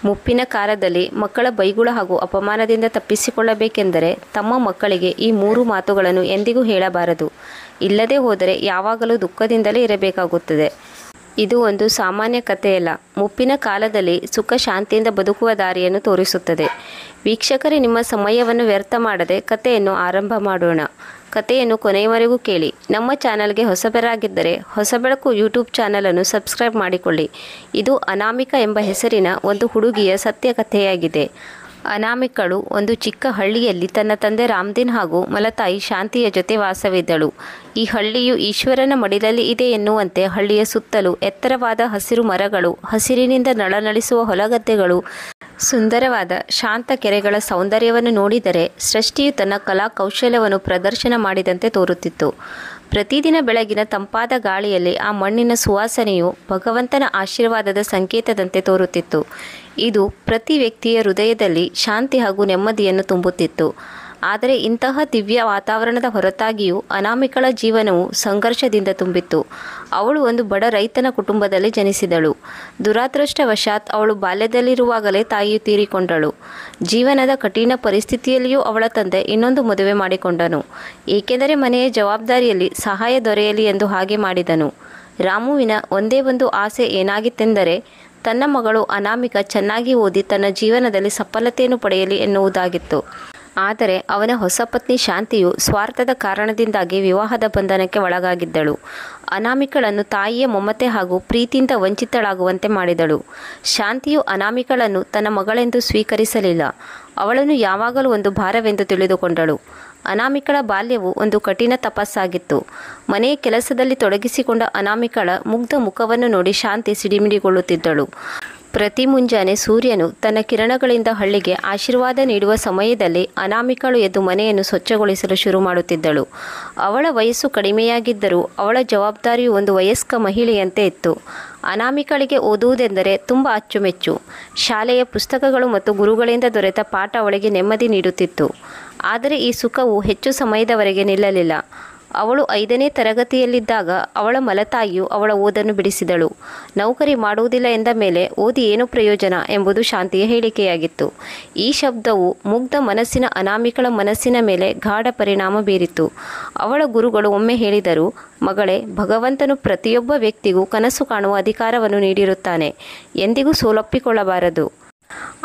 ಮುಪ್ಪಿನ ಕಾಲದಲ್ಲಿ ಮಕ್ಕಳ ಬೈಗುಳ ಹಾಗೂ ಅಪಮಾನದಿಂದ ತಪ್ಪಿಸಿಕೊಳ್ಳಬೇಕೆಂದರೆ ತಮ್ಮ ಮಕ್ಕಳಿಗೆ ಈ 3 ಮಾತುಗಳನ್ನು ಎಂದಿಗೂ ಹೇಳಬಾರದು. ಇಲ್ಲದೆ ಹೋದರೆ ಯಾವಾಗಲೂ ದುಃಖದಿಂದಲೇ ಇರಬೇಕಾಗುತ್ತದೆ. ಇದು ಒಂದು ಸಾಮಾನ್ಯ ಕಥೆಯಲ್ಲ. ಮುಪ್ಪಿನ ಕಾಲದಲ್ಲಿ ಸುಖ ಶಾಂತಿಯಿಂದ ಬದುಕುವ ದಾರಿಯನ್ನು ತೋರಿಸುತ್ತದೆ. ವೀಕ್ಷಕರೇ, ನಿಮ್ಮ ಸಮಯವನ್ನು ವ್ಯರ್ಥ ಮಾಡದೆ ಕಥೆಯನ್ನು ಆರಂಭ ಮಾಡೋಣ. ಕಥೆಯನ್ನು ಕೊನೆಯವರೆಗೂ ಕೇಳಿ. ನಮ್ಮ ಚಾನಲ್ಗೆ ಹೊಸಬರಾಗಿದ್ದರೆ ಹೊಸ ಬೆಳಕು ಯೂಟ್ಯೂಬ್ ಚಾನಲನ್ನು ಸಬ್ಸ್ಕ್ರೈಬ್ ಮಾಡಿಕೊಳ್ಳಿ. ಇದು ಅನಾಮಿಕಾ ಎಂಬ ಹೆಸರಿನ ಒಂದು ಹುಡುಗಿಯ ಸತ್ಯ ಕಥೆಯಾಗಿದೆ. ಅನಾಮಿಕಳು ಒಂದು ಚಿಕ್ಕ ಹಳ್ಳಿಯಲ್ಲಿ ತನ್ನ ತಂದೆ ರಾಮದೀನ್ ಹಾಗೂ ಮಲತಾಯಿ ಶಾಂತಿಯ ಜೊತೆ ವಾಸವಿದ್ದಳು. ಈ ಹಳ್ಳಿಯು ಈಶ್ವರನ ಮಡಿಲಲ್ಲಿ ಇದೆ ಎನ್ನುವಂತೆ ಹಳ್ಳಿಯ ಸುತ್ತಲೂ ಎತ್ತರವಾದ ಹಸಿರು ಮರಗಳು, ಹಸಿರಿನಿಂದ ನಳನಳಿಸುವ ಹೊಲಗದ್ದೆಗಳು, ಸುಂದರವಾದ ಶಾಂತ ಕೆರೆಗಳ ಸೌಂದರ್ಯವನ್ನು ನೋಡಿದರೆ ಸೃಷ್ಟಿಯು ತನ್ನ ಕಲಾ ಕೌಶಲ್ಯವನ್ನು ಪ್ರದರ್ಶನ ಮಾಡಿದಂತೆ ತೋರುತ್ತಿತ್ತು. ಪ್ರತಿದಿನ ಬೆಳಗಿನ ತಂಪಾದ ಗಾಳಿಯಲ್ಲಿ ಆ ಮಣ್ಣಿನ ಸುವಾಸನೆಯು ಭಗವಂತನ ಆಶೀರ್ವಾದದ ಸಂಕೇತದಂತೆ ತೋರುತ್ತಿತ್ತು. ಇದು ಪ್ರತಿ ವ್ಯಕ್ತಿಯ ಹೃದಯದಲ್ಲಿ ಶಾಂತಿ ಹಾಗೂ ನೆಮ್ಮದಿಯನ್ನು ತುಂಬುತ್ತಿತ್ತು. ಆದರೆ ಇಂತಹ ದಿವ್ಯ ವಾತಾವರಣದ ಹೊರತಾಗಿಯೂ ಅನಾಮಿಕಳ ಜೀವನವು ಸಂಘರ್ಷದಿಂದ ತುಂಬಿತ್ತು. ಅವಳು ಒಂದು ಬಡ ರೈತನ ಕುಟುಂಬದಲ್ಲಿ ಜನಿಸಿದಳು. ದುರಾದೃಷ್ಟವಶಾತ್ ಅವಳು ಬಾಲ್ಯದಲ್ಲಿರುವಾಗಲೇ ತಾಯಿಯು ತೀರಿಕೊಂಡಳು. ಜೀವನದ ಕಠಿಣ ಪರಿಸ್ಥಿತಿಯಲ್ಲಿಯೂ ಅವಳ ತಂದೆ ಇನ್ನೊಂದು ಮದುವೆ ಮಾಡಿಕೊಂಡನು, ಏಕೆಂದರೆ ಮನೆಯ ಜವಾಬ್ದಾರಿಯಲ್ಲಿ ಸಹಾಯ ದೊರೆಯಲಿ ಎಂದು ಹಾಗೆ ಮಾಡಿದನು. ರಾಮುವಿನ ಒಂದೇ ಒಂದು ಆಸೆ ಏನಾಗಿತ್ತೆಂದರೆ ತನ್ನ ಮಗಳು ಅನಾಮಿಕಾ ಚೆನ್ನಾಗಿ ಓದಿ ತನ್ನ ಜೀವನದಲ್ಲಿ ಸಫಲತೆಯನ್ನು ಪಡೆಯಲಿ ಎನ್ನುವುದಾಗಿತ್ತು. ಆದರೆ ಅವನ ಹೊಸ ಪತ್ನಿ ಶಾಂತಿಯು ಸ್ವಾರ್ಥದ ಕಾರಣದಿಂದಾಗಿ ವಿವಾಹದ ಬಂಧನಕ್ಕೆ ಒಳಗಾಗಿದ್ದಳು. ಅನಾಮಿಕಳನ್ನು ತಾಯಿಯ ಮಮತೆ ಹಾಗೂ ಪ್ರೀತಿಯಿಂದ ವಂಚಿತಳಾಗುವಂತೆ ಮಾಡಿದಳು. ಶಾಂತಿಯು ಅನಾಮಿಕಳನ್ನು ತನ್ನ ಮಗಳೆಂದು ಸ್ವೀಕರಿಸಲಿಲ್ಲ. ಅವಳನ್ನು ಯಾವಾಗಲೂ ಒಂದು ಭಾರವೆಂದು ತಿಳಿದುಕೊಂಡಳು. ಅನಾಮಿಕಳ ಬಾಲ್ಯವು ಒಂದು ಕಠಿಣ ತಪಸ್ಸಾಗಿತ್ತು. ಮನೆಯ ಕೆಲಸದಲ್ಲಿ ತೊಡಗಿಸಿಕೊಂಡ ಅನಾಮಿಕಳ ಮುಗ್ಧ ಮುಖವನ್ನು ನೋಡಿ ಶಾಂತಿ ಸಿಡಿಮಿಡಿಗೊಳ್ಳುತ್ತಿದ್ದಳು. ಪ್ರತಿ ಮುಂಜಾನೆ ಸೂರ್ಯನು ತನ್ನ ಕಿರಣಗಳಿಂದ ಹಳ್ಳಿಗೆ ಆಶೀರ್ವಾದ ನೀಡುವ ಸಮಯದಲ್ಲಿ ಅನಾಮಿಕಳು ಎದ್ದು ಮನೆಯನ್ನು ಸ್ವಚ್ಛಗೊಳಿಸಲು ಶುರು ಮಾಡುತ್ತಿದ್ದಳು. ಅವಳ ವಯಸ್ಸು ಕಡಿಮೆಯಾಗಿದ್ದರೂ ಅವಳ ಜವಾಬ್ದಾರಿಯು ಒಂದು ವಯಸ್ಕ ಮಹಿಳೆಯಂತೆ ಇತ್ತು. ಅನಾಮಿಕಳಿಗೆ ಓದುವುದೆಂದರೆ ತುಂಬ ಅಚ್ಚುಮೆಚ್ಚು. ಶಾಲೆಯ ಪುಸ್ತಕಗಳು ಮತ್ತು ಗುರುಗಳಿಂದ ದೊರೆತ ಪಾಠ ಅವಳಿಗೆ ನೆಮ್ಮದಿ ನೀಡುತ್ತಿತ್ತು. ಆದರೆ ಈ ಸುಖವು ಹೆಚ್ಚು ಸಮಯದವರೆಗೆ ನಿಲ್ಲಲಿಲ್ಲ. ಅವಳು 5ನೇ ತರಗತಿಯಲ್ಲಿದ್ದಾಗ ಅವಳ ಮಲತಾಯಿಯು ಅವಳ ಓದನ್ನು ಬಿಡಿಸಿದಳು. ನೌಕರಿ ಮಾಡುವುದಿಲ್ಲ ಎಂದ ಮೇಲೆ ಓದಿ ಏನು ಪ್ರಯೋಜನ ಎಂಬುದು ಶಾಂತಿಯ ಹೇಳಿಕೆಯಾಗಿತ್ತು. ಈ ಶಬ್ದವು ಮುಗ್ಧ ಮನಸ್ಸಿನ ಅನಾಮಿಕಳ ಮನಸ್ಸಿನ ಮೇಲೆ ಗಾಢ ಪರಿಣಾಮ ಬೀರಿತು. ಅವಳ ಗುರುಗಳು ಒಮ್ಮೆ ಹೇಳಿದರು, ಮಗಳೇ, ಭಗವಂತನು ಪ್ರತಿಯೊಬ್ಬ ವ್ಯಕ್ತಿಗೂ ಕನಸು ಕಾಣುವ ಅಧಿಕಾರವನ್ನು ನೀಡಿರುತ್ತಾನೆ. ಎಂದಿಗೂ ಸೋಲೊಪ್ಪಿಕೊಳ್ಳಬಾರದು.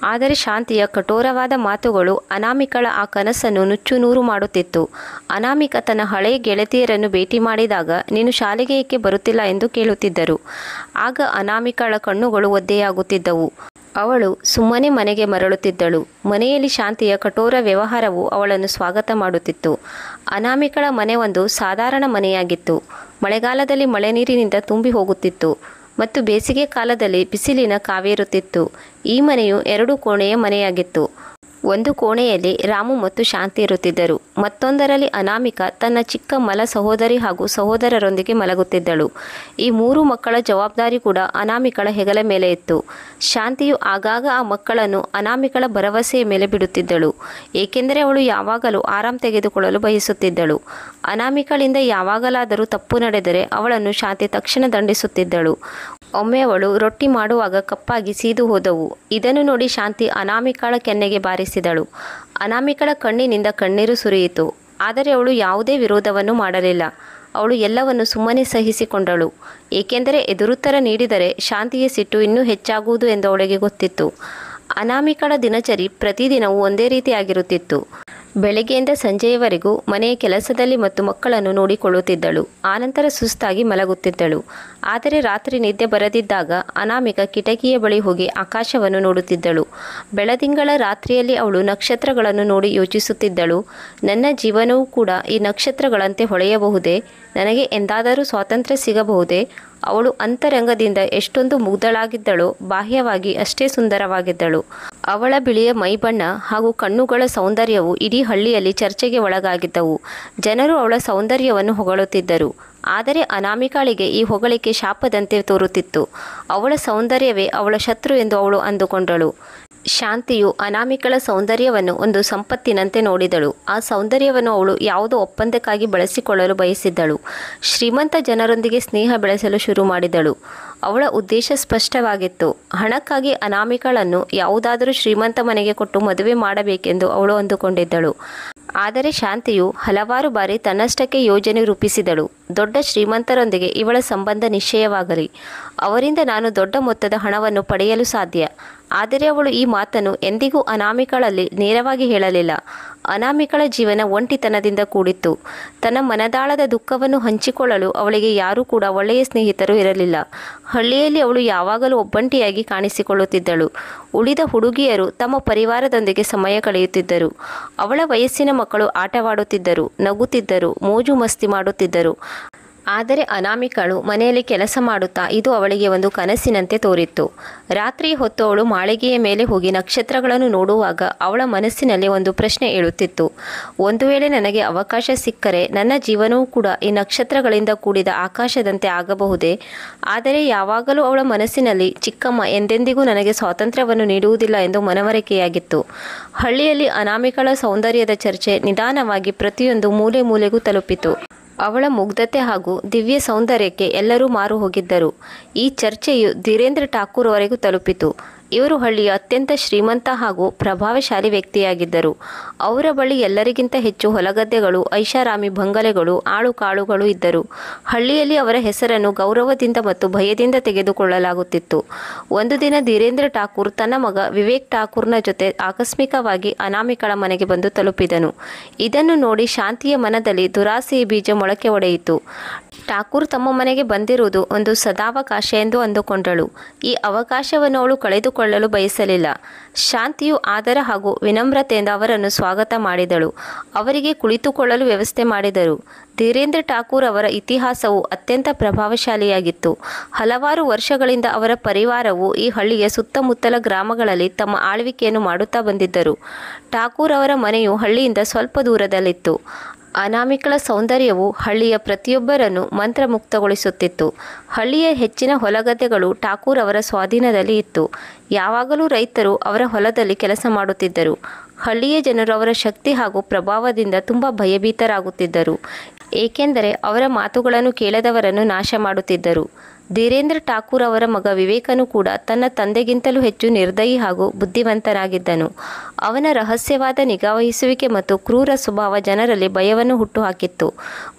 ಆದರೆ ಶಾಂತಿಯ ಕಠೋರವಾದ ಮಾತುಗಳು ಅನಾಮಿಕಳ ಆ ಕನಸನ್ನು ನುಚ್ಚುನೂರು ಮಾಡುತ್ತಿತ್ತು. ಅನಾಮಿಕ ತನ್ನ ಹಳೆಯ ಗೆಳತಿಯರನ್ನು ಭೇಟಿ ಮಾಡಿದಾಗ ನೀನು ಶಾಲೆಗೆ ಏಕೆ ಬರುತ್ತಿಲ್ಲ ಎಂದು ಕೇಳುತ್ತಿದ್ದರು. ಆಗ ಅನಾಮಿಕಳ ಕಣ್ಣುಗಳು ಒದ್ದೆಯಾಗುತ್ತಿದ್ದವು. ಅವಳು ಸುಮ್ಮನೆ ಮನೆಗೆ ಮರಳುತ್ತಿದ್ದಳು. ಮನೆಯಲ್ಲಿ ಶಾಂತಿಯ ಕಠೋರ ವ್ಯವಹಾರವು ಅವಳನ್ನು ಸ್ವಾಗತ ಮಾಡುತ್ತಿತ್ತು. ಅನಾಮಿಕಳ ಮನೆ ಒಂದು ಸಾಧಾರಣ ಮನೆಯಾಗಿತ್ತು. ಮಳೆಗಾಲದಲ್ಲಿ ಮಳೆ ನೀರಿನಿಂದ ತುಂಬಿ ಹೋಗುತ್ತಿತ್ತು ಮತ್ತು ಬೇಸಿಗೆ ಕಾಲದಲ್ಲಿ ಬಿಸಿಲಿನ ಕಾವೇರುತ್ತಿತ್ತು. ಈ ಮನೆಯು 2 ಕೋಣೆಯ ಮನೆಯಾಗಿತ್ತು. ಒಂದು ಕೋಣೆಯಲ್ಲಿ ರಾಮು ಮತ್ತು ಶಾಂತಿ ಇರುತ್ತಿದ್ದರು. ಮತ್ತೊಂದರಲ್ಲಿ ಅನಾಮಿಕಾ ತನ್ನ ಚಿಕ್ಕ ಸಹೋದರಿ ಹಾಗೂ ಸಹೋದರರೊಂದಿಗೆ ಮಲಗುತ್ತಿದ್ದಳು. ಈ 3 ಮಕ್ಕಳ ಜವಾಬ್ದಾರಿ ಕೂಡ ಅನಾಮಿಕಳ ಹೆಗಲ ಮೇಲೆ ಇತ್ತು. ಶಾಂತಿಯು ಆಗಾಗ ಆ ಮಕ್ಕಳನ್ನು ಅನಾಮಿಕಳ ಭರವಸೆಯ ಮೇಲೆ ಬಿಡುತ್ತಿದ್ದಳು, ಏಕೆಂದರೆ ಅವಳು ಯಾವಾಗಲೂ ಆರಾಮ್ ತೆಗೆದುಕೊಳ್ಳಲು ಬಯಸುತ್ತಿದ್ದಳು. ಅನಾಮಿಕಳಿಂದ ಯಾವಾಗಲಾದರೂ ತಪ್ಪು ನಡೆದರೆ ಅವಳನ್ನು ಶಾಂತಿ ತಕ್ಷಣ ದಂಡಿಸುತ್ತಿದ್ದಳು. ಒಮ್ಮೆ ಅವಳು ರೊಟ್ಟಿ ಮಾಡುವಾಗ ಕಪ್ಪಾಗಿ ಸೀದು ಹೋದವು. ಇದನ್ನು ನೋಡಿ ಶಾಂತಿ ಅನಾಮಿಕಳ ಕೆನ್ನೆಗೆ ಬಾರಿಸಿದಳು. ಅನಾಮಿಕಳ ಕಣ್ಣಿನಿಂದ ಕಣ್ಣೀರು ಸುರಿಯಿತು. ಆದರೆ ಅವಳು ಯಾವುದೇ ವಿರೋಧವನ್ನು ಮಾಡಲಿಲ್ಲ. ಅವಳು ಎಲ್ಲವನ್ನು ಸುಮ್ಮನೆ ಸಹಿಸಿಕೊಂಡಳು, ಏಕೆಂದರೆ ಎದುರುತ್ತರ ನೀಡಿದರೆ ಶಾಂತಿಯ ಸಿಟ್ಟು ಇನ್ನೂ ಹೆಚ್ಚಾಗುವುದು ಎಂದು ಅವಳಿಗೆ ಗೊತ್ತಿತ್ತು. ಅನಾಮಿಕಳ ದಿನಚರಿ ಪ್ರತಿದಿನವೂ ಒಂದೇ ರೀತಿಯಾಗಿರುತ್ತಿತ್ತು. ಬೆಳಗ್ಗೆಯಿಂದ ಸಂಜೆಯವರೆಗೂ ಮನೆಯ ಕೆಲಸದಲ್ಲಿ ಮತ್ತು ಮಕ್ಕಳನ್ನು ನೋಡಿಕೊಳ್ಳುತ್ತಿದ್ದಳು. ಆನಂತರ ಸುಸ್ತಾಗಿ ಮಲಗುತ್ತಿದ್ದಳು. ಆದರೆ ರಾತ್ರಿ ನಿದ್ದೆ ಬರದಿದ್ದಾಗ ಅನಾಮಿಕ ಕಿಟಕಿಯ ಬಳಿ ಹೋಗಿ ಆಕಾಶವನ್ನು ನೋಡುತ್ತಿದ್ದಳು. ಬೆಳದಿಂಗಳ ರಾತ್ರಿಯಲ್ಲಿ ಅವಳು ನಕ್ಷತ್ರಗಳನ್ನು ನೋಡಿ ಯೋಚಿಸುತ್ತಿದ್ದಳು, ನನ್ನ ಜೀವನವೂ ಕೂಡ ಈ ನಕ್ಷತ್ರಗಳಂತೆ ಹೊಳೆಯಬಹುದೇ? ನನಗೆ ಎಂದಾದರೂ ಸ್ವಾತಂತ್ರ್ಯ ಸಿಗಬಹುದೇ? ಅವಳು ಅಂತರಂಗದಿಂದ ಎಷ್ಟೊಂದು ಮುಗ್ಧಳಾಗಿದ್ದಳೋ ಬಾಹ್ಯವಾಗಿ ಅಷ್ಟೇ ಸುಂದರವಾಗಿದ್ದಳು. ಅವಳ ಬಿಳಿಯ ಮೈಬಣ್ಣ ಹಾಗೂ ಕಣ್ಣುಗಳ ಸೌಂದರ್ಯವು ಇಡೀ ಹಳ್ಳಿಯಲ್ಲಿ ಚರ್ಚೆಗೆ ಒಳಗಾಗಿದ್ದವು. ಜನರು ಅವಳ ಸೌಂದರ್ಯವನ್ನು ಹೊಗಳುತ್ತಿದ್ದರು. ಆದರೆ ಅನಾಮಿಕಳಿಗೆ ಈ ಹೊಗಳಿಕೆ ಶಾಪದಂತೆ ತೋರುತ್ತಿತ್ತು. ಅವಳ ಸೌಂದರ್ಯವೇ ಅವಳ ಶತ್ರು ಎಂದು ಅವಳು ಅಂದುಕೊಂಡಳು. ಶಾಂತಿಯು ಅನಾಮಿಕಳ ಸೌಂದರ್ಯವನ್ನು ಒಂದು ಸಂಪತ್ತಿನಂತೆ ನೋಡಿದಳು. ಆ ಸೌಂದರ್ಯವನ್ನು ಅವಳು ಯಾವುದೋ ಒಪ್ಪಂದಕ್ಕಾಗಿ ಬಳಸಿಕೊಳ್ಳಲು ಬಯಸಿದ್ದಳು. ಶ್ರೀಮಂತ ಜನರೊಂದಿಗೆ ಸ್ನೇಹ ಬೆಳೆಸಲು ಶುರು ಮಾಡಿದಳು. ಅವಳ ಉದ್ದೇಶ ಸ್ಪಷ್ಟವಾಗಿತ್ತು. ಹಣಕ್ಕಾಗಿ ಅನಾಮಿಕಳನ್ನು ಯಾವುದಾದರೂ ಶ್ರೀಮಂತ ಮನೆಗೆ ಕೊಟ್ಟು ಮದುವೆ ಮಾಡಬೇಕೆಂದು ಅವಳು ಅಂದುಕೊಂಡಿದ್ದಳು. ಆದರೆ ಶಾಂತಿಯು ಹಲವಾರು ಬಾರಿ ತನ್ನಷ್ಟಕ್ಕೆ ಯೋಜನೆ ರೂಪಿಸಿದಳು. ದೊಡ್ಡ ಶ್ರೀಮಂತರೊಂದಿಗೆ ಇವಳ ಸಂಬಂಧ ನಿಶ್ಚಯವಾಗಲಿ, ಅವರಿಂದ ನಾನು ದೊಡ್ಡ ಮೊತ್ತದ ಹಣವನ್ನು ಪಡೆಯಲು ಸಾಧ್ಯ. ಆದರೆ ಅವಳು ಈ ಮಾತನ್ನು ಎಂದಿಗೂ ಅನಾಮಿಕಳಲ್ಲಿ ನೇರವಾಗಿ ಹೇಳಲಿಲ್ಲ. ಅನಾಮಿಕಳ ಜೀವನ ಒಂಟಿತನದಿಂದ ಕೂಡಿತ್ತು. ತನ್ನ ಮನದಾಳದ ದುಃಖವನ್ನು ಹಂಚಿಕೊಳ್ಳಲು ಅವಳಿಗೆ ಯಾರೂ ಕೂಡ ಒಳ್ಳೆಯ ಸ್ನೇಹಿತರು ಇರಲಿಲ್ಲ. ಹಳ್ಳಿಯಲ್ಲಿ ಅವಳು ಯಾವಾಗಲೂ ಒಬ್ಬಂಟಿಯಾಗಿ ಕಾಣಿಸಿಕೊಳ್ಳುತ್ತಿದ್ದಳು. ಉಳಿದ ಹುಡುಗಿಯರು ತಮ್ಮ ಪರಿವಾರದೊಂದಿಗೆ ಸಮಯ ಕಳೆಯುತ್ತಿದ್ದರು. ಅವಳ ವಯಸ್ಸಿನ ಮಕ್ಕಳು ಆಟವಾಡುತ್ತಿದ್ದರು, ನಗುತ್ತಿದ್ದರು, ಮೋಜು ಮಸ್ತಿ ಮಾಡುತ್ತಿದ್ದರು. ಆದರೆ ಅನಾಮಿಕಳು ಮನೆಯಲ್ಲಿ ಕೆಲಸ ಮಾಡುತ್ತಾ ಇದು ಅವಳಿಗೆ ಒಂದು ಕನಸಿನಂತೆ ತೋರಿತ್ತು. ರಾತ್ರಿ ಹೊತ್ತು ಅವಳು ಮಾಳಿಗೆಯ ಮೇಲೆ ಹೋಗಿ ನಕ್ಷತ್ರಗಳನ್ನು ನೋಡುವಾಗ ಅವಳ ಮನಸ್ಸಿನಲ್ಲಿ ಒಂದು ಪ್ರಶ್ನೆ ಏಳುತ್ತಿತ್ತು. ಒಂದು ವೇಳೆ ನನಗೆ ಅವಕಾಶ ಸಿಕ್ಕರೆ ನನ್ನ ಜೀವನವೂ ಕೂಡ ಈ ನಕ್ಷತ್ರಗಳಿಂದ ಕೂಡಿದ ಆಕಾಶದಂತೆ ಆಗಬಹುದೇ? ಆದರೆ ಯಾವಾಗಲೂ ಅವಳ ಮನಸ್ಸಿನಲ್ಲಿ ಚಿಕ್ಕಮ್ಮ ಎಂದೆಂದಿಗೂ ನನಗೆ ಸ್ವಾತಂತ್ರ್ಯವನ್ನು ನೀಡುವುದಿಲ್ಲ ಎಂದು ಮನವರಿಕೆಯಾಗಿತ್ತು. ಹಳ್ಳಿಯಲ್ಲಿ ಅನಾಮಿಕಳ ಸೌಂದರ್ಯದ ಚರ್ಚೆ ನಿಧಾನವಾಗಿ ಪ್ರತಿಯೊಂದು ಮೂಲೆ ಮೂಲೆಗೂ ತಲುಪಿತು. ಅವಳ ಮುಗ್ಧತೆ ಹಾಗೂ ದಿವ್ಯ ಸೌಂದರ್ಯಕ್ಕೆ ಎಲ್ಲರೂ ಮಾರು ಹೋಗಿದ್ದರು. ಈ ಚರ್ಚೆಯು ಧೀರೇಂದ್ರ ಠಾಕೂರ್ ಅವರೆಗೂ ತಲುಪಿತು. ಇವರು ಹಳ್ಳಿಯ ಅತ್ಯಂತ ಶ್ರೀಮಂತ ಹಾಗೂ ಪ್ರಭಾವಶಾಲಿ ವ್ಯಕ್ತಿಯಾಗಿದ್ದರು. ಅವರ ಬಳಿ ಎಲ್ಲರಿಗಿಂತ ಹೆಚ್ಚು ಹೊಲಗದ್ದೆಗಳು, ಐಷಾರಾಮಿ ಬಂಗಲೆಗಳು, ಆಳು ಕಾಳುಗಳು ಇದ್ದರು. ಹಳ್ಳಿಯಲ್ಲಿ ಅವರ ಹೆಸರನ್ನು ಗೌರವದಿಂದ ಮತ್ತು ಭಯದಿಂದ ತೆಗೆದುಕೊಳ್ಳಲಾಗುತ್ತಿತ್ತು. ಒಂದು ದಿನ ಧೀರೇಂದ್ರ ಠಾಕೂರ್ ತನ್ನ ಮಗ ವಿವೇಕ್ ಠಾಕೂರ್ನ ಜೊತೆ ಆಕಸ್ಮಿಕವಾಗಿ ಅನಾಮಿಕಳ ಮನೆಗೆ ಬಂದು ತಲುಪಿದನು. ಇದನ್ನು ನೋಡಿ ಶಾಂತಿಯ ಮನದಲ್ಲಿ ದುರಾಸೆಯ ಬೀಜ ಮೊಳಕೆ ಒಡೆಯಿತು. ಠಾಕೂರ್ ತಮ್ಮ ಮನೆಗೆ ಬಂದಿರುವುದು ಒಂದು ಸದಾವಕಾಶ ಎಂದು ಅಂದುಕೊಂಡಳು. ಈ ಅವಕಾಶವನ್ನು ಅವಳು ಕಳೆದುಕೊಳ್ಳಲು ಬಯಸಲಿಲ್ಲ. ಶಾಂತಿಯು ಆದರ ಹಾಗೂ ವಿನಮ್ರತೆಯಿಂದ ಅವರನ್ನು ಸ್ವಾಗತ ಮಾಡಿದಳು. ಅವರಿಗೆ ಕುಳಿತುಕೊಳ್ಳಲು ವ್ಯವಸ್ಥೆ ಮಾಡಿದರು. ಧೀರೇಂದ್ರ ಠಾಕೂರ್ ಅವರ ಇತಿಹಾಸವು ಅತ್ಯಂತ ಪ್ರಭಾವಶಾಲಿಯಾಗಿತ್ತು. ಹಲವಾರು ವರ್ಷಗಳಿಂದ ಅವರ ಪರಿವಾರವು ಈ ಹಳ್ಳಿಯ ಸುತ್ತಮುತ್ತಲ ಗ್ರಾಮಗಳಲ್ಲಿ ತಮ್ಮ ಆಳ್ವಿಕೆಯನ್ನು ಮಾಡುತ್ತಾ ಬಂದಿದ್ದರು. ಠಾಕೂರ್ ಅವರ ಮನೆಯು ಹಳ್ಳಿಯಿಂದ ಸ್ವಲ್ಪ ದೂರದಲ್ಲಿತ್ತು. ಅನಾಮಿಕಳ ಸೌಂದರ್ಯವು ಹಳ್ಳಿಯ ಪ್ರತಿಯೊಬ್ಬರನ್ನು ಮಂತ್ರಮುಕ್ತಗೊಳಿಸುತ್ತಿತ್ತು. ಹಳ್ಳಿಯ ಹೆಚ್ಚಿನ ಹೊಲಗದ್ದೆಗಳು ಠಾಕೂರ್ ಅವರ ಸ್ವಾಧೀನದಲ್ಲಿ ಇತ್ತು. ಯಾವಾಗಲೂ ರೈತರು ಅವರ ಹೊಲದಲ್ಲಿ ಕೆಲಸ ಮಾಡುತ್ತಿದ್ದರು. ಹಳ್ಳಿಯ ಜನರು ಅವರ ಶಕ್ತಿ ಹಾಗೂ ಪ್ರಭಾವದಿಂದ ತುಂಬ ಭಯಭೀತರಾಗುತ್ತಿದ್ದರು, ಏಕೆಂದರೆ ಅವರ ಮಾತುಗಳನ್ನು ಕೇಳದವರನ್ನು ನಾಶ ಮಾಡುತ್ತಿದ್ದರು. ಧೀರೇಂದ್ರ ಠಾಕೂರ್ ಅವರ ಮಗ ವಿವೇಕನು ಕೂಡ ತನ್ನ ತಂದೆಗಿಂತಲೂ ಹೆಚ್ಚು ನಿರ್ದಯಿ ಹಾಗೂ ಬುದ್ಧಿವಂತನಾಗಿದ್ದನು. ಅವನ ರಹಸ್ಯವಾದ ನಿಗಾವಹಿಸುವಿಕೆ ಮತ್ತು ಕ್ರೂರ ಸ್ವಭಾವ ಜನರಲ್ಲಿ ಭಯವನ್ನು ಹುಟ್ಟುಹಾಕಿತ್ತು.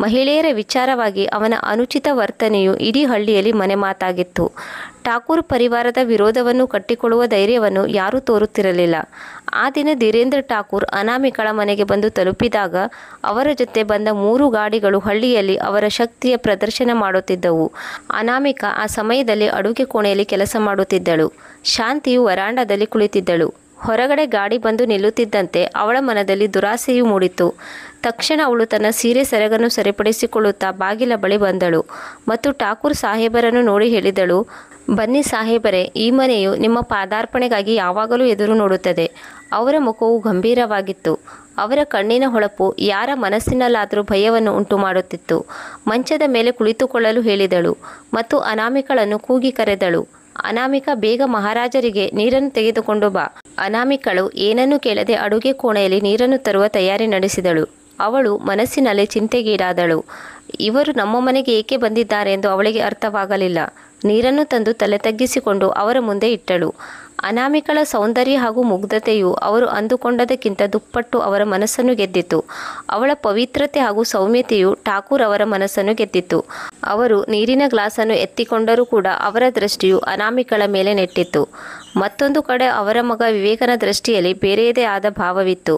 ಮಹಿಳೆಯರ ವಿಚಾರವಾಗಿ ಅವನ ಅನುಚಿತ ವರ್ತನೆಯು ಇಡೀ ಹಳ್ಳಿಯಲ್ಲಿ ಮನೆಮಾತಾಗಿತ್ತು. ಠಾಕೂರ್ ಪರಿವಾರದ ವಿರೋಧವನ್ನು ಕಟ್ಟಿಕೊಳ್ಳುವ ಧೈರ್ಯವನ್ನು ಯಾರೂ ತೋರುತ್ತಿರಲಿಲ್ಲ. ಆ ದಿನ ಧೀರೇಂದ್ರ ಠಾಕೂರ್ ಅನಾಮಿಕಳ ಮನೆಗೆ ಬಂದು ತಲುಪಿದಾಗ ಅವರ ಜೊತೆ ಬಂದ 3 ಗಾಡಿಗಳು ಹಳ್ಳಿಯಲ್ಲಿ ಅವರ ಶಕ್ತಿಯ ಪ್ರದರ್ಶನ ಮಾಡುತ್ತಿದ್ದವು. ಅನಾಮಿಕಾ ಆ ಸಮಯದಲ್ಲಿ ಅಡುಗೆ ಕೋಣೆಯಲ್ಲಿ ಕೆಲಸ ಮಾಡುತ್ತಿದ್ದಳು. ಶಾಂತಿಯು ವರಾಂಡದಲ್ಲಿ ಕುಳಿತಿದ್ದಳು. ಹೊರಗಡೆ ಗಾಡಿ ಬಂದು ನಿಲ್ಲುತ್ತಿದ್ದಂತೆ ಅವಳ ಮನದಲ್ಲಿ ದುರಾಸೆಯು ಮೂಡಿತು. ತಕ್ಷಣ ಅವಳು ತನ್ನ ಸೀರೆ ಸೆರಗನ್ನು ಸರಿಪಡಿಸಿಕೊಳ್ಳುತ್ತಾ ಬಾಗಿಲ ಬಳಿ ಬಂದಳು ಮತ್ತು ಠಾಕೂರ್ ಸಾಹೇಬರನ್ನು ನೋಡಿ ಹೇಳಿದಳು, ಬನ್ನಿ ಸಾಹೇಬರೇ, ಈ ಮನೆಯು ನಿಮ್ಮ ಪಾದಾರ್ಪಣೆಗಾಗಿ ಯಾವಾಗಲೂ ಎದುರು ನೋಡುತ್ತದೆ. ಅವರ ಮುಖವು ಗಂಭೀರವಾಗಿತ್ತು. ಅವರ ಕಣ್ಣಿನ ಹೊಳಪು ಯಾರ ಮನಸ್ಸಿನಲ್ಲಾದರೂ ಭಯವನ್ನು ಉಂಟು ಮಾಡುತ್ತಿತ್ತು. ಮಂಚದ ಮೇಲೆ ಕುಳಿತುಕೊಳ್ಳಲು ಹೇಳಿದಳು ಮತ್ತು ಅನಾಮಿಕಳನ್ನು ಕೂಗಿ ಕರೆದಳು. ಅನಾಮಿಕಾ, ಬೇಗ ಮಹಾರಾಜರಿಗೆ ನೀರನ್ನು ತೆಗೆದುಕೊಂಡು ಬಾ. ಅನಾಮಿಕಳು ಏನನ್ನೂ ಕೇಳದೆ ಅಡುಗೆ ಕೋಣೆಯಲ್ಲಿ ನೀರನ್ನು ತರುವ ತಯಾರಿ ನಡೆಸಿದಳು. ಅವಳು ಮನಸ್ಸಿನಲ್ಲಿ ಚಿಂತೆಗೀಡಾದಳು. ಇವರು ನಮ್ಮ ಮನೆಗೆ ಏಕೆ ಬಂದಿದ್ದಾರೆ ಎಂದು ಅವಳಿಗೆ ಅರ್ಥವಾಗಲಿಲ್ಲ. ನೀರನ್ನು ತಂದು ತಲೆ ತಗ್ಗಿಸಿಕೊಂಡು ಅವರ ಮುಂದೆ ಇಟ್ಟಳು. ಅನಾಮಿಕಳ ಸೌಂದರ್ಯ ಹಾಗೂ ಮುಗ್ಧತೆಯು ಅವರು ಅಂದುಕೊಂಡದಕ್ಕಿಂತ ದುಪ್ಪಟ್ಟು ಅವರ ಮನಸ್ಸನ್ನು ಗೆದ್ದಿತು. ಅವಳ ಪವಿತ್ರತೆ ಹಾಗೂ ಸೌಮ್ಯತೆಯು ಠಾಕೂರ್ ಅವರ ಮನಸ್ಸನ್ನು ಗೆದ್ದಿತು. ಅವರು ನೀರಿನ ಗ್ಲಾಸನ್ನು ಎತ್ತಿಕೊಂಡರೂ ಕೂಡ ಅವರ ದೃಷ್ಟಿಯು ಅನಾಮಿಕಳ ಮೇಲೆ ನೆಟ್ಟಿತ್ತು. ಮತ್ತೊಂದು ಕಡೆ ಅವರ ಮಗ ವಿವೇಕನ ದೃಷ್ಟಿಯಲ್ಲಿ ಬೇರೆಯದೇ ಆದ ಭಾವವಿತ್ತು.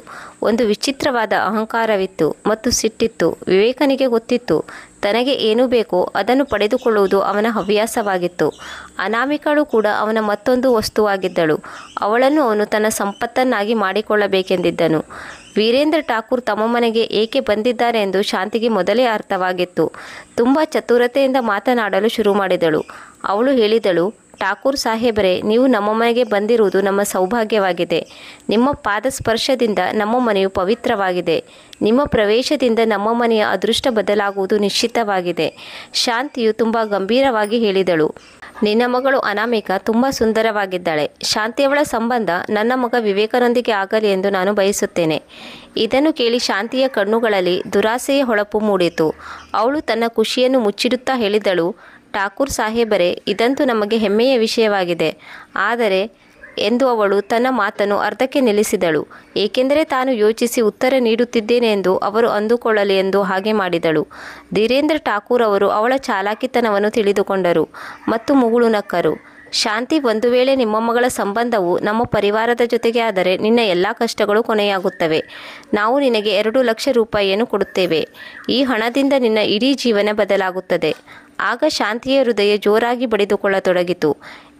ಒಂದು ವಿಚಿತ್ರವಾದ ಅಹಂಕಾರವಿತ್ತು ಮತ್ತು ಸಿಟ್ಟಿತ್ತು. ವಿವೇಕನಿಗೆ ಗೊತ್ತಿತ್ತು, ತನಗೆ ಏನು ಬೇಕೋ ಅದನ್ನು ಪಡೆದುಕೊಳ್ಳುವುದು ಅವನ ಹವ್ಯಾಸವಾಗಿತ್ತು. ಅನಾಮಿಕಳು ಕೂಡ ಅವನ ಮತ್ತೊಂದು ವಸ್ತುವಾಗಿದ್ದಳು. ಅವಳನ್ನು ಅವನು ತನ್ನ ಸಂಪತ್ತನ್ನಾಗಿ ಮಾಡಿಕೊಳ್ಳಬೇಕೆಂದಿದ್ದನು. ವೀರೇಂದ್ರ ಠಾಕೂರ್ ತಮ್ಮ ಮನೆಗೆ ಏಕೆ ಬಂದಿದ್ದಾರೆ ಎಂದು ಶಾಂತಿಗೆ ಮೊದಲೇ ಅರ್ಥವಾಗಿತ್ತು. ತುಂಬ ಚತುರತೆಯಿಂದ ಮಾತನಾಡಲು ಶುರು ಮಾಡಿದಳು. ಅವಳು ಹೇಳಿದಳು, ಠಾಕೂರ್ ಸಾಹೇಬರೇ, ನೀವು ನಮ್ಮ ಮನೆಗೆ ಬಂದಿರುವುದು ನಮ್ಮ ಸೌಭಾಗ್ಯವಾಗಿದೆ. ನಿಮ್ಮ ಪಾದ ಸ್ಪರ್ಶದಿಂದ ನಮ್ಮ ಮನೆಯು ಪವಿತ್ರವಾಗಿದೆ. ನಿಮ್ಮ ಪ್ರವೇಶದಿಂದ ನಮ್ಮ ಮನೆಯ ಅದೃಷ್ಟ ಬದಲಾಗುವುದು ನಿಶ್ಚಿತವಾಗಿದೆ. ಶಾಂತಿಯು ತುಂಬ ಗಂಭೀರವಾಗಿ ಹೇಳಿದಳು, ನಿನ್ನ ಮಗಳು ಅನಾಮಿಕಾ ತುಂಬ ಸುಂದರವಾಗಿದ್ದಾಳೆ. ಶಾಂತಿಯವಳ ಸಂಬಂಧ ನನ್ನ ಮಗ ವಿವೇಕನೊಂದಿಗೆ ಆಗಲಿ ಎಂದು ನಾನು ಬಯಸುತ್ತೇನೆ. ಇದನ್ನು ಕೇಳಿ ಶಾಂತಿಯ ಕಣ್ಣುಗಳಲ್ಲಿ ದುರಾಸೆಯ ಹೊಳಪು ಮೂಡಿತು. ಅವಳು ತನ್ನ ಖುಷಿಯನ್ನು ಮುಚ್ಚಿಡುತ್ತಾ ಹೇಳಿದಳು, ಠಾಕೂರ್ ಸಾಹೇಬರೇ, ಇದಂತೂ ನಮಗೆ ಹೆಮ್ಮೆಯ ವಿಷಯವಾಗಿದೆ. ಆದರೆ ಎಂದು ಅವಳು ತನ್ನ ಮಾತನ್ನು ಅರ್ಧಕ್ಕೆ ನಿಲ್ಲಿಸಿದಳು. ಏಕೆಂದರೆ ತಾನು ಯೋಚಿಸಿ ಉತ್ತರ ನೀಡುತ್ತಿದ್ದೇನೆ ಎಂದು ಅವರು ಅಂದುಕೊಳ್ಳಲಿ ಎಂದು ಹಾಗೆ ಮಾಡಿದಳು. ಧೀರೇಂದ್ರ ಠಾಕೂರ್ ಅವರು ಅವಳ ಚಾಲಾಕಿತನವನ್ನು ತಿಳಿದುಕೊಂಡರು ಮತ್ತು ಮುಗುಳು ನಕ್ಕರು. ಶಾಂತಿ, ಒಂದು ವೇಳೆ ನಿಮ್ಮ ಮಗಳ ಸಂಬಂಧವು ನಮ್ಮ ಪರಿವಾರದ ಜೊತೆಗೆ ಆದರೆ ನಿನ್ನ ಎಲ್ಲ ಕಷ್ಟಗಳು ಕೊನೆಯಾಗುತ್ತವೆ. ನಾವು ನಿನಗೆ 2 ಲಕ್ಷ ರೂಪಾಯಿಯನ್ನು ಕೊಡುತ್ತೇವೆ. ಈ ಹಣದಿಂದ ನಿನ್ನ ಇಡೀ ಜೀವನ ಬದಲಾಗುತ್ತದೆ. ಆಗ ಶಾಂತಿಯ ಹೃದಯ ಜೋರಾಗಿ ಬಡಿದುಕೊಳ್ಳತೊಡಗಿತು.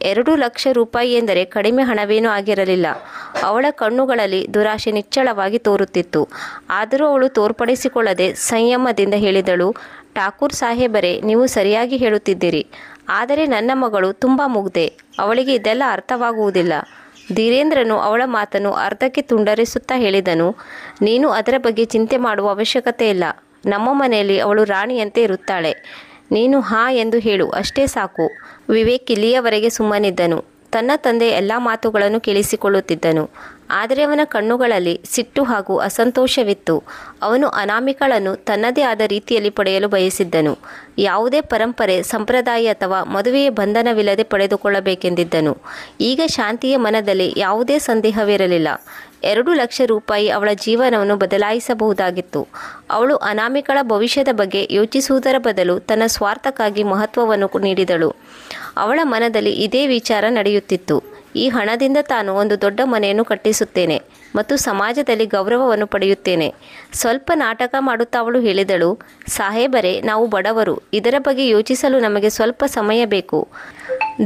2 ಲಕ್ಷ ರೂಪಾಯಿ ಎಂದರೆ ಕಡಿಮೆ ಹಣವೇನೂ ಆಗಿರಲಿಲ್ಲ. ಅವಳ ಕಣ್ಣುಗಳಲ್ಲಿ ದುರಾಶೆ ನಿಚ್ಚಳವಾಗಿ ತೋರುತ್ತಿತ್ತು. ಆದರೂ ಅವಳು ತೋರ್ಪಡಿಸಿಕೊಳ್ಳದೆ ಸಂಯಮದಿಂದ ಹೇಳಿದಳು, ಠಾಕೂರ್ ಸಾಹೇಬರೇ, ನೀವು ಸರಿಯಾಗಿ ಹೇಳುತ್ತಿದ್ದೀರಿ. ಆದರೆ ನನ್ನ ಮಗಳು ತುಂಬ ಮುಗ್ಧೆ. ಅವಳಿಗೆ ಇದೆಲ್ಲ ಅರ್ಥವಾಗುವುದಿಲ್ಲ. ಧೀರೇಂದ್ರನು ಅವಳ ಮಾತನ್ನು ಅರ್ಧಕ್ಕೆ ತುಂಡರಿಸುತ್ತಾ ಹೇಳಿದನು, ನೀನು ಅದರ ಬಗ್ಗೆ ಚಿಂತೆ ಮಾಡುವ ಅವಶ್ಯಕತೆ ಇಲ್ಲ. ನಮ್ಮ ಮನೆಯಲ್ಲಿ ಅವಳು ರಾಣಿಯಂತೆ ಇರುತ್ತಾಳೆ. ನೀನು ಹಾಂ ಎಂದು ಹೇಳು, ಅಷ್ಟೇ ಸಾಕು. ವಿವೇಕ್ ಇಲ್ಲಿಯವರೆಗೆ ಸುಮ್ಮನಿದ್ದನು. ತನ್ನ ತಂದೆ ಎಲ್ಲ ಮಾತುಗಳನ್ನು ಕೇಳಿಸಿಕೊಳ್ಳುತ್ತಿದ್ದನು. ಆದರೆ ಅವನ ಕಣ್ಣುಗಳಲ್ಲಿ ಸಿಟ್ಟು ಹಾಗೂ ಅಸಂತೋಷವಿತ್ತು. ಅವನು ಅನಾಮಿಕಳನ್ನು ತನ್ನದೇ ಆದ ರೀತಿಯಲ್ಲಿ ಪಡೆಯಲು ಬಯಸಿದ್ದನು. ಯಾವುದೇ ಪರಂಪರೆ, ಸಂಪ್ರದಾಯ ಅಥವಾ ಮದುವೆಯ ಬಂಧನವಿಲ್ಲದೆ ಪಡೆದುಕೊಳ್ಳಬೇಕೆಂದಿದ್ದನು. ಈಗ ಶಾಂತಿಯ ಮನದಲ್ಲಿ ಯಾವುದೇ ಸಂದೇಹವಿರಲಿಲ್ಲ. 2 ಲಕ್ಷ ರೂಪಾಯಿ ಅವಳ ಜೀವನವನ್ನು ಬದಲಾಯಿಸಬಹುದಾಗಿತ್ತು. ಅವಳು ಅನಾಮಿಕಳ ಭವಿಷ್ಯದ ಬಗ್ಗೆ ಯೋಚಿಸುವುದರ ಬದಲು ತನ್ನ ಸ್ವಾರ್ಥಕ್ಕಾಗಿ ಮಹತ್ವವನ್ನು ನೀಡಿದಳು. ಅವಳ ಮನದಲ್ಲಿ ಇದೇ ವಿಚಾರ ನಡೆಯುತ್ತಿತ್ತು. ಈ ಹಣದಿಂದ ತಾನು ಒಂದು ದೊಡ್ಡ ಮನೆಯನ್ನು ಕಟ್ಟಿಸುತ್ತೇನೆ ಮತ್ತು ಸಮಾಜದಲ್ಲಿ ಗೌರವವನ್ನು ಪಡೆಯುತ್ತೇನೆ. ಸ್ವಲ್ಪ ನಾಟಕ ಮಾಡುತ್ತಾ ಅವಳು ಹೇಳಿದಳು, ಸಾಹೇಬರೇ, ನಾವು ಬಡವರು. ಇದರ ಬಗ್ಗೆ ಯೋಚಿಸಲು ನಮಗೆ ಸ್ವಲ್ಪ ಸಮಯ ಬೇಕು.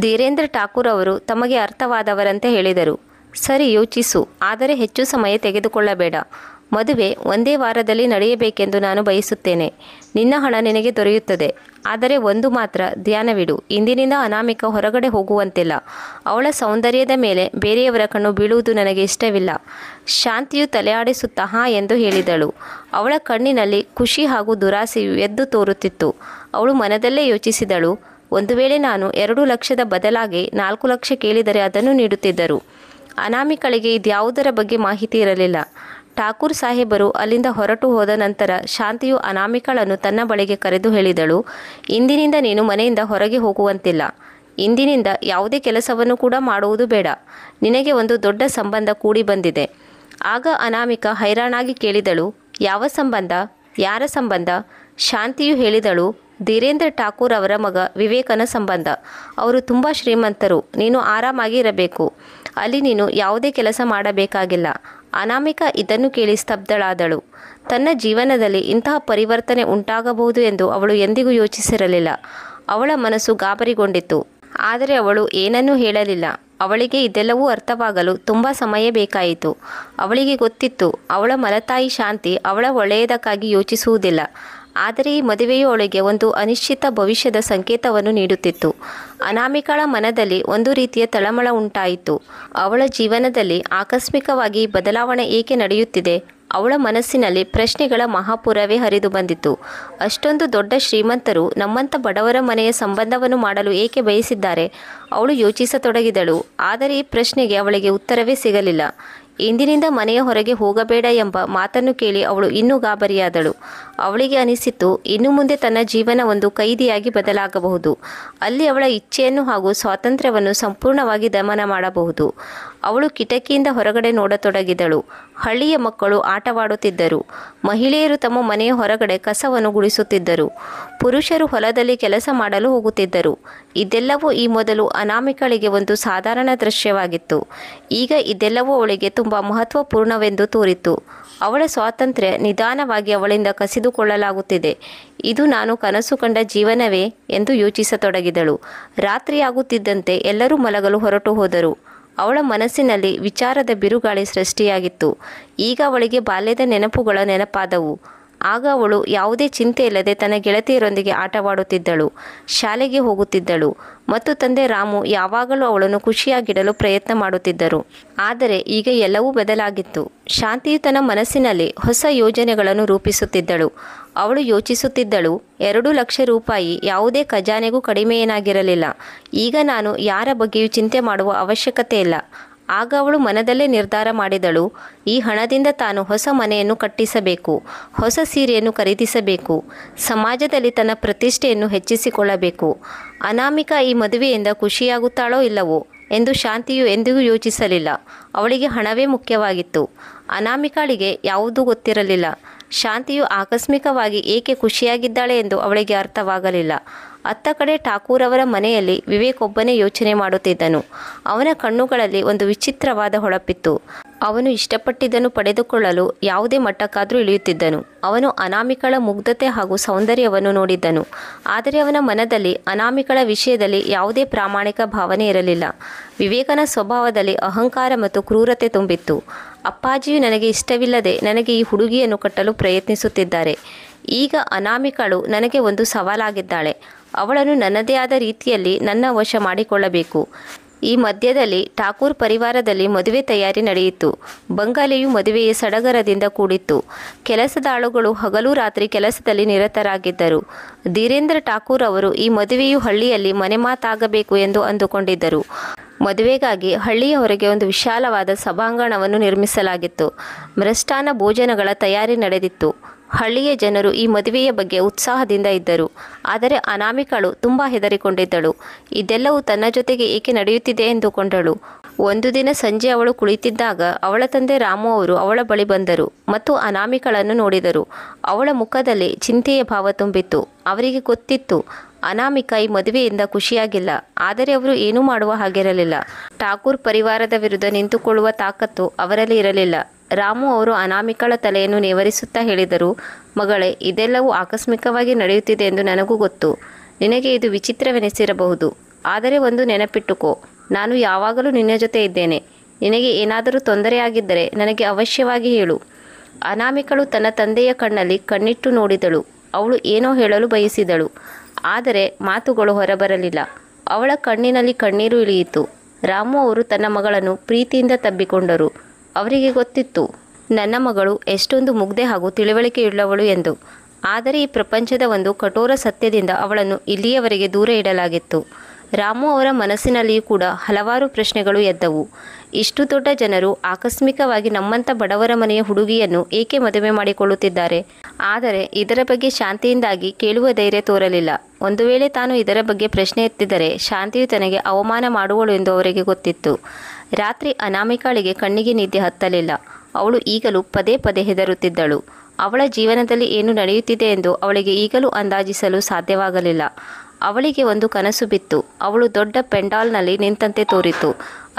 ಧೀರೇಂದ್ರ ಠಾಕೂರ್ ಅವರು ತಮಗೆ ಅರ್ಥವಾದವರಂತೆ ಹೇಳಿದರು. ಸರಿ, ಯೋಚಿಸು. ಆದರೆ ಹೆಚ್ಚು ಸಮಯ ತೆಗೆದುಕೊಳ್ಳಬೇಡ. ಮದುವೆ ಒಂದೇ ವಾರದಲ್ಲಿ ನಡೆಯಬೇಕೆಂದು ನಾನು ಬಯಸುತ್ತೇನೆ. ನಿನ್ನ ಹಣ ನಿನಗೆ ದೊರೆಯುತ್ತದೆ. ಆದರೆ ಒಂದು ಮಾತ್ರ ಧ್ಯಾನವಿಡು, ಇಂದಿನಿಂದ ಅನಾಮಿಕ ಹೊರಗಡೆ ಹೋಗುವಂತಿಲ್ಲ. ಅವಳ ಸೌಂದರ್ಯದ ಮೇಲೆ ಬೇರೆಯವರ ಕಣ್ಣು ಬೀಳುವುದು ನನಗೆ ಇಷ್ಟವಿಲ್ಲ. ಶಾಂತಿಯು ತಲೆಯಾಡಿಸುತ್ತಾ ಹಾಂ ಎಂದು ಹೇಳಿದಳು. ಅವಳ ಕಣ್ಣಿನಲ್ಲಿ ಖುಷಿ ಹಾಗೂ ದುರಾಸೆಯು ಎದ್ದು ತೋರುತ್ತಿತ್ತು. ಅವಳು ಮನದಲ್ಲೇ ಯೋಚಿಸಿದಳು, ಒಂದು ವೇಳೆ ನಾನು 2 ಲಕ್ಷದ ಬದಲಾಗಿ 4 ಲಕ್ಷ ಕೇಳಿದರೆ ಅದನ್ನು ನೀಡುತ್ತಿದ್ದರು. ಅನಾಮಿಕಳಿಗೆ ಇದ್ಯಾವುದರ ಬಗ್ಗೆ ಮಾಹಿತಿ ಇರಲಿಲ್ಲ. ಠಾಕೂರ್ ಸಾಹೇಬರು ಅಲ್ಲಿಂದ ಹೊರಟು ಹೋದ ನಂತರ ಶಾಂತಿಯು ಅನಾಮಿಕಳನ್ನು ತನ್ನ ಬಳಿಗೆ ಕರೆದು ಹೇಳಿದಳು, ಇಂದಿನಿಂದ ನೀನು ಮನೆಯಿಂದ ಹೊರಗೆ ಹೋಗುವಂತಿಲ್ಲ. ಇಂದಿನಿಂದ ಯಾವುದೇ ಕೆಲಸವನ್ನು ಕೂಡ ಮಾಡುವುದು ಬೇಡ. ನಿನಗೆ ಒಂದು ದೊಡ್ಡ ಸಂಬಂಧ ಕೂಡಿ ಬಂದಿದೆ. ಆಗ ಅನಾಮಿಕ ಹೈರಾಣಾಗಿ ಕೇಳಿದಳು, ಯಾವ ಸಂಬಂಧ? ಯಾರ ಸಂಬಂಧ? ಶಾಂತಿಯು ಹೇಳಿದಳು, ಧೀರೇಂದ್ರ ಠಾಕೂರ್ ಅವರ ಮಗ ವಿವೇಕನ ಸಂಬಂಧ. ಅವರು ತುಂಬ ಶ್ರೀಮಂತರು. ನೀನು ಆರಾಮಾಗಿ ಇರಬೇಕು. ಅಲ್ಲಿ ನೀನು ಯಾವುದೇ ಕೆಲಸ ಮಾಡಬೇಕಾಗಿಲ್ಲ. ಅನಾಮಿಕ ಇದನ್ನು ಕೇಳಿ ಸ್ತಬ್ಧಳಾದಳು. ತನ್ನ ಜೀವನದಲ್ಲಿ ಇಂತಹ ಪರಿವರ್ತನೆ ಉಂಟಾಗಬಹುದು ಎಂದು ಅವಳು ಎಂದಿಗೂ ಯೋಚಿಸಿರಲಿಲ್ಲ. ಅವಳ ಮನಸ್ಸು ಗಾಬರಿಗೊಂಡಿತ್ತು. ಆದರೆ ಅವಳು ಏನನ್ನೂ ಹೇಳಲಿಲ್ಲ. ಅವಳಿಗೆ ಇದೆಲ್ಲವೂ ಅರ್ಥವಾಗಲು ತುಂಬ ಸಮಯ ಬೇಕಾಯಿತು. ಅವಳಿಗೆ ಗೊತ್ತಿತ್ತು, ಅವಳ ಮಲತಾಯಿ ಶಾಂತಿ ಅವಳ ಒಳ್ಳೆಯದಕ್ಕಾಗಿ ಯೋಚಿಸುವುದಿಲ್ಲ. ಆದರೆ ಈ ಮದುವೆಯು ಅವಳಿಗೆ ಒಂದು ಅನಿಶ್ಚಿತ ಭವಿಷ್ಯದ ಸಂಕೇತವನ್ನು ನೀಡುತ್ತಿತ್ತು. ಅನಾಮಿಕಳ ಮನದಲ್ಲಿ ಒಂದು ರೀತಿಯ ತಳಮಳ ಉಂಟಾಯಿತು. ಅವಳ ಜೀವನದಲ್ಲಿ ಆಕಸ್ಮಿಕವಾಗಿ ಬದಲಾವಣೆ ಏಕೆ ನಡೆಯುತ್ತಿದೆ? ಅವಳ ಮನಸ್ಸಿನಲ್ಲಿ ಪ್ರಶ್ನೆಗಳ ಮಹಾಪುರವೇ ಹರಿದು ಬಂದಿತು. ಅಷ್ಟೊಂದು ದೊಡ್ಡ ಶ್ರೀಮಂತರು ನಮ್ಮಂಥ ಬಡವರ ಮನೆಯ ಸಂಬಂಧವನ್ನು ಮಾಡಲು ಏಕೆ ಬಯಸಿದ್ದಾರೆ? ಅವಳು ಯೋಚಿಸತೊಡಗಿದಳು. ಆದರೆ ಈ ಪ್ರಶ್ನೆಗೆ ಅವಳಿಗೆ ಉತ್ತರವೇ ಸಿಗಲಿಲ್ಲ. ಇಂದಿನಿಂದ ಮನೆಯ ಹೊರಗೆ ಹೋಗಬೇಡ ಎಂಬ ಮಾತನ್ನು ಕೇಳಿ ಅವಳು ಇನ್ನೂ ಗಾಬರಿಯಾದಳು. ಅವಳಿಗೆ ಅನಿಸಿತು, ಇನ್ನು ಮುಂದೆ ತನ್ನ ಜೀವನ ಒಂದು ಕೈದಿಯಾಗಿ ಬದಲಾಗಬಹುದು. ಅಲ್ಲಿ ಅವಳ ಇಚ್ಛೆಯನ್ನು ಹಾಗೂ ಸ್ವಾತಂತ್ರ್ಯವನ್ನು ಸಂಪೂರ್ಣವಾಗಿ ದಮನ ಮಾಡಬಹುದು. ಅವಳು ಕಿಟಕಿಯಿಂದ ಹೊರಗಡೆ ನೋಡತೊಡಗಿದಳು. ಹಳ್ಳಿಯ ಮಕ್ಕಳು ಆಟವಾಡುತ್ತಿದ್ದರು. ಮಹಿಳೆಯರು ತಮ್ಮ ಮನೆಯ ಹೊರಗಡೆ ಕಸವನ್ನು ಗುಡಿಸುತ್ತಿದ್ದರು. ಪುರುಷರು ಹೊಲದಲ್ಲಿ ಕೆಲಸ ಮಾಡಲು ಹೋಗುತ್ತಿದ್ದರು. ಇದೆಲ್ಲವೂ ಈ ಮೊದಲು ಅನಾಮಿಕಳಿಗೆ ಒಂದು ಸಾಧಾರಣ ದೃಶ್ಯವಾಗಿತ್ತು. ಈಗ ಇದೆಲ್ಲವೂ ಅವಳಿಗೆ ತುಂಬ ಮಹತ್ವಪೂರ್ಣವೆಂದು ತೋರಿತು. ಅವಳ ಸ್ವಾತಂತ್ರ್ಯ ನಿಧಾನವಾಗಿ ಅವಳಿಂದ ಕಸಿದುಕೊಳ್ಳಲಾಗುತ್ತಿದೆ. ಇದು ನಾನು ಕನಸು ಕಂಡ ಜೀವನವೇ ಎಂದು ಯೋಚಿಸತೊಡಗಿದಳು. ರಾತ್ರಿಯಾಗುತ್ತಿದ್ದಂತೆ ಎಲ್ಲರೂ ಮಲಗಲು ಹೊರಟು ಹೋದರು. ಅವಳ ಮನಸ್ಸಿನಲ್ಲಿ ವಿಚಾರದ ಬಿರುಗಾಳಿ ಸೃಷ್ಟಿಯಾಗಿತ್ತು. ಈಗ ಅವಳಿಗೆ ಬಾಲ್ಯದ ನೆನಪುಗಳ ನೆನಪಾದವು. ಆಗ ಅವಳು ಯಾವುದೇ ಚಿಂತೆ ಇಲ್ಲದೆ ತನ್ನ ಗೆಳತಿಯರೊಂದಿಗೆ ಆಟವಾಡುತ್ತಿದ್ದಳು, ಶಾಲೆಗೆ ಹೋಗುತ್ತಿದ್ದಳು ಮತ್ತು ತಂದೆ ರಾಮು ಯಾವಾಗಲೂ ಅವಳನ್ನು ಖುಷಿಯಾಗಿಡಲು ಪ್ರಯತ್ನ ಮಾಡುತ್ತಿದ್ದರು. ಆದರೆ ಈಗ ಎಲ್ಲವೂ ಬದಲಾಗಿತ್ತು. ಶಾಂತಿಯು ತನ್ನ ಮನಸ್ಸಿನಲ್ಲಿ ಹೊಸ ಯೋಜನೆಗಳನ್ನು ರೂಪಿಸುತ್ತಿದ್ದಳು. ಅವಳು ಯೋಚಿಸುತ್ತಿದ್ದಳು, 2 ಲಕ್ಷ ರೂಪಾಯಿ ಯಾವುದೇ ಖಜಾನೆಗೂ ಕಡಿಮೆಯೇನಾಗಿರಲಿಲ್ಲ. ಈಗ ನಾನು ಯಾರ ಬಗ್ಗೆಯೂ ಚಿಂತೆ ಮಾಡುವ ಅವಶ್ಯಕತೆ ಇಲ್ಲ. ಆಗ ಅವಳು ಮನದಲ್ಲೇ ನಿರ್ಧಾರ ಮಾಡಿದಳು, ಈ ಹಣದಿಂದ ತಾನು ಹೊಸ ಮನೆಯನ್ನು ಕಟ್ಟಿಸಬೇಕು, ಹೊಸ ಸೀರೆಯನ್ನು ಖರೀದಿಸಬೇಕು, ಸಮಾಜದಲ್ಲಿ ತನ್ನ ಪ್ರತಿಷ್ಠೆಯನ್ನು ಹೆಚ್ಚಿಸಿಕೊಳ್ಳಬೇಕು. ಅನಾಮಿಕಾ ಈ ಮದುವೆಯಿಂದ ಖುಷಿಯಾಗುತ್ತಾಳೋ ಇಲ್ಲವೋ ಎಂದು ಶಾಂತಿಯು ಎಂದಿಗೂ ಯೋಚಿಸಲಿಲ್ಲ. ಅವಳಿಗೆ ಹಣವೇ ಮುಖ್ಯವಾಗಿತ್ತು. ಅನಾಮಿಕಾಳಿಗೆ ಯಾವುದೂ ಗೊತ್ತಿರಲಿಲ್ಲ. ಶಾಂತಿಯು ಆಕಸ್ಮಿಕವಾಗಿ ಏಕೆ ಖುಷಿಯಾಗಿದ್ದಾಳೆ ಎಂದು ಅವಳಿಗೆ ಅರ್ಥವಾಗಲಿಲ್ಲ. ಅತ್ತ ಕಡೆ ಠಾಕೂರ್ ಅವರ ಮನೆಯಲ್ಲಿ ವಿವೇಕ್ ಒಬ್ಬನೇ ಯೋಚನೆ ಮಾಡುತ್ತಿದ್ದನು. ಅವನ ಕಣ್ಣುಗಳಲ್ಲಿ ಒಂದು ವಿಚಿತ್ರವಾದ ಹೊಳಪಿತ್ತು. ಅವನು ಇಷ್ಟಪಟ್ಟಿದ್ದನ್ನು ಪಡೆದುಕೊಳ್ಳಲು ಯಾವುದೇ ಮಟ್ಟಕ್ಕಾದರೂ ಇಳಿಯುತ್ತಿದ್ದನು. ಅವನು ಅನಾಮಿಕಳ ಮುಗ್ಧತೆ ಹಾಗೂ ಸೌಂದರ್ಯವನ್ನು ನೋಡಿದ್ದನು. ಆದರೆ ಅವನ ಮನದಲ್ಲಿ ಅನಾಮಿಕಳ ವಿಷಯದಲ್ಲಿ ಯಾವುದೇ ಪ್ರಾಮಾಣಿಕ ಭಾವನೆ ಇರಲಿಲ್ಲ. ವಿವೇಕನ ಸ್ವಭಾವದಲ್ಲಿ ಅಹಂಕಾರ ಮತ್ತು ಕ್ರೂರತೆ ತುಂಬಿತ್ತು. ಅಪ್ಪಾಜಿಯು ನನಗೆ ಇಷ್ಟವಿಲ್ಲದೆ ನನಗೆ ಈ ಹುಡುಗಿಯನ್ನು ಕಟ್ಟಲು ಪ್ರಯತ್ನಿಸುತ್ತಿದ್ದಾರೆ. ಈಗ ಅನಾಮಿಕಳು ನನಗೆ ಒಂದು ಸವಾಲಾಗಿದ್ದಾಳೆ. ಅವಳನ್ನು ನನ್ನದೇ ಆದ ರೀತಿಯಲ್ಲಿ ನನ್ನ ವಶ ಮಾಡಿಕೊಳ್ಳಬೇಕು. ಈ ಮಧ್ಯದಲ್ಲಿ ಠಾಕೂರ್ ಪರಿವಾರದಲ್ಲಿ ಮದುವೆ ತಯಾರಿ ನಡೆಯಿತು. ಬಂಗಲೆಯು ಮದುವೆಯ ಸಡಗರದಿಂದ ಕೂಡಿತ್ತು. ಕೆಲಸದ ಆಳುಗಳು ಹಗಲು ರಾತ್ರಿ ಕೆಲಸದಲ್ಲಿ ನಿರತರಾಗಿದ್ದರು. ಧೀರೇಂದ್ರ ಠಾಕೂರ್ ಅವರು ಈ ಮದುವೆಯು ಹಳ್ಳಿಯಲ್ಲಿ ಮನೆಮಾತಾಗಬೇಕು ಎಂದು ಅಂದುಕೊಂಡಿದ್ದರು. ಮದುವೆಗಾಗಿ ಹಳ್ಳಿಯ ಹೊರಗೆ ಒಂದು ವಿಶಾಲವಾದ ಸಭಾಂಗಣವನ್ನು ನಿರ್ಮಿಸಲಾಗಿತ್ತು. ಮೃಷ್ಟಾನ್ನ ಭೋಜನಗಳ ತಯಾರಿ ನಡೆದಿತ್ತು. ಹಳ್ಳಿಯ ಜನರು ಈ ಮದುವೆಯ ಬಗ್ಗೆ ಉತ್ಸಾಹದಿಂದ ಇದ್ದರು. ಆದರೆ ಅನಾಮಿಕಳು ತುಂಬ ಹೆದರಿಕೊಂಡಿದ್ದಳು. ಇದೆಲ್ಲವೂ ತನ್ನ ಜೊತೆಗೆ ಏಕೆ ನಡೆಯುತ್ತಿದೆ ಎಂದುಕೊಂಡಳು. ಒಂದು ದಿನ ಸಂಜೆ ಅವಳು ಕುಳಿತಿದ್ದಾಗ ಅವಳ ತಂದೆ ರಾಮು ಅವರು ಅವಳ ಬಳಿ ಬಂದರು ಮತ್ತು ಅನಾಮಿಕಳನ್ನು ನೋಡಿದರು. ಅವಳ ಮುಖದಲ್ಲಿ ಚಿಂತೆಯ ಭಾವ ತುಂಬಿತ್ತು. ಅವರಿಗೆ ಗೊತ್ತಿತ್ತು, ಅನಾಮಿಕಾ ಈ ಮದುವೆಯಿಂದ ಖುಷಿಯಾಗಿಲ್ಲ. ಆದರೆ ಅವರು ಏನೂ ಮಾಡುವ ಹಾಗಿರಲಿಲ್ಲ. ಠಾಕೂರ್ ಪರಿವಾರದ ವಿರುದ್ಧ ನಿಂತುಕೊಳ್ಳುವ ತಾಕತ್ತು ಅವರಲ್ಲಿ ಇರಲಿಲ್ಲ. ರಾಮು ಅವರು ಅನಾಮಿಕಳ ತಲೆಯನ್ನು ನೇವರಿಸುತ್ತಾ ಹೇಳಿದರು, ಮಗಳೇ, ಇದೆಲ್ಲವೂ ಆಕಸ್ಮಿಕವಾಗಿ ನಡೆಯುತ್ತಿದೆ ಎಂದು ನನಗೂ ಗೊತ್ತು. ನಿನಗೆ ಇದು ವಿಚಿತ್ರವೆನಿಸಿರಬಹುದು. ಆದರೆ ಒಂದು ನೆನಪಿಟ್ಟುಕೋ, ನಾನು ಯಾವಾಗಲೂ ನಿನ್ನ ಜೊತೆ ಇದ್ದೇನೆ. ನಿನಗೆ ಏನಾದರೂ ತೊಂದರೆಯಾಗಿದ್ದರೆ ನನಗೆ ಅವಶ್ಯವಾಗಿ ಹೇಳು. ಅನಾಮಿಕಳು ತನ್ನ ತಂದೆಯ ಕಣ್ಣಲ್ಲಿ ಕಣ್ಣಿಟ್ಟು ನೋಡಿದಳು. ಅವಳು ಏನೋ ಹೇಳಲು ಬಯಸಿದಳು. ಆದರೆ ಮಾತುಗಳು ಹೊರಬರಲಿಲ್ಲ. ಅವಳ ಕಣ್ಣಿನಲ್ಲಿ ಕಣ್ಣೀರು ಇಳಿಯಿತು. ರಾಮು ಅವರು ತನ್ನ ಮಗಳನ್ನು ಪ್ರೀತಿಯಿಂದ ತಬ್ಬಿಕೊಂಡರು. ಅವರಿಗೆ ಗೊತ್ತಿತ್ತು, ನನ್ನ ಮಗಳು ಎಷ್ಟೊಂದು ಮುಗ್ಧೆ ಹಾಗೂ ತಿಳಿವಳಿಕೆಯುಳ್ಳವಳು ಎಂದು. ಆದರೆ ಈ ಪ್ರಪಂಚದ ಒಂದು ಕಠೋರ ಸತ್ಯದಿಂದ ಅವಳನ್ನು ಇಲ್ಲಿಯವರೆಗೆ ದೂರ ಇಡಲಾಗಿತ್ತು. ರಾಮು ಅವರ ಮನಸ್ಸಿನಲ್ಲಿಯೂ ಕೂಡ ಹಲವಾರು ಪ್ರಶ್ನೆಗಳು ಎದ್ದವು. ಇಷ್ಟು ದೊಡ್ಡ ಜನರು ಆಕಸ್ಮಿಕವಾಗಿ ನಮ್ಮಂಥ ಬಡವರ ಮನೆಯ ಹುಡುಗಿಯನ್ನು ಏಕೆ ಮದುವೆ ಮಾಡಿಕೊಳ್ಳುತ್ತಿದ್ದಾರೆ? ಆದರೆ ಇದರ ಬಗ್ಗೆ ಶಾಂತಿಯಿಂದಾಗಿ ಕೇಳುವ ಧೈರ್ಯ ತೋರಲಿಲ್ಲ. ಒಂದು ವೇಳೆ ತಾನು ಇದರ ಬಗ್ಗೆ ಪ್ರಶ್ನೆ ಎತ್ತಿದರೆ ಶಾಂತಿಯು ತನಗೆ ಅವಮಾನ ಮಾಡುವಳು ಎಂದು ಅವರಿಗೆ ಗೊತ್ತಿತ್ತು. ರಾತ್ರಿ ಅನಾಮಿಕಾಳಿಗೆ ಕಣ್ಣಿಗೆ ನಿದ್ದೆ ಹತ್ತಲಿಲ್ಲ. ಅವಳು ಈಗಲೂ ಪದೇ ಪದೇ ಹೆದರುತ್ತಿದ್ದಳು. ಅವಳ ಜೀವನದಲ್ಲಿ ಏನು ನಡೆಯುತ್ತಿದೆ ಎಂದು ಅವಳಿಗೆ ಈಗಲೂ ಅಂದಾಜಿಸಲು ಸಾಧ್ಯವಾಗಲಿಲ್ಲ. ಅವಳಿಗೆ ಒಂದು ಕನಸು ಬಿತ್ತು. ಅವಳು ದೊಡ್ಡ ಪೆಂಡಾಲ್ನಲ್ಲಿ ನಿಂತಂತೆ ತೋರಿತು.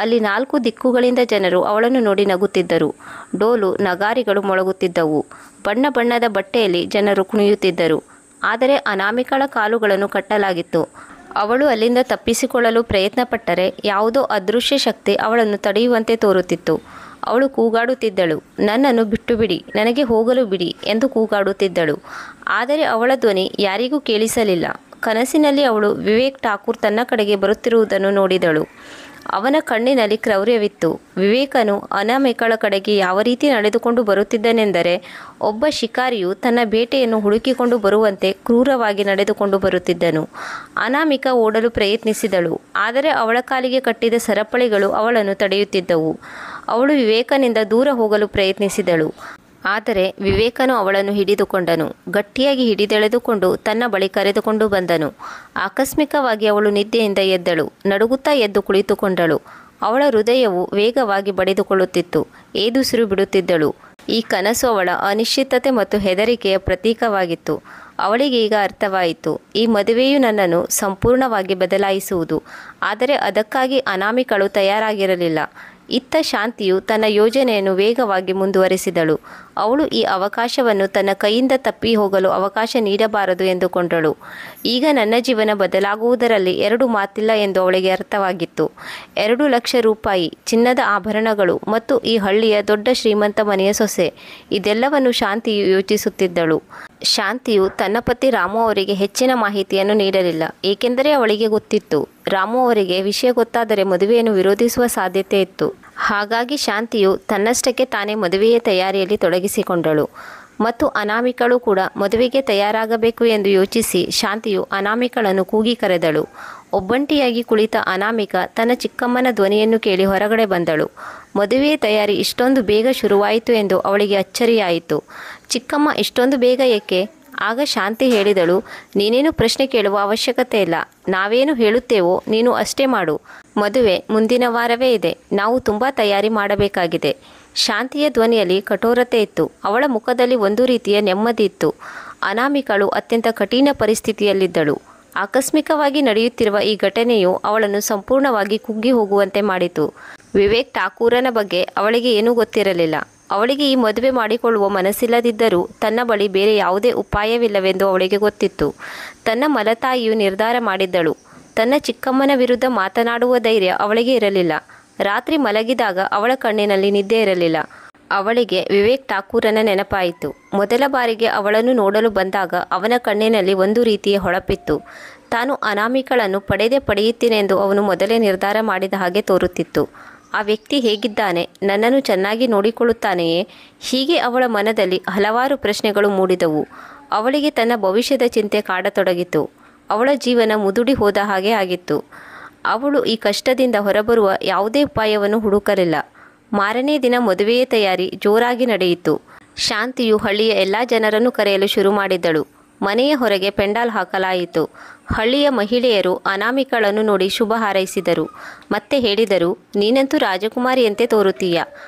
ಅಲ್ಲಿ 4 ದಿಕ್ಕುಗಳಿಂದ ಜನರು ಅವಳನ್ನು ನೋಡಿ ನಗುತ್ತಿದ್ದರು. ಡೋಲು ನಗಾರಿಗಳು ಮೊಳಗುತ್ತಿದ್ದವು. ಬಣ್ಣ ಬಣ್ಣದ ಬಟ್ಟೆಯಲ್ಲಿ ಜನರು ಕುಣಿಯುತ್ತಿದ್ದರು. ಆದರೆ ಅನಾಮಿಕಳ ಕಾಲುಗಳನ್ನು ಕಟ್ಟಲಾಗಿತ್ತು. ಅವಳು ಅಲ್ಲಿಂದ ತಪ್ಪಿಸಿಕೊಳ್ಳಲು ಪ್ರಯತ್ನಪಟ್ಟರೆ ಯಾವುದೋ ಅದೃಶ್ಯ ಶಕ್ತಿ ಅವಳನ್ನು ತಡೆಯುವಂತೆ ತೋರುತ್ತಿತ್ತು. ಅವಳು ಕೂಗಾಡುತ್ತಿದ್ದಳು, ನನ್ನನ್ನು ಬಿಟ್ಟು ಬಿಡಿ, ನನಗೆ ಹೋಗಲು ಬಿಡಿ ಎಂದು ಕೂಗಾಡುತ್ತಿದ್ದಳು. ಆದರೆ ಅವಳ ಧ್ವನಿ ಯಾರಿಗೂ ಕೇಳಿಸಲಿಲ್ಲ. ಕನಸಿನಲ್ಲಿ ಅವಳು ವಿವೇಕ್ ಠಾಕೂರ್ ತನ್ನ ಕಡೆಗೆ ಬರುತ್ತಿರುವುದನ್ನು ನೋಡಿದಳು. ಅವನ ಕಣ್ಣಿನಲ್ಲಿ ಕ್ರೌರ್ಯವಿತ್ತು. ವಿವೇಕನು ಅನಾಮಿಕಳ ಕಡೆಗೆ ಯಾವ ರೀತಿ ನಡೆದುಕೊಂಡು ಬರುತ್ತಿದ್ದನೆಂದರೆ, ಒಬ್ಬ ಶಿಕಾರಿಯು ತನ್ನ ಬೇಟೆಯನ್ನು ಹುಡುಕಿಕೊಂಡು ಬರುವಂತೆ ಕ್ರೂರವಾಗಿ ನಡೆದುಕೊಂಡು ಬರುತ್ತಿದ್ದನು. ಅನಾಮಿಕಾ ಓಡಲು ಪ್ರಯತ್ನಿಸಿದಳು. ಆದರೆ ಅವಳ ಕಾಲಿಗೆ ಕಟ್ಟಿದ ಸರಪಳಿಗಳು ಅವಳನ್ನು ತಡೆಯುತ್ತಿದ್ದವು. ಅವಳು ವಿವೇಕನಿಂದ ದೂರ ಹೋಗಲು ಪ್ರಯತ್ನಿಸಿದಳು. ಆದರೆ ವಿವೇಕನು ಅವಳನ್ನು ಹಿಡಿದುಕೊಂಡನು. ಗಟ್ಟಿಯಾಗಿ ಹಿಡಿದೆಳೆದುಕೊಂಡು ತನ್ನ ಬಳಿ ಕರೆದುಕೊಂಡು ಬಂದನು. ಆಕಸ್ಮಿಕವಾಗಿ ಅವಳು ನಿದ್ದೆಯಿಂದ ಎದ್ದಳು. ನಡುಗುತ್ತಾ ಎದ್ದು ಕುಳಿತುಕೊಂಡಳು. ಅವಳ ಹೃದಯವು ವೇಗವಾಗಿ ಬಡಿದುಕೊಳ್ಳುತ್ತಿತ್ತು. ಏದುಸಿರು ಬಿಡುತ್ತಿದ್ದಳು. ಈ ಕನಸು ಅವಳ ಅನಿಶ್ಚಿತತೆ ಮತ್ತು ಹೆದರಿಕೆಯ ಪ್ರತೀಕವಾಗಿತ್ತು. ಅವಳಿಗೆ ಈಗ ಅರ್ಥವಾಯಿತು, ಈ ಮದುವೆಯು ನನ್ನನ್ನು ಸಂಪೂರ್ಣವಾಗಿ ಬದಲಾಯಿಸುವುದು. ಆದರೆ ಅದಕ್ಕಾಗಿ ಅನಾಮಿಕಳು ತಯಾರಾಗಿರಲಿಲ್ಲ. ಇತ್ತ ಶಾಂತಿಯು ತನ್ನ ಯೋಜನೆಯನ್ನು ವೇಗವಾಗಿ ಮುಂದುವರಿಸಿದಳು. ಅವಳು ಈ ಅವಕಾಶವನ್ನು ತನ್ನ ಕೈಯಿಂದ ತಪ್ಪಿ ಹೋಗಲು ಅವಕಾಶ ನೀಡಬಾರದು ಎಂದುಕೊಂಡಳು. ಈಗ ನನ್ನ ಜೀವನ ಬದಲಾಗುವುದರಲ್ಲಿ 2 ಮಾತಿಲ್ಲ ಎಂದು ಅವಳಿಗೆ ಅರ್ಥವಾಗಿತ್ತು. 2 ಲಕ್ಷ ರೂಪಾಯಿ, ಚಿನ್ನದ ಆಭರಣಗಳು ಮತ್ತು ಈ ಹಳ್ಳಿಯ ದೊಡ್ಡ ಶ್ರೀಮಂತ ಮನೆಯ ಸೊಸೆ, ಇದೆಲ್ಲವನ್ನು ಶಾಂತಿಯು ಯೋಚಿಸುತ್ತಿದ್ದಳು. ಶಾಂತಿಯು ತನ್ನ ಪತಿ ರಾಮು ಅವರಿಗೆ ಹೆಚ್ಚಿನ ಮಾಹಿತಿಯನ್ನು ನೀಡಲಿಲ್ಲ. ಏಕೆಂದರೆ ಅವಳಿಗೆ ಗೊತ್ತಿತ್ತು, ರಾಮು ಅವರಿಗೆ ವಿಷಯ ಗೊತ್ತಾದರೆ ಮದುವೆಯನ್ನು ವಿರೋಧಿಸುವ ಸಾಧ್ಯತೆ ಇತ್ತು. ಹಾಗಾಗಿ ಶಾಂತಿಯು ತನ್ನಷ್ಟಕ್ಕೆ ತಾನೇ ಮದುವೆಯ ತಯಾರಿಯಲ್ಲಿ ತೊಡಗಿಸಿಕೊಂಡಳು. ಮತ್ತು ಅನಾಮಿಕಳು ಕೂಡ ಮದುವೆಗೆ ತಯಾರಾಗಬೇಕು ಎಂದು ಯೋಚಿಸಿ ಶಾಂತಿಯು ಅನಾಮಿಕಳನ್ನು ಕೂಗಿ ಕರೆದಳು. ಒಬ್ಬಂಟಿಯಾಗಿ ಕುಳಿತ ಅನಾಮಿಕ ತನ್ನ ಚಿಕ್ಕಮ್ಮನ ಧ್ವನಿಯನ್ನು ಕೇಳಿ ಹೊರಗಡೆ ಬಂದಳು. ಮದುವೆಯ ತಯಾರಿ ಇಷ್ಟೊಂದು ಬೇಗ ಶುರುವಾಯಿತು ಎಂದು ಅವಳಿಗೆ ಅಚ್ಚರಿಯಾಯಿತು. ಚಿಕ್ಕಮ್ಮ, ಇಷ್ಟೊಂದು ಬೇಗ ಏಕೆ? ಆಗ ಶಾಂತಿ ಹೇಳಿದಳು, ನೀನೇನು ಪ್ರಶ್ನೆ ಕೇಳುವ ಅವಶ್ಯಕತೆ ಇಲ್ಲ. ನಾವೇನು ಹೇಳುತ್ತೇವೋ ನೀನು ಅಷ್ಟೇ ಮಾಡು. ಮದುವೆ ಮುಂದಿನ ವಾರವೇ ಇದೆ. ನಾವು ತುಂಬ ತಯಾರಿ ಮಾಡಬೇಕಾಗಿದೆ. ಶಾಂತಿಯ ಧ್ವನಿಯಲ್ಲಿ ಕಠೋರತೆ ಇತ್ತು. ಅವಳ ಮುಖದಲ್ಲಿ ಒಂದು ರೀತಿಯ ನೆಮ್ಮದಿ ಇತ್ತು. ಅನಾಮಿಕಳು ಅತ್ಯಂತ ಕಠಿಣ ಪರಿಸ್ಥಿತಿಯಲ್ಲಿದ್ದಳು. ಆಕಸ್ಮಿಕವಾಗಿ ನಡೆಯುತ್ತಿರುವ ಈ ಘಟನೆಯು ಅವಳನ್ನು ಸಂಪೂರ್ಣವಾಗಿ ಕುಗ್ಗಿ ಹೋಗುವಂತೆ ಮಾಡಿತು. ವಿವೇಕ್ ಠಾಕೂರನ ಬಗ್ಗೆ ಅವಳಿಗೆ ಏನೂ ಗೊತ್ತಿರಲಿಲ್ಲ. ಅವಳಿಗೆ ಈ ಮದುವೆ ಮಾಡಿಕೊಳ್ಳುವ ಮನಸ್ಸಿಲ್ಲದಿದ್ದರೂ ತನ್ನ ಬಳಿ ಬೇರೆ ಯಾವುದೇ ಉಪಾಯವಿಲ್ಲವೆಂದು ಅವಳಿಗೆ ಗೊತ್ತಿತ್ತು. ತನ್ನ ಮಲತಾಯಿಯು ನಿರ್ಧಾರ ಮಾಡಿದ್ದಳು. ತನ್ನ ಚಿಕ್ಕಮ್ಮನ ವಿರುದ್ಧ ಮಾತನಾಡುವ ಧೈರ್ಯ ಅವಳಿಗೆ ಇರಲಿಲ್ಲ. ರಾತ್ರಿ ಮಲಗಿದಾಗ ಅವಳ ಕಣ್ಣಿನಲ್ಲಿ ನಿದ್ದೆ ಇರಲಿಲ್ಲ. ಅವಳಿಗೆ ವಿವೇಕ್ ಠಾಕೂರನ ನೆನಪಾಯಿತು. ಮೊದಲ ಬಾರಿಗೆ ಅವಳನ್ನು ನೋಡಲು ಬಂದಾಗ ಅವನ ಕಣ್ಣಿನಲ್ಲಿ ಒಂದು ರೀತಿಯ ಹೊಳಪಿತ್ತು. ತಾನು ಅನಾಮಿಕಳನ್ನು ಪಡೆಯುತ್ತೇನೆಂದು ಅವನು ಮೊದಲೇ ನಿರ್ಧಾರ ಮಾಡಿದ ಹಾಗೆ ತೋರುತ್ತಿತ್ತು. ಆ ವ್ಯಕ್ತಿ ಹೇಗಿದ್ದಾನೆ? ನನ್ನನ್ನು ಚೆನ್ನಾಗಿ ನೋಡಿಕೊಳ್ಳುತ್ತಾನೆಯೇ? ಹೀಗೆ ಅವಳ ಮನದಲ್ಲಿ ಹಲವಾರು ಪ್ರಶ್ನೆಗಳು ಮೂಡಿದವು. ಅವಳಿಗೆ ತನ್ನ ಭವಿಷ್ಯದ ಚಿಂತೆ ಕಾಡತೊಡಗಿತು. ಅವಳ ಜೀವನ ಮುದುಡಿ ಹೋದ ಹಾಗೆ ಆಗಿತ್ತು. ಅವಳು ಈ ಕಷ್ಟದಿಂದ ಹೊರಬರುವ ಯಾವುದೇ ಉಪಾಯವನ್ನು ಹುಡುಕಲಿಲ್ಲ. ಮಾರನೇ ದಿನ ಮದುವೆಯ ತಯಾರಿ ಜೋರಾಗಿ ನಡೆಯಿತು. ಶಾಂತಿಯು ಹಳ್ಳಿಯ ಎಲ್ಲ ಜನರನ್ನು ಕರೆಯಲು ಶುರು ಮಾಡಿದ್ದಳು. ಮನೆಯ ಹೊರಗೆ ಪೆಂಡಾಲ್ ಹಾಕಲಾಯಿತು. ಹಳ್ಳಿಯ ಮಹಿಳೆಯರು ಅನಾಮಿಕಳನ್ನು ನೋಡಿ ಶುಭ ಹಾರೈಸಿದರು. ಮತ್ತೆ ಹೇಳಿದರು, ನೀನಂತೂ ರಾಜಕುಮಾರಿಯಂತೆ ತೋರುತ್ತೀಯ.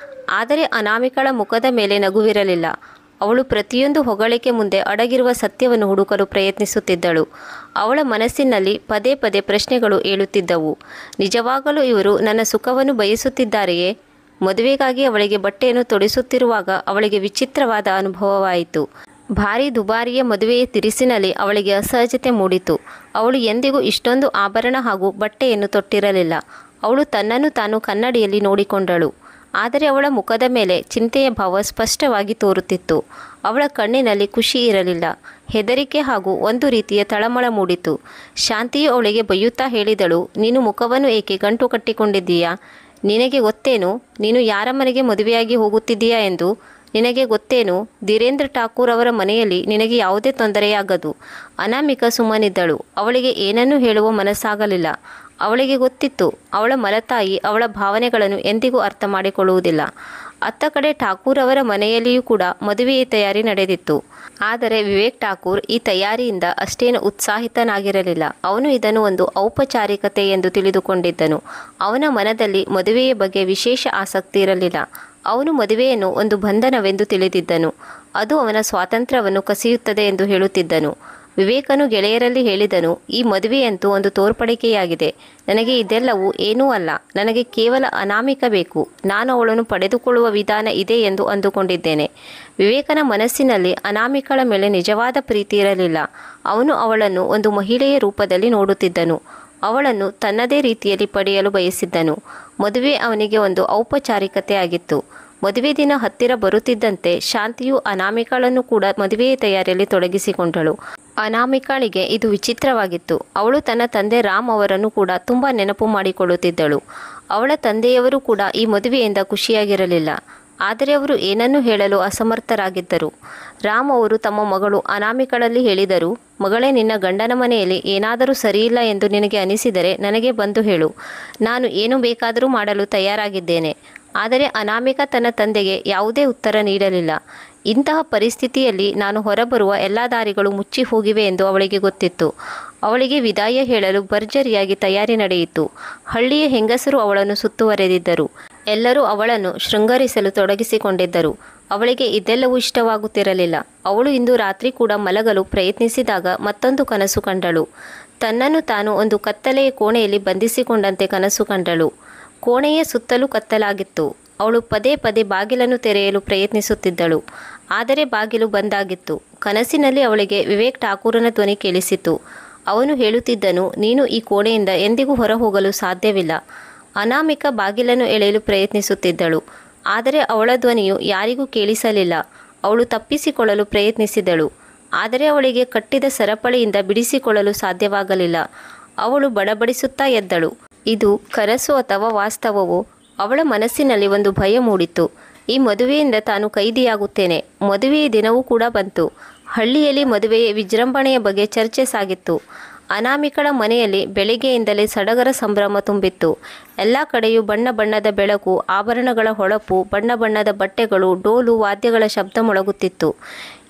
ಆದರೆ ಅನಾಮಿಕಳ ಮುಖದ ಮೇಲೆ ನಗುವಿರಲಿಲ್ಲ. ಅವಳು ಪ್ರತಿಯೊಂದು ಹೊಗಳಿಕೆ ಮುಂದೆ ಅಡಗಿರುವ ಸತ್ಯವನ್ನು ಹುಡುಕಲು ಪ್ರಯತ್ನಿಸುತ್ತಿದ್ದಳು. ಅವಳ ಮನಸ್ಸಿನಲ್ಲಿ ಪದೇ ಪದೇ ಪ್ರಶ್ನೆಗಳು ಏಳುತ್ತಿದ್ದವು. ನಿಜವಾಗಲೂ ಇವರು ನನ್ನ ಸುಖವನ್ನು ಬಯಸುತ್ತಿದ್ದಾರೆಯೇ? ಮದುವೆಗಾಗಿ ಅವಳಿಗೆ ಬಟ್ಟೆಯನ್ನು ತೊಡಿಸುತ್ತಿರುವಾಗ ಅವಳಿಗೆ ವಿಚಿತ್ರವಾದ ಅನುಭವವಾಯಿತು. ಭಾರೀ ದುಬಾರಿಯ ಮದುವೆಯ ತಿರಿಸಿನಲ್ಲಿ ಅವಳಿಗೆ ಅಸಹಜತೆ ಮೂಡಿತು. ಅವಳು ಎಂದಿಗೂ ಇಷ್ಟೊಂದು ಆಭರಣ ಹಾಗೂ ಬಟ್ಟೆಯನ್ನು ತೊಟ್ಟಿರಲಿಲ್ಲ. ಅವಳು ತನ್ನನ್ನು ತಾನು ಕನ್ನಡಿಯಲ್ಲಿ ನೋಡಿಕೊಂಡಳು. ಆದರೆ ಅವಳ ಮುಖದ ಮೇಲೆ ಚಿಂತೆಯ ಭಾವ ಸ್ಪಷ್ಟವಾಗಿ ತೋರುತ್ತಿತ್ತು. ಅವಳ ಕಣ್ಣಿನಲ್ಲಿ ಖುಷಿ ಇರಲಿಲ್ಲ. ಹೆದರಿಕೆ ಹಾಗೂ ಒಂದು ರೀತಿಯ ತಳಮಳ ಮೂಡಿತು. ಶಾಂತಿಯು ಅವಳಿಗೆ ಬೈಯುತ್ತಾ ಹೇಳಿದಳು, ನೀನು ಮುಖವನ್ನು ಏಕೆ ಗಂಟು ಕಟ್ಟಿಕೊಂಡಿದ್ದೀಯಾ? ನಿನಗೆ ಗೊತ್ತೇನು ನೀನು ಯಾರ ಮನೆಗೆ ಮದುವೆಯಾಗಿ ಹೋಗುತ್ತಿದ್ದೀಯಾ ಎಂದು? ನಿನಗೆ ಗೊತ್ತೇನು ಧೀರೇಂದ್ರ ಠಾಕೂರ್ ಅವರ ಮನೆಯಲ್ಲಿ ನಿನಗೆ ಯಾವುದೇ ತೊಂದರೆಯಾಗದು. ಅನಾಮಿಕ ಸುಮ್ಮನಿದ್ದಳು. ಅವಳಿಗೆ ಏನನ್ನೂ ಹೇಳುವ ಮನಸ್ಸಾಗಲಿಲ್ಲ. ಅವಳಿಗೆ ಗೊತ್ತಿತ್ತು, ಅವಳ ಮಲತಾಯಿ ಅವಳ ಭಾವನೆಗಳನ್ನು ಎಂದಿಗೂ ಅರ್ಥ ಮಾಡಿಕೊಳ್ಳುವುದಿಲ್ಲ. ಅತ್ತ ಕಡೆ ಠಾಕೂರ್ ಅವರ ಮನೆಯಲ್ಲಿಯೂ ಕೂಡ ಮದುವೆಯ ತಯಾರಿ ನಡೆದಿತ್ತು. ಆದರೆ ವಿವೇಕ್ ಠಾಕೂರ್ ಈ ತಯಾರಿಯಿಂದ ಅಷ್ಟೇನು ಉತ್ಸಾಹಿತನಾಗಿರಲಿಲ್ಲ. ಅವನು ಇದನ್ನು ಒಂದು ಔಪಚಾರಿಕತೆ ಎಂದು ತಿಳಿದುಕೊಂಡಿದ್ದನು. ಅವನ ಮನದಲ್ಲಿ ಮದುವೆಯ ಬಗ್ಗೆ ವಿಶೇಷ ಆಸಕ್ತಿ ಇರಲಿಲ್ಲ. ಅವನು ಮದುವೆಯನ್ನು ಒಂದು ಬಂಧನವೆಂದು ತಿಳಿದಿದ್ದನು. ಅದು ಅವನ ಸ್ವಾತಂತ್ರ್ಯವನ್ನು ಕಸಿಯುತ್ತದೆ ಎಂದು ಹೇಳುತ್ತಿದ್ದನು. ವಿವೇಕನು ಗೆಳೆಯರಲ್ಲಿ ಹೇಳಿದನು, ಈ ಮದುವೆಯಂತೂ ಒಂದು ತೋರ್ಪಡಿಕೆಯಾಗಿದೆ. ನನಗೆ ಇದೆಲ್ಲವೂ ಏನೂ ಅಲ್ಲ. ನನಗೆ ಕೇವಲ ಅನಾಮಿಕ ಬೇಕು. ನಾನು ಅವಳನ್ನು ಪಡೆದುಕೊಳ್ಳುವ ವಿಧಾನ ಇದೆ ಎಂದು ಅಂದುಕೊಂಡಿದ್ದೇನೆ. ವಿವೇಕನ ಮನಸ್ಸಿನಲ್ಲಿ ಅನಾಮಿಕಳ ಮೇಲೆ ನಿಜವಾದ ಪ್ರೀತಿ ಇರಲಿಲ್ಲ. ಅವನು ಅವಳನ್ನು ಒಂದು ಮಹಿಳೆಯ ರೂಪದಲ್ಲಿ ನೋಡುತ್ತಿದ್ದನು. ಅವಳನ್ನು ತನ್ನದೇ ರೀತಿಯಲ್ಲಿ ಪಡೆಯಲು ಬಯಸಿದ್ದನು. ಮದುವೆ ಅವನಿಗೆ ಒಂದು ಔಪಚಾರಿಕತೆ ಆಗಿತ್ತು. ಮದುವೆ ದಿನ ಹತ್ತಿರ ಬರುತ್ತಿದ್ದಂತೆ ಶಾಂತಿಯು ಅನಾಮಿಕಳನ್ನು ಕೂಡ ಮದುವೆಯ ತಯಾರಿಯಲ್ಲಿ ತೊಡಗಿಸಿಕೊಂಡಳು. ಅನಾಮಿಕಳಿಗೆ ಇದು ವಿಚಿತ್ರವಾಗಿತ್ತು. ಅವಳು ತನ್ನ ತಂದೆ ರಾಮ್ ಅವರನ್ನು ಕೂಡ ತುಂಬ ನೆನಪು ಮಾಡಿಕೊಳ್ಳುತ್ತಿದ್ದಳು. ಅವಳ ತಂದೆಯವರು ಕೂಡ ಈ ಮದುವೆಯಿಂದ ಖುಷಿಯಾಗಿರಲಿಲ್ಲ. ಆದರೆ ಅವರು ಏನನ್ನೂ ಹೇಳಲು ಅಸಮರ್ಥರಾಗಿದ್ದರು. ರಾಮ್ ಅವರು ತಮ್ಮ ಮಗಳು ಅನಾಮಿಕಳಲ್ಲಿ ಹೇಳಿದರು, ಮಗಳೇ, ನಿನ್ನ ಗಂಡನ ಮನೆಯಲ್ಲಿ ಏನಾದರೂ ಸರಿಯಿಲ್ಲ ಎಂದು ನಿನಗೆ ಅನಿಸಿದರೆ ನನಗೆ ಬಂದು ಹೇಳು. ನಾನು ಏನು ಬೇಕಾದರೂ ಮಾಡಲು ತಯಾರಾಗಿದ್ದೇನೆ. ಆದರೆ ಅನಾಮಿಕ ತನ್ನ ತಂದೆಗೆ ಯಾವುದೇ ಉತ್ತರ ನೀಡಲಿಲ್ಲ. ಇಂತಹ ಪರಿಸ್ಥಿತಿಯಲ್ಲಿ ನಾನು ಹೊರಬರುವ ಎಲ್ಲ ದಾರಿಗಳು ಮುಚ್ಚಿ ಹೋಗಿವೆ ಎಂದು ಅವಳಿಗೆ ಗೊತ್ತಿತ್ತು. ಅವಳಿಗೆ ವಿದಾಯ ಹೇಳಲು ಭರ್ಜರಿಯಾಗಿ ತಯಾರಿ ನಡೆಯಿತು. ಹಳ್ಳಿಯ ಹೆಂಗಸರು ಅವಳನ್ನು ಸುತ್ತುವರೆದಿದ್ದರು. ಎಲ್ಲರೂ ಅವಳನ್ನು ಶೃಂಗರಿಸಲು ತೊಡಗಿಸಿಕೊಂಡಿದ್ದರು. ಅವಳಿಗೆ ಇದೆಲ್ಲವೂ ಇಷ್ಟವಾಗುತ್ತಿರಲಿಲ್ಲ. ಅವಳು ಇಂದು ರಾತ್ರಿ ಕೂಡ ಮಲಗಲು ಪ್ರಯತ್ನಿಸಿದಾಗ ಮತ್ತೊಂದು ಕನಸು ಕಂಡಳು. ತನ್ನನ್ನು ತಾನು ಒಂದು ಕತ್ತಲೆಯ ಕೋಣೆಯಲ್ಲಿ ಬಂಧಿಸಿಕೊಂಡಂತೆ ಕನಸು ಕಂಡಳು. ಕೋಣೆಯ ಸುತ್ತಲೂ ಕತ್ತಲಾಗಿತ್ತು. ಅವಳು ಪದೇ ಪದೇ ಬಾಗಿಲನ್ನು ತೆರೆಯಲು ಪ್ರಯತ್ನಿಸುತ್ತಿದ್ದಳು. ಆದರೆ ಬಾಗಿಲು ಬಂದಾಗಿತ್ತು. ಕನಸಿನಲ್ಲಿ ಅವಳಿಗೆ ವಿವೇಕ್ ಠಾಕೂರನ ಧ್ವನಿ ಕೇಳಿಸಿತು. ಅವನು ಹೇಳುತ್ತಿದ್ದನು, ನೀನು ಈ ಕೋಣೆಯಿಂದ ಎಂದಿಗೂ ಹೊರ ಹೋಗಲು ಸಾಧ್ಯವಿಲ್ಲ. ಅನಾಮಿಕ ಬಾಗಿಲನ್ನು ಎಳೆಯಲು ಪ್ರಯತ್ನಿಸುತ್ತಿದ್ದಳು. ಆದರೆ ಅವಳ ಧ್ವನಿಯು ಯಾರಿಗೂ ಕೇಳಿಸಲಿಲ್ಲ. ಅವಳು ತಪ್ಪಿಸಿಕೊಳ್ಳಲು ಪ್ರಯತ್ನಿಸಿದಳು. ಆದರೆ ಅವಳಿಗೆ ಕಟ್ಟಿದ ಸರಪಳಿಯಿಂದ ಬಿಡಿಸಿಕೊಳ್ಳಲು ಸಾಧ್ಯವಾಗಲಿಲ್ಲ. ಅವಳು ಬಡಬಡಿಸುತ್ತಾ ಎದ್ದಳು. ಇದು ಕನಸು ಅಥವಾ ವಾಸ್ತವವೋ? ಅವಳ ಮನಸ್ಸಿನಲ್ಲಿ ಒಂದು ಭಯ ಮೂಡಿತು. ಈ ಮದುವೆಯಿಂದ ತಾನು ಕೈದಿಯಾಗುತ್ತೇನೆ. ಮದುವೆಯ ದಿನವೂ ಕೂಡ ಬಂತು. ಹಳ್ಳಿಯಲ್ಲಿ ಮದುವೆಯ ವಿಜೃಂಭಣೆಯ ಬಗ್ಗೆ ಚರ್ಚೆ ಸಾಗಿತ್ತು. ಅನಾಮಿಕಳ ಮನೆಯಲ್ಲಿ ಬೆಳಿಗ್ಗೆಯಿಂದಲೇ ಸಡಗರ ಸಂಭ್ರಮ ತುಂಬಿತ್ತು. ಎಲ್ಲ ಕಡೆಯೂ ಬಣ್ಣ ಬಣ್ಣದ ಬೆಳಕು, ಆಭರಣಗಳ ಹೊಳಪು, ಬಣ್ಣ ಬಣ್ಣದ ಬಟ್ಟೆಗಳು, ಡೋಲು ವಾದ್ಯಗಳ ಶಬ್ದ ಮೊಳಗುತ್ತಿತ್ತು.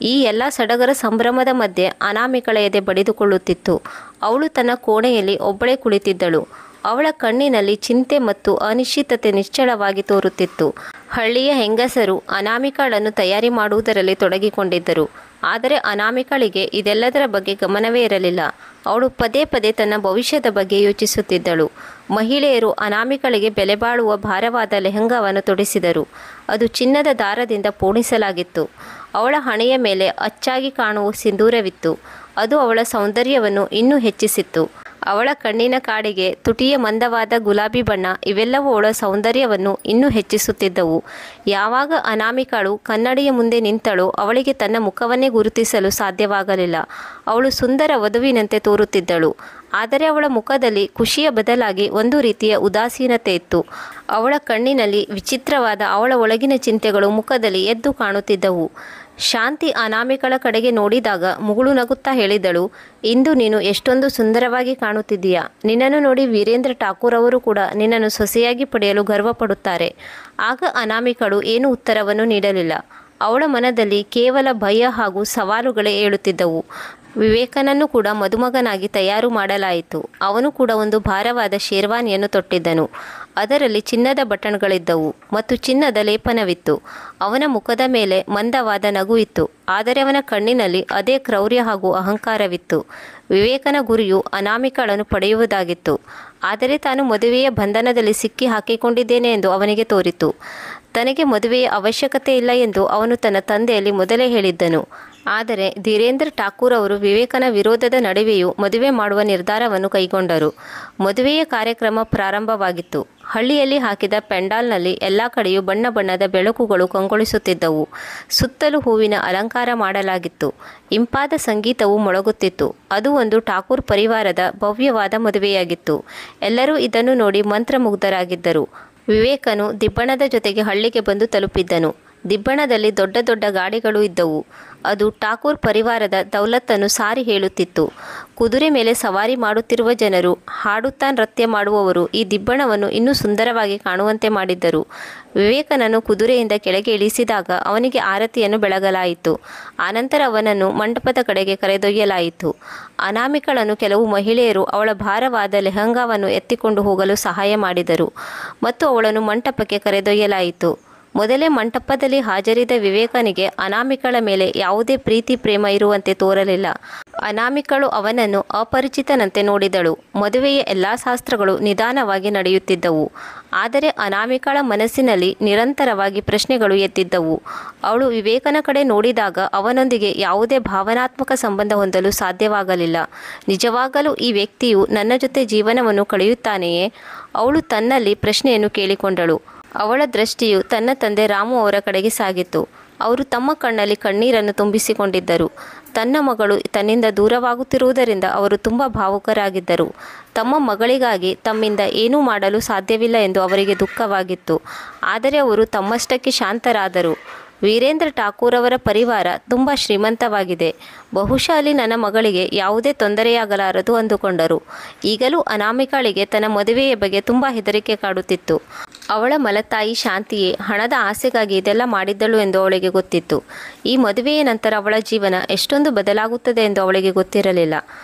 ಈ ಎಲ್ಲ ಸಡಗರ ಸಂಭ್ರಮದ ಮಧ್ಯೆ ಅನಾಮಿಕಳ ಎದೆ ಬಡಿದುಕೊಳ್ಳುತ್ತಿತ್ತು. ಅವಳು ತನ್ನ ಕೋಣೆಯಲ್ಲಿ ಒಬ್ಬಳೇ ಕುಳಿತಿದ್ದಳು. ಅವಳ ಕಣ್ಣಿನಲ್ಲಿ ಚಿಂತೆ ಮತ್ತು ಅನಿಶ್ಚಿತತೆ ನಿಶ್ಚಳವಾಗಿ ತೋರುತ್ತಿತ್ತು. ಹಳ್ಳಿಯ ಹೆಂಗಸರು ಅನಾಮಿಕಳನ್ನು ತಯಾರಿ ಮಾಡುವುದರಲ್ಲಿ ತೊಡಗಿಕೊಂಡಿದ್ದರು. ಆದರೆ ಅನಾಮಿಕಳಿಗೆ ಇದೆಲ್ಲದರ ಬಗ್ಗೆ ಗಮನವೇ ಇರಲಿಲ್ಲ. ಅವಳು ಪದೇ ಪದೇ ತನ್ನ ಭವಿಷ್ಯದ ಬಗ್ಗೆ ಯೋಚಿಸುತ್ತಿದ್ದಳು. ಮಹಿಳೆಯರು ಅನಾಮಿಕಳಿಗೆ ಬೆಲೆಬಾಳುವ ಭಾರವಾದ ಲೆಹಂಗಾವನ್ನು ತೊಡಿಸಿದರು. ಅದು ಚಿನ್ನದ ದಾರದಿಂದ ಪೋಣಿಸಲಾಗಿತ್ತು. ಅವಳ ಹಣೆಯ ಮೇಲೆ ಅಚ್ಚಾಗಿ ಕಾಣುವ ಸಿಂಧೂರವಿತ್ತು. ಅದು ಅವಳ ಸೌಂದರ್ಯವನ್ನು ಇನ್ನೂ ಹೆಚ್ಚಿಸಿತ್ತು. ಅವಳ ಕಣ್ಣಿನ ಕಾಡಿಗೆ ತುಟಿಯ ಮಂದವಾದ ಗುಲಾಬಿ ಬಣ್ಣ ಇವೆಲ್ಲವೂ ಅವಳ ಸೌಂದರ್ಯವನ್ನು ಇನ್ನೂ ಹೆಚ್ಚಿಸುತ್ತಿದ್ದವು. ಯಾವಾಗ ಅನಾಮಿಕಳು ಕನ್ನಡಿಯ ಮುಂದೆ ನಿಂತಳೋ ಅವಳಿಗೆ ತನ್ನ ಮುಖವನ್ನೇ ಗುರುತಿಸಲು ಸಾಧ್ಯವಾಗಲಿಲ್ಲ. ಅವಳು ಸುಂದರ ವಧುವಿನಂತೆ ತೋರುತ್ತಿದ್ದಳು. ಆದರೆ ಅವಳ ಮುಖದಲ್ಲಿ ಖುಷಿಯ ಬದಲಾಗಿ ಒಂದು ರೀತಿಯ ಉದಾಸೀನತೆ ಇತ್ತು. ಅವಳ ಕಣ್ಣಿನಲ್ಲಿ ವಿಚಿತ್ರವಾದ ಅವಳ ಒಳಗಿನ ಚಿಂತೆಗಳು ಮುಖದಲ್ಲಿ ಎದ್ದು ಕಾಣುತ್ತಿದ್ದವು. ಶಾಂತಿ ಅನಾಮಿಕಳ ಕಡೆಗೆ ನೋಡಿದಾಗ ಮುಗುಳು ನಗುತ್ತಾ ಹೇಳಿದಳು, ಇಂದು ನೀನು ಎಷ್ಟೊಂದು ಸುಂದರವಾಗಿ ಕಾಣುತ್ತಿದ್ದೀಯಾ. ನಿನ್ನನ್ನು ನೋಡಿ ವೀರೇಂದ್ರ ಠಾಕೂರ್ ಅವರು ಕೂಡ ನಿನ್ನನ್ನು ಸೊಸೆಯಾಗಿ ಪಡೆಯಲು ಗರ್ವಪಡುತ್ತಾರೆ. ಆಗ ಅನಾಮಿಕಳು ಏನೂ ಉತ್ತರವನ್ನು ನೀಡಲಿಲ್ಲ. ಅವಳ ಮನದಲ್ಲಿ ಕೇವಲ ಭಯ ಹಾಗೂ ಸವಾಲುಗಳೇ ಏಳುತ್ತಿದ್ದವು. ವಿವೇಕನನ್ನು ಕೂಡ ಮದುಮಗನಾಗಿ ತಯಾರು ಮಾಡಲಾಯಿತು. ಅವನು ಕೂಡ ಒಂದು ಭಾರವಾದ ಶೇರ್ವಾನಿಯನ್ನು ತೊಟ್ಟಿದ್ದನು. ಅದರಲ್ಲಿ ಚಿನ್ನದ ಬಟನ್ಗಳಿದ್ದವು ಮತ್ತು ಚಿನ್ನದ ಲೇಪನವಿತ್ತು. ಅವನ ಮುಖದ ಮೇಲೆ ಮಂದವಾದ ನಗು ಇತ್ತು. ಆದರೆ ಅವನ ಕಣ್ಣಿನಲ್ಲಿ ಅದೇ ಕ್ರೌರ್ಯ ಹಾಗೂ ಅಹಂಕಾರವಿತ್ತು. ವಿವೇಕನ ಗುರಿಯು ಅನಾಮಿಕಳನ್ನು ಪಡೆಯುವುದಾಗಿತ್ತು. ಆದರೆ ತಾನು ಮದುವೆಯ ಬಂಧನದಲ್ಲಿ ಸಿಕ್ಕಿ ಹಾಕಿಕೊಂಡಿದ್ದೇನೆ ಎಂದು ಅವನಿಗೆ ತೋರಿತು. ತನಗೆ ಮದುವೆಯ ಅವಶ್ಯಕತೆ ಇಲ್ಲ ಎಂದು ಅವನು ತನ್ನ ತಂದೆಯಲ್ಲಿ ಮೊದಲೇ ಹೇಳಿದ್ದನು. ಆದರೆ ಧೀರೇಂದ್ರ ಠಾಕೂರ್ ಅವರು ವಿವೇಕನ ವಿರೋಧದ ನಡುವೆಯೂ ಮದುವೆ ಮಾಡುವ ನಿರ್ಧಾರವನ್ನು ಕೈಗೊಂಡರು. ಮದುವೆಯ ಕಾರ್ಯಕ್ರಮ ಪ್ರಾರಂಭವಾಗಿತ್ತು. ಹಳ್ಳಿಯಲ್ಲಿ ಹಾಕಿದ ಪೆಂಡಾಲ್ನಲ್ಲಿ ಎಲ್ಲ ಕಡೆಯೂ ಬಣ್ಣ ಬಣ್ಣದ ಬೆಳಕುಗಳು ಕಂಗೊಳಿಸುತ್ತಿದ್ದವು. ಸುತ್ತಲೂ ಹೂವಿನ ಅಲಂಕಾರ ಮಾಡಲಾಗಿತ್ತು. ಇಂಪಾದ ಸಂಗೀತವು ಮೊಳಗುತ್ತಿತ್ತು. ಅದು ಒಂದು ಠಾಕೂರ್ ಪರಿವಾರದ ಭವ್ಯವಾದ ಮದುವೆಯಾಗಿತ್ತು. ಎಲ್ಲರೂ ಇದನ್ನು ನೋಡಿ ಮಂತ್ರಮುಗ್ಧರಾಗಿದ್ದರು. ವಿವೇಕನು ದಿಬ್ಬಣದ ಜೊತೆಗೆ ಹಳ್ಳಿಗೆ ಬಂದು ತಲುಪಿದ್ದನು. ದಿಬ್ಬಣದಲ್ಲಿ ದೊಡ್ಡ ದೊಡ್ಡ ಗಾಡಿಗಳು ಇದ್ದವು. ಅದು ಠಾಕೂರ್ ಪರಿವಾರದ ದೌಲತ್ತನ್ನು ಸಾರಿ ಹೇಳುತ್ತಿತ್ತು. ಕುದುರೆ ಮೇಲೆ ಸವಾರಿ ಮಾಡುತ್ತಿರುವ ಜನರು, ಹಾಡುತ್ತಾ ನೃತ್ಯ ಮಾಡುವವರು ಈ ದಿಬ್ಬಣವನ್ನು ಇನ್ನೂ ಸುಂದರವಾಗಿ ಕಾಣುವಂತೆ ಮಾಡಿದ್ದರು. ವಿವೇಕನನ್ನು ಕುದುರೆಯಿಂದ ಕೆಳಗೆ ಇಳಿಸಿದಾಗ ಅವನಿಗೆ ಆರತಿಯನ್ನು ಬೆಳಗಲಾಯಿತು. ಆನಂತರ ಅವನನ್ನು ಮಂಟಪದ ಕಡೆಗೆ ಕರೆದೊಯ್ಯಲಾಯಿತು. ಅನಾಮಿಕಳನ್ನು ಕೆಲವು ಮಹಿಳೆಯರು ಅವಳ ಭಾರವಾದ ಲೆಹಂಗಾವನ್ನು ಎತ್ತಿಕೊಂಡು ಹೋಗಲು ಸಹಾಯ ಮಾಡಿದರು ಮತ್ತು ಅವಳನ್ನು ಮಂಟಪಕ್ಕೆ ಕರೆದೊಯ್ಯಲಾಯಿತು. ಮೊದಲೇ ಮಂಟಪದಲ್ಲಿ ಹಾಜರಿದ್ದ ವಿವೇಕನಿಗೆ ಅನಾಮಿಕಳ ಮೇಲೆ ಯಾವುದೇ ಪ್ರೀತಿ ಪ್ರೇಮ ಇರುವಂತೆ ತೋರಲಿಲ್ಲ. ಅನಾಮಿಕಳು ಅವನನ್ನು ಅಪರಿಚಿತನಂತೆ ನೋಡಿದಳು. ಮದುವೆಯ ಎಲ್ಲ ಶಾಸ್ತ್ರಗಳು ನಿಧಾನವಾಗಿ ನಡೆಯುತ್ತಿದ್ದವು. ಆದರೆ ಅನಾಮಿಕಳ ಮನಸ್ಸಿನಲ್ಲಿ ನಿರಂತರವಾಗಿ ಪ್ರಶ್ನೆಗಳು ಎದ್ದಿದ್ದವು. ಅವಳು ವಿವೇಕನ ಕಡೆ ನೋಡಿದಾಗ ಅವನೊಂದಿಗೆ ಯಾವುದೇ ಭಾವನಾತ್ಮಕ ಸಂಬಂಧ ಹೊಂದಲು ಸಾಧ್ಯವಾಗಲಿಲ್ಲ. ನಿಜವಾಗಲೂ ಈ ವ್ಯಕ್ತಿಯು ನನ್ನ ಜೊತೆ ಜೀವನವನ್ನು ಕಳೆಯುತ್ತಾನೆಯೇ? ಅವಳು ತನ್ನಲ್ಲಿ ಪ್ರಶ್ನೆಯನ್ನು ಕೇಳಿಕೊಂಡಳು. ಅವಳ ದೃಷ್ಟಿಯು ತನ್ನ ತಂದೆ ರಾಮು ಅವರ ಕಡೆಗೆ ಸಾಗಿತು. ಅವರು ತಮ್ಮ ಕಣ್ಣಲ್ಲಿ ಕಣ್ಣೀರನ್ನು ತುಂಬಿಸಿಕೊಂಡಿದ್ದರು. ತನ್ನ ಮಗಳು ತನ್ನಿಂದ ದೂರವಾಗುತ್ತಿರುವುದರಿಂದ ಅವರು ತುಂಬ ಭಾವುಕರಾಗಿದ್ದರು. ತಮ್ಮ ಮಗಳಿಗಾಗಿ ತಮ್ಮಿಂದ ಏನೂ ಮಾಡಲು ಸಾಧ್ಯವಿಲ್ಲ ಎಂದು ಅವರಿಗೆ ದುಃಖವಾಗಿತ್ತು. ಆದರೆ ಅವರು ತಮ್ಮಷ್ಟಕ್ಕೆ ಶಾಂತರಾದರು. ವೀರೇಂದ್ರ ಠಾಕೂರ್ ಅವರ ಪರಿವಾರ ತುಂಬ ಶ್ರೀಮಂತವಾಗಿದೆ. ಬಹುಶಃ ಅಲ್ಲಿ ನನ್ನ ಮಗಳಿಗೆ ಯಾವುದೇ ತೊಂದರೆಯಾಗಲಾರದು ಅಂದುಕೊಂಡರು. ಈಗಲೂ ಅನಾಮಿಕಳಿಗೆ ತನ್ನ ಮದುವೆಯ ಬಗ್ಗೆ ತುಂಬ ಹೆದರಿಕೆ ಕಾಡುತ್ತಿತ್ತು. ಅವಳ ಮಲತಾಯಿ ಶಾಂತಿಯೇ ಹಣದ ಆಸೆಗಾಗಿ ಇದೆಲ್ಲ ಮಾಡಿದ್ದಳು ಎಂದು ಅವಳಿಗೆ ಗೊತ್ತಿತ್ತು. ಈ ಮದುವೆಯ ನಂತರ ಅವಳ ಜೀವನ ಎಷ್ಟೊಂದು ಬದಲಾಗುತ್ತದೆ ಎಂದು ಅವಳಿಗೆ ಗೊತ್ತಿರಲಿಲ್ಲ.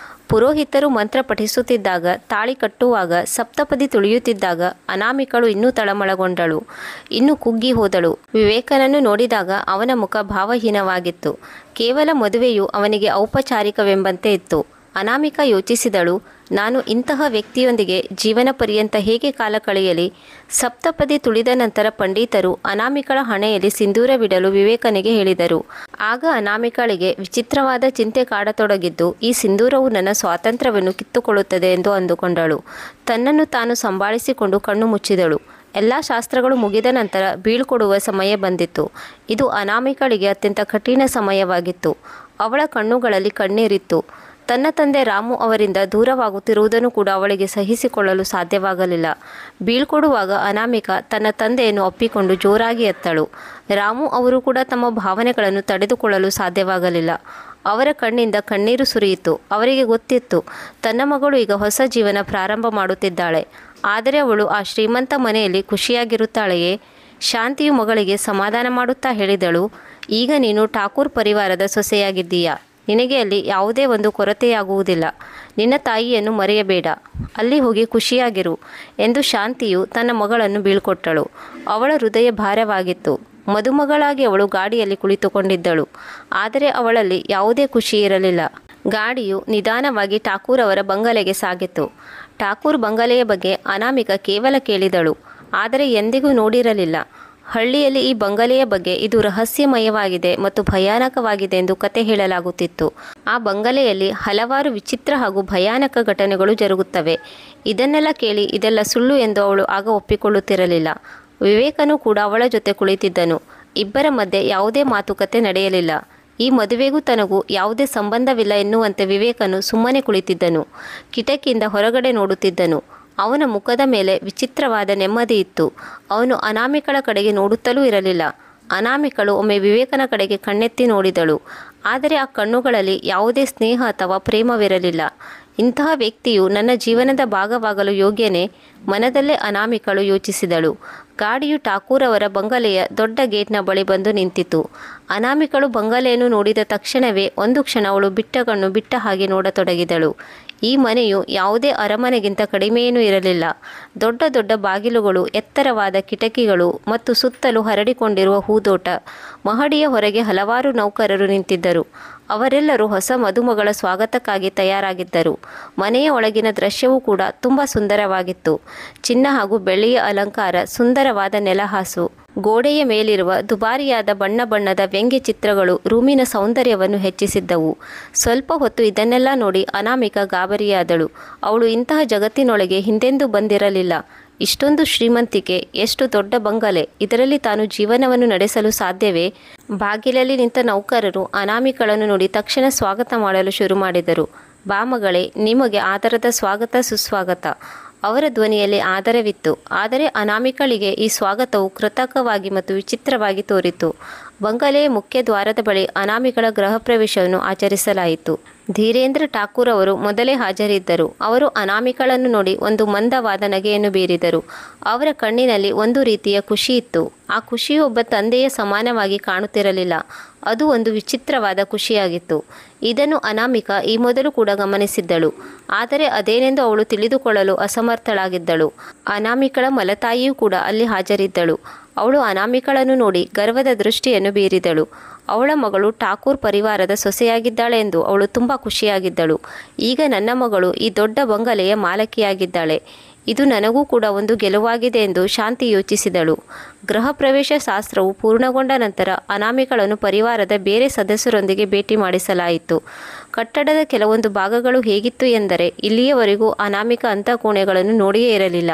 ಪುರೋಹಿತರು ಮಂತ್ರ ಪಠಿಸುತ್ತಿದ್ದಾಗ, ತಾಳಿ ಕಟ್ಟುವಾಗ, ಸಪ್ತಪದಿ ತುಳಿಯುತ್ತಿದ್ದಾಗ ಅನಾಮಿಕಳು ಇನ್ನೂ ತಳಮಳಗೊಂಡಳು. ಇನ್ನೂ ಕುಗ್ಗಿ ಹೋದಳು. ವಿವೇಕನನ್ನು ನೋಡಿದಾಗ ಅವನ ಮುಖ ಭಾವಹೀನವಾಗಿತ್ತು. ಕೇವಲ ಮದುವೆಯು ಅವನಿಗೆ ಔಪಚಾರಿಕವೆಂಬಂತೆ ಇತ್ತು. ಅನಾಮಿಕ ಯೋಚಿಸಿದಳು, ನಾನು ಇಂತಹ ವ್ಯಕ್ತಿಯೊಂದಿಗೆ ಜೀವನ ಪರ್ಯಂತ ಹೇಗೆ ಕಾಲ ಕಳೆಯಲಿ? ಸಪ್ತಪದಿ ತುಳಿದ ನಂತರ ಪಂಡಿತರು ಅನಾಮಿಕಳ ಹಣೆಯಲ್ಲಿ ಸಿಂಧೂರವಿಡಲು ವಿವೇಕನಿಗೆ ಹೇಳಿದರು. ಆಗ ಅನಾಮಿಕಳಿಗೆ ವಿಚಿತ್ರವಾದ ಚಿಂತೆ ಕಾಡತೊಡಗಿದ್ದು, ಈ ಸಿಂಧೂರವು ನನ್ನ ಸ್ವಾತಂತ್ರ್ಯವನ್ನು ಕಿತ್ತುಕೊಳ್ಳುತ್ತದೆ ಎಂದು ಅಂದುಕೊಂಡಳು. ತನ್ನನ್ನು ತಾನು ಸಂಭಾಳಿಸಿಕೊಂಡು ಕಣ್ಣು ಮುಚ್ಚಿದಳು. ಎಲ್ಲ ಶಾಸ್ತ್ರಗಳು ಮುಗಿದ ನಂತರ ಬೀಳ್ಕೊಡುವ ಸಮಯ ಬಂದಿತ್ತು. ಇದು ಅನಾಮಿಕಳಿಗೆ ಅತ್ಯಂತ ಕಠಿಣ ಸಮಯವಾಗಿತ್ತು. ಅವಳ ಕಣ್ಣುಗಳಲ್ಲಿ ಕಣ್ಣೀರಿತ್ತು. ತನ್ನ ತಂದೆ ರಾಮು ಅವರಿಂದ ದೂರವಾಗುತ್ತಿರುವುದನ್ನು ಕೂಡ ಅವಳಿಗೆ ಸಹಿಸಿಕೊಳ್ಳಲು ಸಾಧ್ಯವಾಗಲಿಲ್ಲ. ಬೀಳ್ಕೊಡುವಾಗ ಅನಾಮಿಕಾ ತನ್ನ ತಂದೆಯನ್ನು ಅಪ್ಪಿಕೊಂಡು ಜೋರಾಗಿ ಎತ್ತಳು. ರಾಮು ಅವರು ಕೂಡ ತಮ್ಮ ಭಾವನೆಗಳನ್ನು ತಡೆದುಕೊಳ್ಳಲು ಸಾಧ್ಯವಾಗಲಿಲ್ಲ. ಅವರ ಕಣ್ಣಿಂದ ಕಣ್ಣೀರು ಸುರಿಯಿತು. ಅವರಿಗೆ ಗೊತ್ತಿತ್ತು, ತನ್ನ ಮಗಳು ಈಗ ಹೊಸ ಜೀವನ ಪ್ರಾರಂಭ ಮಾಡುತ್ತಿದ್ದಾಳೆ. ಆದರೆ ಅವಳು ಆ ಶ್ರೀಮಂತ ಮನೆಯಲ್ಲಿ ಖುಷಿಯಾಗಿರುತ್ತಾಳೆಯೇ? ಶಾಂತಿಯು ಮಗಳಿಗೆ ಸಮಾಧಾನ ಮಾಡುತ್ತಾ ಹೇಳಿದಳು, ಈಗ ನೀನು ಠಾಕೂರ್ ಪರಿವಾರದ ಸೊಸೆಯಾಗಿದ್ದೀಯಾ. ನಿನಗೆ ಅಲ್ಲಿ ಯಾವುದೇ ಒಂದು ಕೊರತೆಯಾಗುವುದಿಲ್ಲ. ನಿನ್ನ ತಾಯಿಯನ್ನು ಮರೆಯಬೇಡ. ಅಲ್ಲಿ ಹೋಗಿ ಖುಷಿಯಾಗಿರು ಎಂದು ಶಾಂತಿಯು ತನ್ನ ಮಗಳನ್ನು ಬೀಳ್ಕೊಟ್ಟಳು. ಅವಳ ಹೃದಯ ಭಾರವಾಗಿತ್ತು. ಮದುಮಗಳಾಗಿ ಅವಳು ಗಾಡಿಯಲ್ಲಿ ಕುಳಿತುಕೊಂಡಿದ್ದಳು. ಆದರೆ ಅವಳಲ್ಲಿ ಯಾವುದೇ ಖುಷಿ ಇರಲಿಲ್ಲ. ಗಾಡಿಯು ನಿಧಾನವಾಗಿ ಠಾಕೂರ್ ಅವರ ಬಂಗಲೆಗೆ ಸಾಗಿತು. ಠಾಕೂರ್ ಬಂಗಲೆಯ ಬಗ್ಗೆ ಅನಾಮಿಕಾ ಕೇವಲ ಕೇಳಿದಳು, ಆದರೆ ಎಂದಿಗೂ ನೋಡಿರಲಿಲ್ಲ. ಹಳ್ಳಿಯಲ್ಲಿ ಈ ಬಂಗಲೆಯ ಬಗ್ಗೆ ಇದು ರಹಸ್ಯಮಯವಾಗಿದೆ ಮತ್ತು ಭಯಾನಕವಾಗಿದೆ ಎಂದು ಕತೆ ಹೇಳಲಾಗುತ್ತಿತ್ತು. ಆ ಬಂಗಲೆಯಲ್ಲಿ ಹಲವಾರು ವಿಚಿತ್ರ ಹಾಗೂ ಭಯಾನಕ ಘಟನೆಗಳು ಜರುಗುತ್ತವೆ. ಇದನ್ನೆಲ್ಲ ಕೇಳಿ ಇದೆಲ್ಲ ಸುಳ್ಳು ಎಂದು ಅವಳು ಆಗ ಒಪ್ಪಿಕೊಳ್ಳುತ್ತಿರಲಿಲ್ಲ. ವಿವೇಕನು ಕೂಡ ಅವಳ ಜೊತೆ ಕುಳಿತಿದ್ದನು. ಇಬ್ಬರ ಮಧ್ಯೆ ಯಾವುದೇ ಮಾತುಕತೆ ನಡೆಯಲಿಲ್ಲ. ಈ ಮದುವೆಗೂ ತನಗೂ ಯಾವುದೇ ಸಂಬಂಧವಿಲ್ಲ ಎನ್ನುವಂತೆ ವಿವೇಕನು ಸುಮ್ಮನೆ ಕುಳಿತಿದ್ದನು. ಕಿಟಕಿಯಿಂದ ಹೊರಗಡೆ ನೋಡುತ್ತಿದ್ದನು. ಅವನ ಮುಖದ ಮೇಲೆ ವಿಚಿತ್ರವಾದ ನೆಮ್ಮದಿ ಇತ್ತು. ಅವನು ಅನಾಮಿಕಳ ಕಡೆಗೆ ನೋಡುತ್ತಲೂ ಇರಲಿಲ್ಲ. ಅನಾಮಿಕಳು ಒಮ್ಮೆ ವಿವೇಕನ ಕಡೆಗೆ ಕಣ್ಣೆತ್ತಿ ನೋಡಿದಳು. ಆದರೆ ಆ ಕಣ್ಣುಗಳಲ್ಲಿ ಯಾವುದೇ ಸ್ನೇಹ ಅಥವಾ ಪ್ರೇಮವಿರಲಿಲ್ಲ. ಇಂತಹ ವ್ಯಕ್ತಿಯು ನನ್ನ ಜೀವನದ ಭಾಗವಾಗಲು ಯೋಗ್ಯನೇ? ಮನದಲ್ಲೇ ಅನಾಮಿಕಳು ಯೋಚಿಸಿದಳು. ಗಾಡಿಯು ಠಾಕೂರ್ ಅವರ ಬಂಗಲೆಯ ದೊಡ್ಡ ಗೇಟ್ನ ಬಳಿ ಬಂದು ನಿಂತಿತು. ಅನಾಮಿಕಳು ಬಂಗಲೆಯನ್ನು ನೋಡಿದ ತಕ್ಷಣವೇ ಒಂದು ಕ್ಷಣ ಅವಳು ಬಿಟ್ಟಗಣ್ಣು ಬಿಟ್ಟ ಹಾಗೆ ನೋಡತೊಡಗಿದಳು. ಈ ಮನೆಯು ಯಾವುದೇ ಅರಮನೆಗಿಂತ ಕಡಿಮೆಯೇನೂ ಇರಲಿಲ್ಲ. ದೊಡ್ಡ ದೊಡ್ಡ ಬಾಗಿಲುಗಳು, ಎತ್ತರವಾದ ಕಿಟಕಿಗಳು ಮತ್ತು ಸುತ್ತಲೂ ಹರಡಿಕೊಂಡಿರುವ ಹೂದೋಟ. ಮಹಡಿಯ ಹೊರಗೆ ಹಲವಾರು ನೌಕರರು ನಿಂತಿದ್ದರು. ಅವರೆಲ್ಲರೂ ಹೊಸ ಮದುಮಗಳ ಸ್ವಾಗತಕ್ಕಾಗಿ ತಯಾರಾಗಿದ್ದರು. ಮನೆಯ ಒಳಗಿನ ದೃಶ್ಯವೂ ಕೂಡ ತುಂಬ ಸುಂದರವಾಗಿತ್ತು. ಚಿನ್ನ ಹಾಗೂ ಬೆಳ್ಳಿಯ ಅಲಂಕಾರ, ಸುಂದರವಾದ ನೆಲಹಾಸು, ಗೋಡೆಯ ಮೇಲಿರುವ ದುಬಾರಿಯಾದ ಬಣ್ಣ ಬಣ್ಣದ ವ್ಯಂಗ್ಯ ಚಿತ್ರಗಳು ರೂಮಿನ ಸೌಂದರ್ಯವನ್ನು ಹೆಚ್ಚಿಸಿದ್ದವು. ಸ್ವಲ್ಪ ಹೊತ್ತು ಇದನ್ನೆಲ್ಲ ನೋಡಿ ಅನಾಮಿಕಾ ಗಾಬರಿಯಾದಳು. ಅವಳು ಇಂತಹ ಜಗತ್ತಿನೊಳಗೆ ಹಿಂದೆಂದೂ ಬಂದಿರಲಿಲ್ಲ. ಇಷ್ಟೊಂದು ಶ್ರೀಮಂತಿಕೆ, ಎಷ್ಟು ದೊಡ್ಡ ಬಂಗಲೆ, ಇದರಲ್ಲಿ ತಾನು ಜೀವನವನ್ನು ನಡೆಸಲು ಸಾಧ್ಯವೇ? ಬಾಗಿಲಲ್ಲಿ ನಿಂತ ನೌಕರರು ಅನಾಮಿಕಳನ್ನು ನೋಡಿ ತಕ್ಷಣ ಸ್ವಾಗತ ಮಾಡಲು ಶುರು ಮಾಡಿದರು. ಬಾ ಮಗಳೇ, ನಿಮಗೆ ಆದರದ ಸ್ವಾಗತ, ಸುಸ್ವಾಗತ. ಅವರ ಧ್ವನಿಯಲ್ಲಿ ಆದರವಿತ್ತು. ಆದರೆ ಅನಾಮಿಕಳಿಗೆ ಈ ಸ್ವಾಗತವು ಕೃತಕವಾಗಿ ಮತ್ತು ವಿಚಿತ್ರವಾಗಿ ತೋರಿತು. ಬಂಗಲೆಯ ಮುಖ್ಯ ದ್ವಾರದ ಬಳಿ ಅನಾಮಿಕಳ ಗೃಹ ಪ್ರವೇಶವನ್ನು ಆಚರಿಸಲಾಯಿತು. ಧೀರೇಂದ್ರ ಠಾಕೂರ್ ಅವರು ಮೊದಲೇ ಹಾಜರಿದ್ದರು. ಅವರು ಅನಾಮಿಕಳನ್ನು ನೋಡಿ ಒಂದು ಮಂದವಾದ ನಗೆಯನ್ನು ಬೀರಿದರು. ಅವರ ಕಣ್ಣಿನಲ್ಲಿ ಒಂದು ರೀತಿಯ ಖುಷಿ ಇತ್ತು. ಆ ಖುಷಿಯು ಒಬ್ಬ ತಂದೆಯ ಸಮಾನವಾಗಿ ಕಾಣುತ್ತಿರಲಿಲ್ಲ. ಅದು ಒಂದು ವಿಚಿತ್ರವಾದ ಖುಷಿಯಾಗಿತ್ತು. ಇದನ್ನು ಅನಾಮಿಕಾ ಈ ಮೊದಲು ಕೂಡ ಗಮನಿಸಿದ್ದಳು. ಆದರೆ ಅದೇನೆಂದು ಅವಳು ತಿಳಿದುಕೊಳ್ಳಲು ಅಸಮರ್ಥಳಾಗಿದ್ದಳು. ಅನಾಮಿಕಳ ಮಲತಾಯಿಯೂ ಕೂಡ ಅಲ್ಲಿ ಹಾಜರಿದ್ದಳು. ಅವಳು ಅನಾಮಿಕಳನ್ನು ನೋಡಿ ಗರ್ವದ ದೃಷ್ಟಿಯನ್ನು ಬೀರಿದಳು. ಅವಳ ಮಗಳು ಠಾಕೂರ್ ಪರಿವಾರದ ಸೊಸೆಯಾಗಿದ್ದಾಳೆ ಎಂದು ಅವಳು ತುಂಬ ಖುಷಿಯಾಗಿದ್ದಳು. ಈಗ ನನ್ನ ಮಗಳು ಈ ದೊಡ್ಡ ಬಂಗಲೆಯ ಮಾಲಕಿಯಾಗಿದ್ದಾಳೆ. ಇದು ನನಗೂ ಕೂಡ ಒಂದು ಗೆಲುವಾಗಿದೆ ಎಂದು ಶಾಂತಿ ಯೋಚಿಸಿದಳು. ಗೃಹ ಪ್ರವೇಶ ಶಾಸ್ತ್ರವು ಪೂರ್ಣಗೊಂಡ ನಂತರ ಅನಾಮಿಕಳನ್ನು ಪರಿವಾರದ ಬೇರೆ ಸದಸ್ಯರೊಂದಿಗೆ ಭೇಟಿ ಮಾಡಿಸಲಾಯಿತು. ಕಟ್ಟಡದ ಕೆಲವೊಂದು ಭಾಗಗಳು ಹೇಗಿತ್ತು ಎಂದರೆ, ಇಲ್ಲಿಯವರೆಗೂ ಅನಾಮಿಕ ಅಂಥ ಕೋಣೆಗಳನ್ನು ನೋಡಿಯೇ ಇರಲಿಲ್ಲ.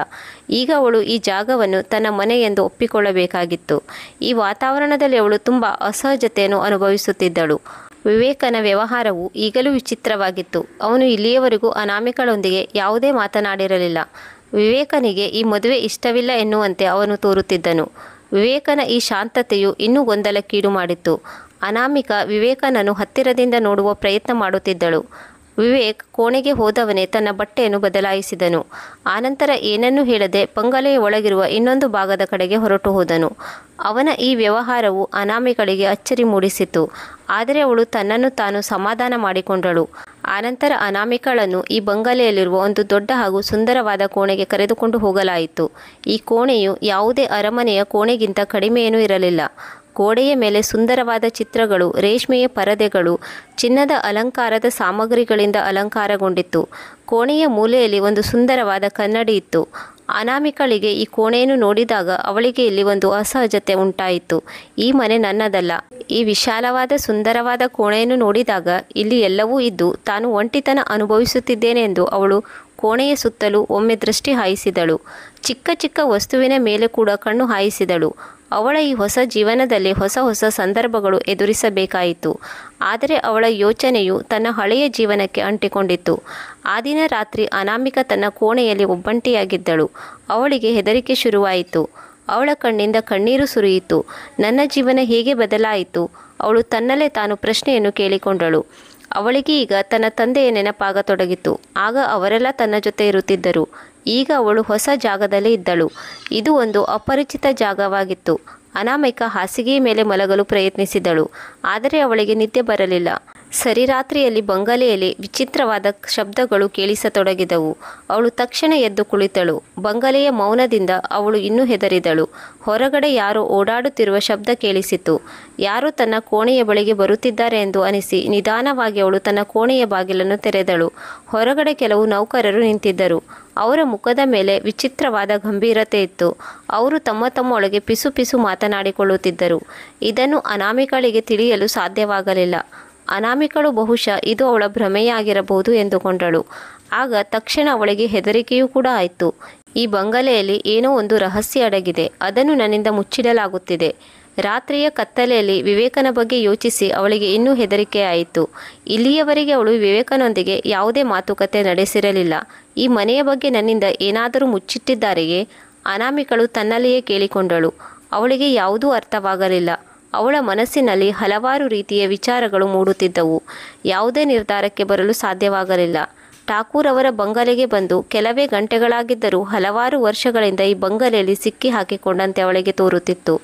ಈಗ ಅವಳು ಈ ಜಾಗವನ್ನು ತನ್ನ ಮನೆ ಎಂದು ಒಪ್ಪಿಕೊಳ್ಳಬೇಕಾಗಿತ್ತು. ಈ ವಾತಾವರಣದಲ್ಲಿ ಅವಳು ತುಂಬ ಅಸಹಜತೆಯನ್ನು ಅನುಭವಿಸುತ್ತಿದ್ದಳು. ವಿವೇಕನ ವ್ಯವಹಾರವು ಈಗಲೂ ವಿಚಿತ್ರವಾಗಿತ್ತು. ಅವನು ಇಲ್ಲಿಯವರೆಗೂ ಅನಾಮಿಕಳೊಂದಿಗೆ ಯಾವುದೇ ಮಾತನಾಡಿರಲಿಲ್ಲ. ವಿವೇಕನಿಗೆ ಈ ಮದುವೆ ಇಷ್ಟವಿಲ್ಲ ಎನ್ನುವಂತೆ ಅವನು ತೋರುತ್ತಿದ್ದನು. ವಿವೇಕನ ಈ ಶಾಂತತೆಯು ಇನ್ನೂ ಗೊಂದಲಕ್ಕೀಡು ಮಾಡಿತ್ತು. ಅನಾಮಿಕಾ ವಿವೇಕನನ್ನು ಹತ್ತಿರದಿಂದ ನೋಡುವ ಪ್ರಯತ್ನ ಮಾಡುತ್ತಿದ್ದಳು. ವಿವೇಕ್ ಕೋಣೆಗೆ ಹೋದವನೇ ತನ್ನ ಬಟ್ಟೆಯನ್ನು ಬದಲಾಯಿಸಿದನು. ಆನಂತರ ಏನನ್ನೂ ಹೇಳದೆ ಬಂಗಲೆಯ ಒಳಗಿರುವ ಇನ್ನೊಂದು ಭಾಗದ ಕಡೆಗೆ ಹೊರಟು ಹೋದನು. ಅವನ ಈ ವ್ಯವಹಾರವು ಅನಾಮಿಕಳಿಗೆ ಅಚ್ಚರಿ ಮೂಡಿಸಿತು. ಆದರೆ ಅವಳು ತನ್ನನ್ನು ತಾನು ಸಮಾಧಾನ ಮಾಡಿಕೊಂಡಳು. ಆನಂತರ ಅನಾಮಿಕಳನ್ನು ಈ ಬಂಗಲೆಯಲ್ಲಿರುವ ಒಂದು ದೊಡ್ಡ ಹಾಗೂ ಸುಂದರವಾದ ಕೋಣೆಗೆ ಕರೆದುಕೊಂಡು ಹೋಗಲಾಯಿತು. ಈ ಕೋಣೆಯು ಯಾವುದೇ ಅರಮನೆಯ ಕೋಣೆಗಿಂತ ಕಡಿಮೆಯೇನೂ ಇರಲಿಲ್ಲ. ಗೋಡೆಯ ಮೇಲೆ ಸುಂದರವಾದ ಚಿತ್ರಗಳು, ರೇಷ್ಮೆಯ ಪರದೆಗಳು, ಚಿನ್ನದ ಅಲಂಕಾರದ ಸಾಮಗ್ರಿಗಳಿಂದ ಅಲಂಕಾರಗೊಂಡಿತ್ತು. ಕೋಣೆಯ ಮೂಲೆಯಲ್ಲಿ ಒಂದು ಸುಂದರವಾದ ಕನ್ನಡಿ ಇತ್ತು. ಅನಾಮಿಕಳಿಗೆ ಈ ಕೋಣೆಯನ್ನು ನೋಡಿದಾಗ ಅವಳಿಗೆ ಇಲ್ಲಿ ಒಂದು ಅಸಹಜತೆ ಉಂಟಾಯಿತು. ಈ ಮನೆ ನನ್ನದಲ್ಲ. ಈ ವಿಶಾಲವಾದ ಸುಂದರವಾದ ಕೋಣೆಯನ್ನು ನೋಡಿದಾಗ ಇಲ್ಲಿ ಎಲ್ಲವೂ ಇದ್ದು ತಾನು ಒಂಟಿತನ ಅನುಭವಿಸುತ್ತಿದ್ದೇನೆ ಎಂದು ಅವಳು ಕೋಣೆಯ ಸುತ್ತಲೂ ಒಮ್ಮೆ ದೃಷ್ಟಿ ಹಾಯಿಸಿದಳು. ಚಿಕ್ಕ ಚಿಕ್ಕ ವಸ್ತುವಿನ ಮೇಲೆ ಕೂಡ ಕಣ್ಣು ಹಾಯಿಸಿದಳು. ಅವಳ ಈ ಹೊಸ ಜೀವನದಲ್ಲಿ ಹೊಸ ಹೊಸ ಸಂದರ್ಭಗಳು ಎದುರಿಸಬೇಕಾಯಿತು. ಆದರೆ ಅವಳ ಯೋಚನೆಯು ತನ್ನ ಹಳೆಯ ಜೀವನಕ್ಕೆ ಅಂಟಿಕೊಂಡಿತ್ತು. ಆ ದಿನ ರಾತ್ರಿ ಅನಾಮಿಕ ತನ್ನ ಕೋಣೆಯಲ್ಲಿ ಒಬ್ಬಂಟಿಯಾಗಿದ್ದಳು. ಅವಳಿಗೆ ಹೆದರಿಕೆ ಶುರುವಾಯಿತು. ಅವಳ ಕಣ್ಣಿಂದ ಕಣ್ಣೀರು ಸುರಿಯಿತು. ನನ್ನ ಜೀವನ ಹೇಗೆ ಬದಲಾಯಿತು? ಅವಳು ತನ್ನಲ್ಲೇ ತಾನು ಪ್ರಶ್ನೆಯನ್ನು ಕೇಳಿಕೊಂಡಳು. ಅವಳಿಗೆ ಈಗ ತನ್ನ ತಂದೆಯ ನೆನಪಾಗತೊಡಗಿತು. ಆಗ ಅವರೆಲ್ಲ ತನ್ನ ಜೊತೆ ಇರುತ್ತಿದ್ದರು. ಈಗ ಅವಳು ಹೊಸ ಜಾಗದಲ್ಲೇ ಇದ್ದಳು. ಇದು ಒಂದು ಅಪರಿಚಿತ ಜಾಗವಾಗಿತ್ತು. ಅನಾಮಿಕ ಹಾಸಿಗೆಯ ಮೇಲೆ ಮಲಗಲು ಪ್ರಯತ್ನಿಸಿದಳು. ಆದರೆ ಅವಳಿಗೆ ನಿದ್ದೆ ಬರಲಿಲ್ಲ. ರಾತ್ರಿಯಲ್ಲಿ ಬಂಗಲೆಯಲ್ಲಿ ವಿಚಿತ್ರವಾದ ಶಬ್ದಗಳು ಕೇಳಿಸತೊಡಗಿದವು. ಅವಳು ತಕ್ಷಣ ಎದ್ದು ಕುಳಿತಳು. ಬಂಗಲೆಯ ಮೌನದಿಂದ ಅವಳು ಇನ್ನೂ ಹೆದರಿದಳು. ಹೊರಗಡೆ ಯಾರೋ ಓಡಾಡುತ್ತಿರುವ ಶಬ್ದ ಕೇಳಿಸಿತು. ಯಾರೋ ತನ್ನ ಕೋಣೆಯ ಬಳಿಗೆ ಬರುತ್ತಿದ್ದಾರೆ ಎಂದು ಅನಿಸಿ ನಿಧಾನವಾಗಿ ಅವಳು ತನ್ನ ಕೋಣೆಯ ಬಾಗಿಲನ್ನು ತೆರೆದಳು. ಹೊರಗಡೆ ಕೆಲವು ನೌಕರರು ನಿಂತಿದ್ದರು. ಅವರ ಮುಖದ ಮೇಲೆ ವಿಚಿತ್ರವಾದ ಗಂಭೀರತೆ ಇತ್ತು. ಅವರು ತಮ್ಮೊಳಗೆ ಪಿಸು ಪಿಸು ಮಾತನಾಡಿಕೊಳ್ಳುತ್ತಿದ್ದರು. ಇದನ್ನು ಅನಾಮಿಕಳಿಗೆ ತಿಳಿಯಲು ಸಾಧ್ಯವಾಗಲಿಲ್ಲ. ಅನಾಮಿಕಳು ಬಹುಶಃ ಇದು ಅವಳ ಭ್ರಮೆಯಾಗಿರಬಹುದು ಎಂದುಕೊಂಡಳು. ಆಗ ತಕ್ಷಣ ಅವಳಿಗೆ ಹೆದರಿಕೆಯೂ ಕೂಡ ಆಯಿತು. ಈ ಬಂಗಲೆಯಲ್ಲಿ ಏನೋ ಒಂದು ರಹಸ್ಯ ಅಡಗಿದೆ. ಅದನ್ನು ನನ್ನಿಂದ ಮುಚ್ಚಿಡಲಾಗುತ್ತಿದೆ. ರಾತ್ರಿಯ ಕತ್ತಲೆಯಲ್ಲಿ ವಿವೇಕನ ಬಗ್ಗೆ ಯೋಚಿಸಿ ಅವಳಿಗೆ ಇನ್ನೂ ಹೆದರಿಕೆ ಆಯಿತು. ಇಲ್ಲಿಯವರೆಗೆ ಅವಳು ವಿವೇಕನೊಂದಿಗೆ ಯಾವುದೇ ಮಾತುಕತೆ ನಡೆಸಿರಲಿಲ್ಲ. ಈ ಮನೆಯ ಬಗ್ಗೆ ನನ್ನಿಂದ ಏನಾದರೂ ಮುಚ್ಚಿಟ್ಟಿದ್ದಾರೆಯೇ? ಅನಾಮಿಕಳು ತನ್ನಲ್ಲಿಯೇ ಕೇಳಿಕೊಂಡಳು. ಅವಳಿಗೆ ಯಾವುದೂ ಅರ್ಥವಾಗಲಿಲ್ಲ. ಅವಳ ಮನಸ್ಸಿನಲ್ಲಿ ಹಲವಾರು ರೀತಿಯ ವಿಚಾರಗಳು ಮೂಡುತ್ತಿದ್ದವು. ಯಾವುದೇ ನಿರ್ಧಾರಕ್ಕೆ ಬರಲು ಸಾಧ್ಯವಾಗಲಿಲ್ಲ. ಠಾಕೂರ್ ಅವರ ಬಂಗಲೆಗೆ ಬಂದು ಕೆಲವೇ ಗಂಟೆಗಳಾಗಿದ್ದರೂ ಹಲವಾರು ವರ್ಷಗಳಿಂದ ಈ ಬಂಗಲೆಯಲ್ಲಿ ಸಿಕ್ಕಿ ಹಾಕಿಕೊಂಡಂತೆ ಅವಳಿಗೆ ತೋರುತ್ತಿತ್ತು.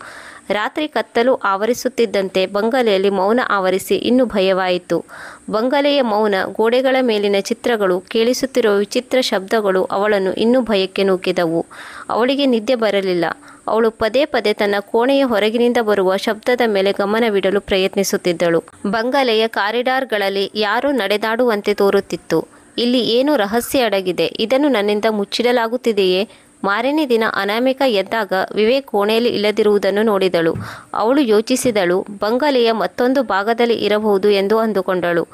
ರಾತ್ರಿ ಕತ್ತಲು ಆವರಿಸುತ್ತಿದ್ದಂತೆ ಬಂಗಲೆಯಲ್ಲಿ ಮೌನ ಆವರಿಸಿ ಇನ್ನೂ ಭಯವಾಯಿತು. ಬಂಗಲೆಯ ಮೌನ, ಗೋಡೆಗಳ ಮೇಲಿನ ಚಿತ್ರಗಳು, ಕೇಳಿಸುತ್ತಿರುವ ವಿಚಿತ್ರ ಶಬ್ದಗಳು ಅವಳನ್ನು ಇನ್ನೂ ಭಯಕ್ಕೆ ನೂಕಿದವು. ಅವಳಿಗೆ ನಿದ್ದೆ ಬರಲಿಲ್ಲ. ಅವಳು ಪದೇ ಪದೇ ತನ್ನ ಕೋಣೆಯ ಹೊರಗಿನಿಂದ ಬರುವ ಶಬ್ದದ ಮೇಲೆ ಗಮನವಿಡಲು ಪ್ರಯತ್ನಿಸುತ್ತಿದ್ದಳು. ಬಂಗಲೆಯ ಕಾರಿಡಾರ್ಗಳಲ್ಲಿ ಯಾರೋ ನಡೆದಾಡುವಂತೆ ತೋರುತ್ತಿತ್ತು. ಇಲ್ಲಿ ಏನೋ ರಹಸ್ಯ ಅಡಗಿದೆ. ಇದನ್ನು ನನ್ನಿಂದ ಮುಚ್ಚಿಡಲಾಗುತ್ತಿದೆಯೇ? ಮಾರನೇ ದಿನ ಅನಾಮಿಕ ಎದ್ದಾಗ ವಿವೇಕ್ ಕೋಣೆಯಲ್ಲಿ ಇಲ್ಲದಿರುವುದನ್ನು ನೋಡಿದಳು. ಅವಳು ಯೋಚಿಸಿದಳು, ಬಂಗಲೆಯ ಮತ್ತೊಂದು ಭಾಗದಲ್ಲಿ ಇರಬಹುದು ಎಂದು ಅಂದುಕೊಂಡಳು.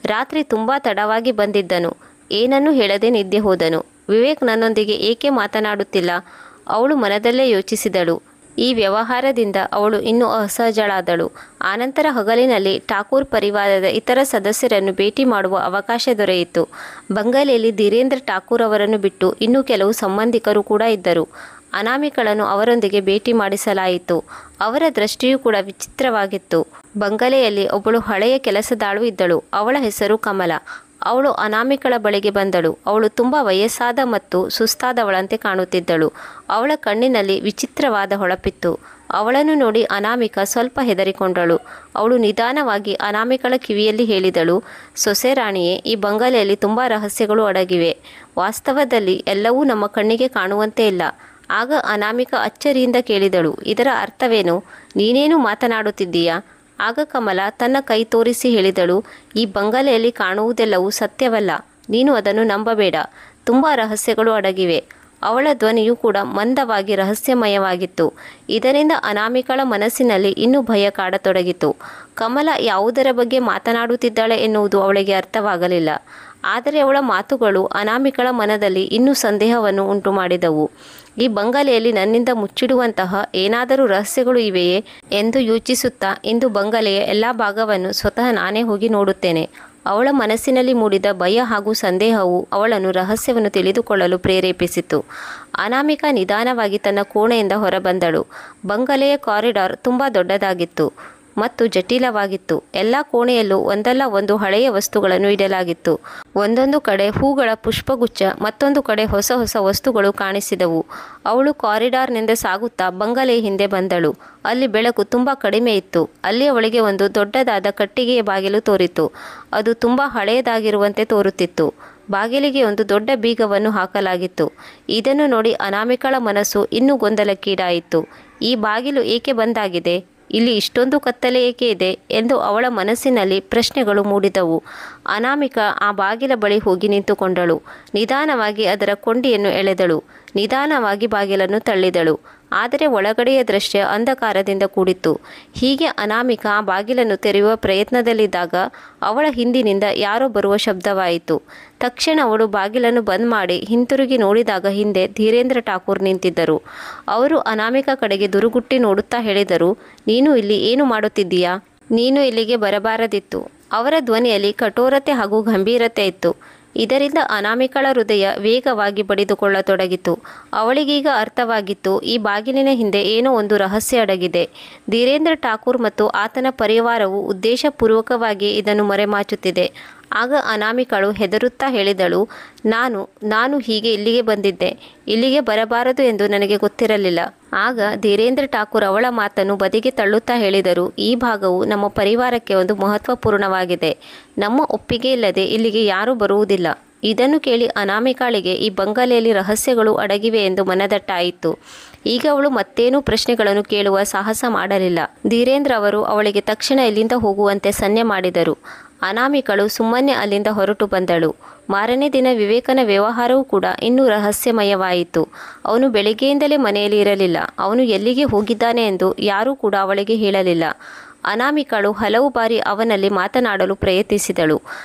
ರಾತ್ರಿ ತುಂಬ ತಡವಾಗಿ ಬಂದಿದ್ದನು. ಏನನ್ನೂ ಹೇಳದೆ ನಿದ್ದೆ ಹೋದನು. ವಿವೇಕ್ ನನ್ನೊಂದಿಗೆ ಏಕೆ ಮಾತನಾಡುತ್ತಿಲ್ಲ? ಅವಳು ಮನದಲ್ಲೇ ಯೋಚಿಸಿದಳು. ಈ ವ್ಯವಹಾರದಿಂದ ಅವಳು ಇನ್ನೂ ಅಸಹಜಳಾದಳು. ಆನಂತರ ಹಗಲಿನಲ್ಲಿ ಠಾಕೂರ್ ಪರಿವಾರದ ಇತರ ಸದಸ್ಯರನ್ನು ಭೇಟಿ ಮಾಡುವ ಅವಕಾಶ ದೊರೆಯಿತು. ಬಂಗಲೆಯಲ್ಲಿ ಧೀರೇಂದ್ರ ಠಾಕೂರ್ ಅವರನ್ನು ಬಿಟ್ಟು ಇನ್ನೂ ಕೆಲವು ಸಂಬಂಧಿಕರು ಕೂಡ ಇದ್ದರು. ಅನಾಮಿಕಳನ್ನು ಅವರೊಂದಿಗೆ ಭೇಟಿ ಮಾಡಿಸಲಾಯಿತು. ಅವರ ದೃಷ್ಟಿಯೂ ಕೂಡ ವಿಚಿತ್ರವಾಗಿತ್ತು. ಬಂಗಲೆಯಲ್ಲಿ ಒಬ್ಬಳು ಹಳೆಯ ಕೆಲಸದಾಳು ಇದ್ದಳು. ಅವಳ ಹೆಸರು ಕಮಲ. ಅವಳು ಅನಾಮಿಕಳ ಬಳಿಗೆ ಬಂದಳು. ಅವಳು ತುಂಬ ವಯಸ್ಸಾದ ಮತ್ತು ಸುಸ್ತಾದವಳಂತೆ ಕಾಣುತ್ತಿದ್ದಳು. ಅವಳ ಕಣ್ಣಿನಲ್ಲಿ ವಿಚಿತ್ರವಾದ ಹೊಳಪಿತ್ತು. ಅವಳನ್ನು ನೋಡಿ ಅನಾಮಿಕ ಸ್ವಲ್ಪ ಹೆದರಿಕೊಂಡಳು. ಅವಳು ನಿಧಾನವಾಗಿ ಅನಾಮಿಕಳ ಕಿವಿಯಲ್ಲಿ ಹೇಳಿದಳು, ಸೊಸೆ ರಾಣಿಯೇ, ಈ ಬಂಗಲೆಯಲ್ಲಿ ತುಂಬ ರಹಸ್ಯಗಳು ಅಡಗಿವೆ. ವಾಸ್ತವದಲ್ಲಿ ಎಲ್ಲವೂ ನಮ್ಮ ಕಣ್ಣಿಗೆ ಕಾಣುವಂತೆ ಇಲ್ಲ. ಆಗ ಅನಾಮಿಕ ಅಚ್ಚರಿಯಿಂದ ಕೇಳಿದಳು, ಇದರ ಅರ್ಥವೇನು? ನೀನೇನು ಮಾತನಾಡುತ್ತಿದ್ದೀಯಾ? ಆಗ ಕಮಲ ತನ್ನ ಕೈ ತೋರಿಸಿ ಹೇಳಿದಳು, ಈ ಬಂಗಲೆಯಲ್ಲಿ ಕಾಣುವುದೆಲ್ಲವೂ ಸತ್ಯವಲ್ಲ. ನೀನು ಅದನ್ನು ನಂಬಬೇಡ. ತುಂಬ ರಹಸ್ಯಗಳು ಅಡಗಿವೆ. ಅವಳ ಧ್ವನಿಯೂ ಕೂಡ ಮಂದವಾಗಿ ರಹಸ್ಯಮಯವಾಗಿತ್ತು. ಇದರಿಂದ ಅನಾಮಿಕಳ ಮನಸ್ಸಿನಲ್ಲಿ ಇನ್ನೂ ಭಯ ಕಾಡತೊಡಗಿತು. ಕಮಲ ಯಾವುದರ ಬಗ್ಗೆ ಮಾತನಾಡುತ್ತಿದ್ದಾಳೆ ಎನ್ನುವುದು ಅವಳಿಗೆ ಅರ್ಥವಾಗಲಿಲ್ಲ. ಆದರೆ ಅವಳ ಮಾತುಗಳು ಅನಾಮಿಕಳ ಮನದಲ್ಲಿ ಇನ್ನೂ ಸಂದೇಹವನ್ನು ಉಂಟು ಮಾಡಿದವು. ಈ ಬಂಗಲೆಯಲ್ಲಿ ನನ್ನಿಂದ ಮುಚ್ಚಿಡುವಂತಹ ಏನಾದರೂ ರಹಸ್ಯಗಳು ಇವೆಯೇ ಎಂದು ಯೋಚಿಸುತ್ತಾ ಇಂದು ಬಂಗಲೆಯ ಎಲ್ಲ ಭಾಗವನ್ನು ಸ್ವತಃ ನಾನೇ ಹೋಗಿ ನೋಡುತ್ತೇನೆ. ಅವಳ ಮನಸ್ಸಿನಲ್ಲಿ ಮೂಡಿದ ಭಯ ಹಾಗೂ ಸಂದೇಹವು ಅವಳನ್ನು ರಹಸ್ಯವನ್ನು ತಿಳಿದುಕೊಳ್ಳಲು ಪ್ರೇರೇಪಿಸಿತು. ಅನಾಮಿಕ ನಿಧಾನವಾಗಿ ತನ್ನ ಕೋಣೆಯಿಂದ ಹೊರಬಂದಳು. ಬಂಗಲೆಯ ಕಾರಿಡಾರ್ ತುಂಬ ದೊಡ್ಡದಾಗಿತ್ತು ಮತ್ತು ಜಟಿಲವಾಗಿತ್ತು. ಎಲ್ಲ ಕೋಣೆಯಲ್ಲೂ ಒಂದಲ್ಲ ಒಂದು ಹಳೆಯ ವಸ್ತುಗಳನ್ನು ಇಡಲಾಗಿತ್ತು. ಒಂದೊಂದು ಕಡೆ ಹೂಗಳ ಪುಷ್ಪಗುಚ್ಛ, ಮತ್ತೊಂದು ಕಡೆ ಹೊಸ ಹೊಸ ವಸ್ತುಗಳು ಕಾಣಿಸಿದವು. ಅವಳು ಕಾರಿಡಾರ್ನಿಂದ ಸಾಗುತ್ತಾ ಬಂಗಲೆಯ ಹಿಂದೆ ಬಂದಳು. ಅಲ್ಲಿ ಬೆಳಕು ತುಂಬ ಕಡಿಮೆ ಇತ್ತು. ಅಲ್ಲಿ ಅವಳಿಗೆ ಒಂದು ದೊಡ್ಡದಾದ ಕಟ್ಟಿಗೆಯ ಬಾಗಿಲು ತೋರಿತು. ಅದು ತುಂಬ ಹಳೆಯದಾಗಿರುವಂತೆ ತೋರುತ್ತಿತ್ತು. ಬಾಗಿಲಿಗೆ ಒಂದು ದೊಡ್ಡ ಬೀಗವನ್ನು ಹಾಕಲಾಗಿತ್ತು. ಇದನ್ನು ನೋಡಿ ಅನಾಮಿಕಳ ಮನಸ್ಸು ಇನ್ನೂ ಗೊಂದಲಕ್ಕೀಡಾಯಿತು. ಈ ಬಾಗಿಲು ಏಕೆ ಬಂದಾಗಿದೆ? ಇಲ್ಲಿ ಇಷ್ಟೊಂದು ಕತ್ತಲೆ ಏಕೆ ಇದೆ ಎಂದು ಅವಳ ಮನಸ್ಸಿನಲ್ಲಿ ಪ್ರಶ್ನೆಗಳು ಮೂಡಿದವು. ಅನಾಮಿಕ ಆ ಬಾಗಿಲ ಬಳಿ ಹೋಗಿ ನಿಂತುಕೊಂಡಳು. ನಿಧಾನವಾಗಿ ಅದರ ಕೊಂಡಿಯನ್ನು ಎಳೆದಳು. ನಿಧಾನವಾಗಿ ಬಾಗಿಲನ್ನು ತಳ್ಳಿದಳು. ಆದರೆ ಒಳಗಡೆಯ ದೃಶ್ಯ ಅಂಧಕಾರದಿಂದ ಕೂಡಿತ್ತು. ಹೀಗೆ ಅನಾಮಿಕ ಆ ಬಾಗಿಲನ್ನು ತೆರೆಯುವ ಪ್ರಯತ್ನದಲ್ಲಿದ್ದಾಗ ಅವಳ ಹಿಂದಿನಿಂದ ಯಾರೋ ಬರುವ ಶಬ್ದವಾಯಿತು. ತಕ್ಷಣ ಅವಳು ಬಾಗಿಲನ್ನು ಬಂದ್ ಮಾಡಿ ಹಿಂತಿರುಗಿ ನೋಡಿದಾಗ ಹಿಂದೆ ಧೀರೇಂದ್ರ ಠಾಕೂರ್ ನಿಂತಿದ್ದರು. ಅವರು ಅನಾಮಿಕ ಕಡೆಗೆ ದುರುಗುಟ್ಟಿ ನೋಡುತ್ತಾ ಹೇಳಿದರು, ನೀನು ಇಲ್ಲಿ ಏನು ಮಾಡುತ್ತಿದ್ದೀಯಾ? ನೀನು ಇಲ್ಲಿಗೆ ಬರಬಾರದಿತ್ತು. ಅವರ ಧ್ವನಿಯಲ್ಲಿ ಕಠೋರತೆ ಹಾಗೂ ಗಂಭೀರತೆ ಇತ್ತು. ಇದರಿಂದ ಅನಾಮಿಕಳ ಹೃದಯ ವೇಗವಾಗಿ ಬಡಿದುಕೊಳ್ಳತೊಡಗಿತು. ಅವಳಿಗೀಗ ಅರ್ಥವಾಗಿತ್ತು, ಈ ಬಾಗಿಲಿನ ಹಿಂದೆ ಏನೋ ಒಂದು ರಹಸ್ಯ ಅಡಗಿದೆ. ಧೀರೇಂದ್ರ ಠಾಕೂರ್ ಮತ್ತು ಆತನ ಪರಿವಾರವು ಉದ್ದೇಶಪೂರ್ವಕವಾಗಿ ಇದನ್ನು ಮರೆಮಾಚುತ್ತಿದೆ. ಆಗ ಅನಾಮಿಕಳು ಹೆದರುತ್ತಾ ಹೇಳಿದಳು, ನಾನು ಹೀಗೆ ಇಲ್ಲಿಗೆ ಬಂದಿದ್ದೆ. ಇಲ್ಲಿಗೆ ಬರಬಾರದು ಎಂದು ನನಗೆ ಗೊತ್ತಿರಲಿಲ್ಲ. ಆಗ ಧೀರೇಂದ್ರ ಠಾಕೂರ್ ಅವಳ ಮಾತನ್ನು ಬದಿಗೆ ತಳ್ಳುತ್ತಾ ಹೇಳಿದರು, ಈ ಭಾಗವು ನಮ್ಮ ಪರಿವಾರಕ್ಕೆ ಒಂದು ಮಹತ್ವಪೂರ್ಣವಾಗಿದೆ. ನಮ್ಮ ಒಪ್ಪಿಗೆ ಇಲ್ಲದೆ ಇಲ್ಲಿಗೆ ಯಾರೂ ಬರುವುದಿಲ್ಲ. ಇದನ್ನು ಕೇಳಿ ಅನಾಮಿಕಾಳಿಗೆ ಈ ಬಂಗಲೆಯಲ್ಲಿ ರಹಸ್ಯಗಳು ಅಡಗಿವೆ ಎಂದು ಮನದಟ್ಟಾಯಿತು. ಈಗ ಅವಳು ಮತ್ತೇನೂ ಪ್ರಶ್ನೆಗಳನ್ನು ಕೇಳುವ ಸಾಹಸ ಮಾಡಲಿಲ್ಲ. ಧೀರೇಂದ್ರ ಅವರು ಅವಳಿಗೆ ತಕ್ಷಣ ಇಲ್ಲಿಂದ ಹೋಗುವಂತೆ ಸನ್ನೆ ಮಾಡಿದರು. ಅನಾಮಿಕಳು ಸುಮ್ಮನೆ ಅಲ್ಲಿಂದ ಹೊರಟು ಬಂದಳು. ಮಾರನೇ ದಿನ ವಿವೇಕನ ವ್ಯವಹಾರವೂ ಕೂಡ ಇನ್ನೂ ರಹಸ್ಯಮಯವಾಯಿತು. ಅವನು ಬೆಳಿಗ್ಗೆಯಿಂದಲೇ ಮನೆಯಲ್ಲಿ ಇರಲಿಲ್ಲ. ಅವನು ಎಲ್ಲಿಗೆ ಹೋಗಿದ್ದಾನೆ ಎಂದು ಯಾರೂ ಕೂಡ ಅವಳಿಗೆ ಹೇಳಲಿಲ್ಲ. ಅನಾಮಿಕಳು ಹಲವು ಬಾರಿ ಅವನಲ್ಲಿ ಮಾತನಾಡಲು ಪ್ರಯತ್ನಿಸಿದಳು.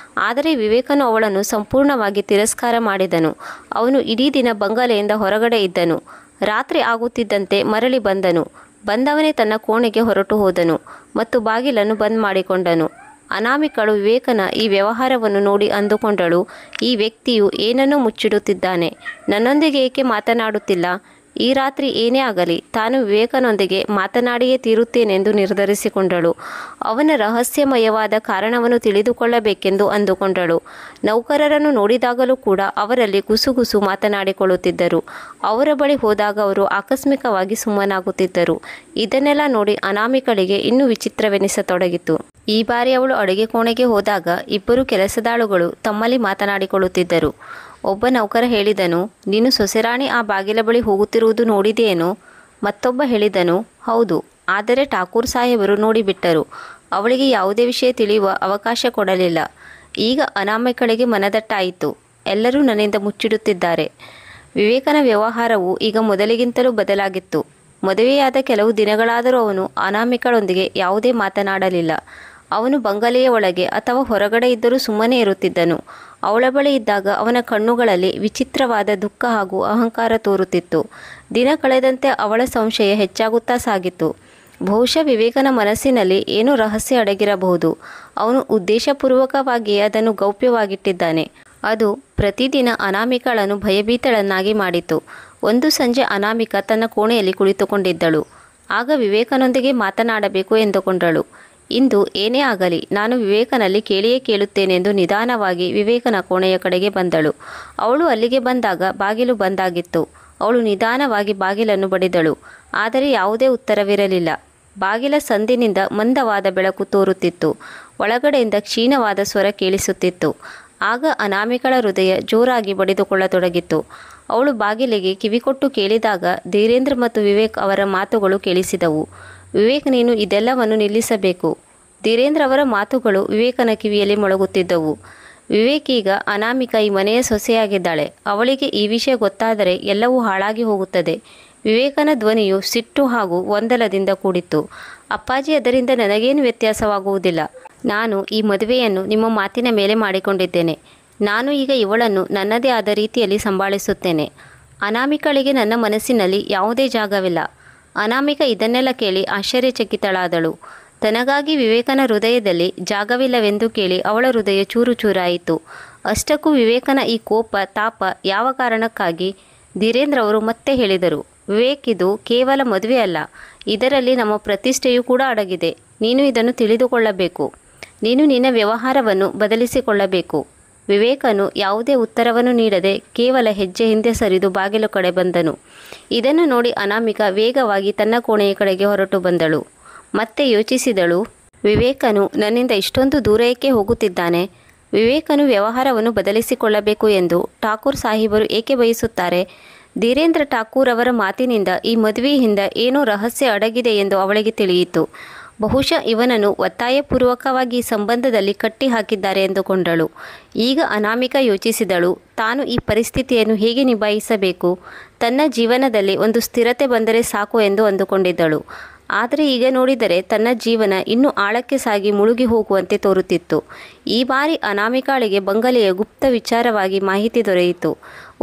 ಆದರೆ ವಿವೇಕನು ಅವಳನ್ನು ಸಂಪೂರ್ಣವಾಗಿ ತಿರಸ್ಕಾರ ಮಾಡಿದನು. ಅವನು ಇಡೀ ದಿನ ಬಂಗಲೆಯಿಂದ ಹೊರಗಡೆ ಇದ್ದನು. ರಾತ್ರಿ ಆಗುತ್ತಿದ್ದಂತೆ ಮರಳಿ ಬಂದವನೇ ತನ್ನ ಕೋಣೆಗೆ ಹೊರಟು ಹೋದನು ಮತ್ತು ಬಾಗಿಲನ್ನು ಬಂದ್ ಮಾಡಿಕೊಂಡನು. ಅನಾಮಿಕಳು ವಿವೇಕನ ಈ ವ್ಯವಹಾರವನ್ನು ನೋಡಿ ಅಂದುಕೊಂಡಳು, ಈ ವ್ಯಕ್ತಿಯು ಏನನ್ನೂ ಮುಚ್ಚಿಡುತ್ತಿದ್ದಾನೆ. ನನ್ನೊಂದಿಗೆ ಏಕೆ ಮಾತನಾಡುತ್ತಿಲ್ಲ? ಈ ರಾತ್ರಿ ಏನೇ ಆಗಲಿ ತಾನು ವಿವೇಕನೊಂದಿಗೆ ಮಾತನಾಡಿಯೇ ತೀರುತ್ತೇನೆಂದು ನಿರ್ಧರಿಸಿಕೊಂಡಳು. ಅವನ ರಹಸ್ಯಮಯವಾದ ಕಾರಣವನ್ನು ತಿಳಿದುಕೊಳ್ಳಬೇಕೆಂದು ಅಂದುಕೊಂಡಳು. ನೌಕರರನ್ನು ನೋಡಿದಾಗಲೂ ಕೂಡ ಅವರಲ್ಲಿ ಗುಸುಗುಸು ಮಾತನಾಡಿಕೊಳ್ಳುತ್ತಿದ್ದರು. ಅವರ ಬಳಿ ಹೋದಾಗ ಅವರು ಆಕಸ್ಮಿಕವಾಗಿ ಸುಮ್ಮನಾಗುತ್ತಿದ್ದರು. ಇದನ್ನೆಲ್ಲ ನೋಡಿ ಅನಾಮಿಕಳಿಗೆ ಇನ್ನೂ ವಿಚಿತ್ರವೆನಿಸತೊಡಗಿತು. ಈ ಬಾರಿ ಅವಳು ಅಡುಗೆ ಕೋಣೆಗೆ ಹೋದಾಗ ಇಬ್ಬರು ಕೆಲಸದಾಳುಗಳು ತಮ್ಮಲ್ಲಿ ಮಾತನಾಡಿಕೊಳ್ಳುತ್ತಿದ್ದರು. ಒಬ್ಬ ನೌಕರ ಹೇಳಿದನು, ನೀನು ಸೊಸೆರಾಣಿ ಆ ಬಾಗಿಲ ಬಳಿ ಹೋಗುತ್ತಿರುವುದು ನೋಡಿದೆಯೇನೋ? ಮತ್ತೊಬ್ಬ ಹೇಳಿದನು, ಹೌದು, ಆದರೆ ಠಾಕೂರ್ ಸಾಹೇಬರು ನೋಡಿಬಿಟ್ಟರು. ಅವಳಿಗೆ ಯಾವುದೇ ವಿಷಯ ತಿಳಿಯುವ ಅವಕಾಶ ಕೊಡಲಿಲ್ಲ. ಈಗ ಅನಾಮಿಕಳಿಗೆ ಮನದಟ್ಟಾಯಿತು, ಎಲ್ಲರೂ ನನ್ನಿಂದ ಮುಚ್ಚಿಡುತ್ತಿದ್ದಾರೆ. ವಿವೇಕನ ವ್ಯವಹಾರವು ಈಗ ಮೊದಲಿಗಿಂತಲೂ ಬದಲಾಗಿತ್ತು. ಮದುವೆಯಾದ ಕೆಲವು ದಿನಗಳಾದರೂ ಅವನು ಅನಾಮಿಕಳೊಂದಿಗೆ ಯಾವುದೇ ಮಾತನಾಡಲಿಲ್ಲ. ಅವನು ಬಂಗಲೆಯ ಒಳಗೆ ಅಥವಾ ಹೊರಗಡೆ ಇದ್ದರೂ ಸುಮ್ಮನೆ ಇರುತ್ತಿದ್ದನು. ಅವಳ ಬಳಿ ಇದ್ದಾಗ ಅವನ ಕಣ್ಣುಗಳಲ್ಲಿ ವಿಚಿತ್ರವಾದ ದುಃಖ ಹಾಗೂ ಅಹಂಕಾರ ತೋರುತ್ತಿತ್ತು. ದಿನ ಕಳೆದಂತೆ ಅವಳ ಸಂಶಯ ಹೆಚ್ಚಾಗುತ್ತಾ ಸಾಗಿತ್ತು. ಬಹುಶಃ ವಿವೇಕನ ಮನಸ್ಸಿನಲ್ಲಿ ಏನೋ ರಹಸ್ಯ ಅಡಗಿರಬಹುದು. ಅವನು ಉದ್ದೇಶಪೂರ್ವಕವಾಗಿಯೇ ಅದನ್ನು ಗೌಪ್ಯವಾಗಿಟ್ಟಿದ್ದಾನೆ. ಅದು ಪ್ರತಿದಿನ ಅನಾಮಿಕಳನ್ನು ಭಯಭೀತಳನ್ನಾಗಿ ಮಾಡಿತು. ಒಂದು ಸಂಜೆ ಅನಾಮಿಕ ತನ್ನ ಕೋಣೆಯಲ್ಲಿ ಕುಳಿತುಕೊಂಡಿದ್ದಳು. ಆಗ ವಿವೇಕನೊಂದಿಗೆ ಮಾತನಾಡಬೇಕು ಎಂದುಕೊಂಡಳು. ಇಂದು ಏನೇ ಆಗಲಿ ನಾನು ವಿವೇಕನಲ್ಲಿ ಕೇಳಿಯೇ ಕೇಳುತ್ತೇನೆಂದು ನಿಧಾನವಾಗಿ ವಿವೇಕನ ಕೋಣೆಯ ಕಡೆಗೆ ಬಂದಳು. ಅವಳು ಅಲ್ಲಿಗೆ ಬಂದಾಗ ಬಾಗಿಲು ಬಂದಾಗಿತ್ತು. ಅವಳು ನಿಧಾನವಾಗಿ ಬಾಗಿಲನ್ನು ಬಡಿದಳು. ಆದರೆ ಯಾವುದೇ ಉತ್ತರವಿರಲಿಲ್ಲ. ಬಾಗಿಲ ಸಂದಿನಿಂದ ಮಂದವಾದ ಬೆಳಕು ತೋರುತ್ತಿತ್ತು. ಒಳಗಡೆಯಿಂದ ಕ್ಷೀಣವಾದ ಸ್ವರ ಕೇಳಿಸುತ್ತಿತ್ತು. ಆಗ ಅನಾಮಿಕಳ ಹೃದಯ ಜೋರಾಗಿ ಬಡಿದುಕೊಳ್ಳತೊಡಗಿತ್ತು. ಅವಳು ಬಾಗಿಲಿಗೆ ಕಿವಿಕೊಟ್ಟು ಕೇಳಿದಾಗ ಧೀರೇಂದ್ರ ಮತ್ತು ವಿವೇಕ್ ಅವರ ಮಾತುಗಳು ಕೇಳಿಸಿದವು. ವಿವೇಕ್, ನೀನು ಇದೆಲ್ಲವನ್ನು ನಿಲ್ಲಿಸಬೇಕು. ಧೀರೇಂದ್ರ ಅವರ ಮಾತುಗಳು ವಿವೇಕನ ಕಿವಿಯಲ್ಲಿ ಮೊಳಗುತ್ತಿದ್ದವು. ವಿವೇಕ್, ಈಗ ಅನಾಮಿಕ ಈ ಮನೆಯ ಸೊಸೆಯಾಗಿದ್ದಾಳೆ. ಅವಳಿಗೆ ಈ ವಿಷಯ ಗೊತ್ತಾದರೆ ಎಲ್ಲವೂ ಹಾಳಾಗಿ ಹೋಗುತ್ತದೆ. ವಿವೇಕನ ಧ್ವನಿಯು ಸಿಟ್ಟು ಹಾಗೂ ಗೊಂದಲದಿಂದ ಕೂಡಿತ್ತು. ಅಪ್ಪಾಜಿ, ಅದರಿಂದ ನನಗೇನು ವ್ಯತ್ಯಾಸವಾಗುವುದಿಲ್ಲ. ನಾನು ಈ ಮದುವೆಯನ್ನು ನಿಮ್ಮ ಮಾತಿನ ಮೇಲೆ ಮಾಡಿಕೊಂಡಿದ್ದೇನೆ. ನಾನು ಈಗ ಇವಳನ್ನು ನನ್ನದೇ ಆದ ರೀತಿಯಲ್ಲಿ ಸಂಭಾಳಿಸುತ್ತೇನೆ. ಅನಾಮಿಕಳಿಗೆ ನನ್ನ ಮನಸ್ಸಿನಲ್ಲಿ ಯಾವುದೇ ಜಾಗವಿಲ್ಲ. ಅನಾಮಿಕ ಇದನ್ನೆಲ್ಲ ಕೇಳಿ ಆಶ್ಚರ್ಯಚಕಿತಳಾದಳು. ತನಗಾಗಿ ವಿವೇಕನ ಹೃದಯದಲ್ಲಿ ಜಾಗವಿಲ್ಲವೆಂದು ಕೇಳಿ ಅವಳ ಹೃದಯ ಚೂರು ಚೂರಾಯಿತು. ಅಷ್ಟಕ್ಕೂ ವಿವೇಕನ ಈ ಕೋಪ, ತಾಪ ಯಾವ ಕಾರಣಕ್ಕಾಗಿ? ಧೀರೇಂದ್ರ ಅವರು ಮತ್ತೆ ಹೇಳಿದರು, ವಿವೇಕ್, ಇದು ಕೇವಲ ಮದುವೆ ಅಲ್ಲ, ಇದರಲ್ಲಿ ನಮ್ಮ ಪ್ರತಿಷ್ಠೆಯೂ ಕೂಡ ಅಡಗಿದೆ. ನೀನು ಇದನ್ನು ತಿಳಿದುಕೊಳ್ಳಬೇಕು. ನೀನು ನಿನ್ನ ವ್ಯವಹಾರವನ್ನು ಬದಲಿಸಿಕೊಳ್ಳಬೇಕು. ವಿವೇಕನು ಯಾವುದೇ ಉತ್ತರವನ್ನು ನೀಡದೆ ಕೇವಲ ಹೆಜ್ಜೆ ಹಿಂದೆ ಸರಿದು ಬಾಗಿಲು ಕಡೆ ಬಂದನು. ಇದನ್ನು ನೋಡಿ ಅನಾಮಿಕ ವೇಗವಾಗಿ ತನ್ನ ಕೋಣೆಯ ಕಡೆಗೆ ಹೊರಟು ಬಂದಳು. ಮತ್ತೆ ಯೋಚಿಸಿದಳು, ವಿವೇಕನು ನನ್ನಿಂದ ಇಷ್ಟೊಂದು ದೂರ ಏಕೆ ಹೋಗುತ್ತಿದ್ದಾನೆ? ವಿವೇಕನು ವ್ಯವಹಾರವನ್ನು ಬದಲಿಸಿಕೊಳ್ಳಬೇಕು ಎಂದು ಠಾಕೂರ್ ಸಾಹೇಬರು ಏಕೆ ಬಯಸುತ್ತಾರೆ? ಧೀರೇಂದ್ರ ಠಾಕೂರ್ ಅವರ ಮಾತಿನಿಂದ ಈ ಮದುವೆಯಿಂದ ಏನೋ ರಹಸ್ಯ ಅಡಗಿದೆ ಎಂದು ಅವಳಿಗೆ ತಿಳಿಯಿತು. ಬಹುಶಃ ಇವನನ್ನು ಒತ್ತಾಯಪೂರ್ವಕವಾಗಿ ಸಂಬಂಧದಲ್ಲಿ ಕಟ್ಟಿ ಹಾಕಿದ್ದಾರೆ ಎಂದುಕೊಂಡಳು. ಈಗ ಅನಾಮಿಕಾ ಯೋಚಿಸಿದಳು, ತಾನು ಈ ಪರಿಸ್ಥಿತಿಯನ್ನು ಹೇಗೆ ನಿಭಾಯಿಸಬೇಕು. ತನ್ನ ಜೀವನದಲ್ಲಿ ಒಂದು ಸ್ಥಿರತೆ ಬಂದರೆ ಸಾಕು ಎಂದು ಅಂದುಕೊಂಡಿದ್ದಳು. ಆದರೆ ಈಗ ನೋಡಿದರೆ ತನ್ನ ಜೀವನ ಇನ್ನೂ ಆಳಕ್ಕೆ ಸಾಗಿ ಮುಳುಗಿ ಹೋಗುವಂತೆ ತೋರುತ್ತಿತ್ತು. ಈ ಬಾರಿ ಅನಾಮಿಕಾಳಿಗೆ ಬಂಗಲೆಯ ಗುಪ್ತ ವಿಚಾರವಾಗಿ ಮಾಹಿತಿ ದೊರೆಯಿತು.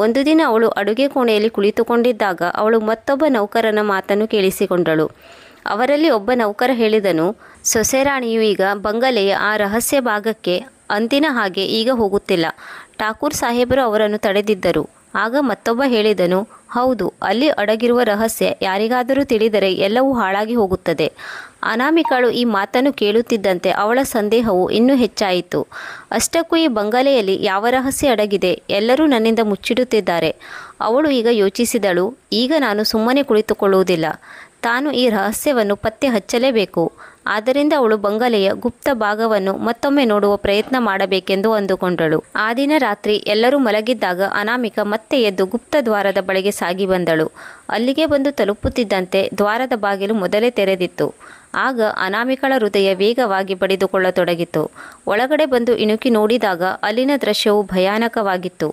ಒಂದು ದಿನ ಅವಳು ಅಡುಗೆ ಕೋಣೆಯಲ್ಲಿ ಕುಳಿತುಕೊಂಡಿದ್ದಾಗ ಅವಳು ಮತ್ತೊಬ್ಬ ನೌಕರನ ಮಾತನ್ನು ಕೇಳಿಸಿಕೊಂಡಳು. ಅವರಲ್ಲಿ ಒಬ್ಬ ನೌಕರ ಹೇಳಿದನು, ಸೊಸೆರಾಣಿಯು ಈಗ ಬಂಗಲೆಯ ಆ ರಹಸ್ಯ ಭಾಗಕ್ಕೆ ಅಂದಿನ ಹಾಗೆ ಈಗ ಹೋಗುತ್ತಿಲ್ಲ. ಠಾಕೂರ್ ಸಾಹೇಬರು ಅವರನ್ನು ತಡೆದಿದ್ದರು. ಆಗ ಮತ್ತೊಬ್ಬ ಹೇಳಿದನು, ಹೌದು, ಅಲ್ಲಿ ಅಡಗಿರುವ ರಹಸ್ಯ ಯಾರಿಗಾದರೂ ತಿಳಿದರೆ ಎಲ್ಲವೂ ಹಾಳಾಗಿ ಹೋಗುತ್ತದೆ. ಅನಾಮಿಕಾಳು ಈ ಮಾತನ್ನು ಕೇಳುತ್ತಿದ್ದಂತೆ ಅವಳ ಸಂದೇಹವು ಇನ್ನೂ ಹೆಚ್ಚಾಯಿತು. ಅಷ್ಟಕ್ಕೂ ಈ ಬಂಗಲೆಯಲ್ಲಿ ಯಾವ ರಹಸ್ಯ ಅಡಗಿದೆ? ಎಲ್ಲರೂ ನನ್ನಿಂದ ಮುಚ್ಚಿಡುತ್ತಿದ್ದಾರೆ. ಅವಳು ಈಗ ಯೋಚಿಸಿದಳು, ಈಗ ನಾನು ಸುಮ್ಮನೆ ಕುಳಿತುಕೊಳ್ಳುವುದಿಲ್ಲ. ತಾನು ಈ ರಹಸ್ಯವನ್ನು ಪತ್ತೆ ಹಚ್ಚಲೇಬೇಕು. ಆದ್ದರಿಂದ ಅವಳು ಬಂಗಲೆಯ ಗುಪ್ತ ಭಾಗವನ್ನು ಮತ್ತೊಮ್ಮೆ ನೋಡುವ ಪ್ರಯತ್ನ ಮಾಡಬೇಕೆಂದು ಅಂದುಕೊಂಡಳು. ಆ ದಿನ ರಾತ್ರಿ ಎಲ್ಲರೂ ಮಲಗಿದ್ದಾಗ ಅನಾಮಿಕ ಮತ್ತೆ ಎದ್ದು ಗುಪ್ತ ದ್ವಾರದ ಬಳಿಗೆ ಸಾಗಿ ಬಂದಳು. ಅಲ್ಲಿಗೆ ಬಂದು ತಲುಪುತ್ತಿದ್ದಂತೆ ದ್ವಾರದ ಬಾಗಿಲು ಮೊದಲೇ ತೆರೆದಿತ್ತು. ಆಗ ಅನಾಮಿಕಳ ಹೃದಯ ವೇಗವಾಗಿ ಬಡಿದುಕೊಳ್ಳತೊಡಗಿತು. ಒಳಗಡೆ ಬಂದು ಇಣುಕಿ ನೋಡಿದಾಗ ಅಲ್ಲಿನ ದೃಶ್ಯವು ಭಯಾನಕವಾಗಿತ್ತು.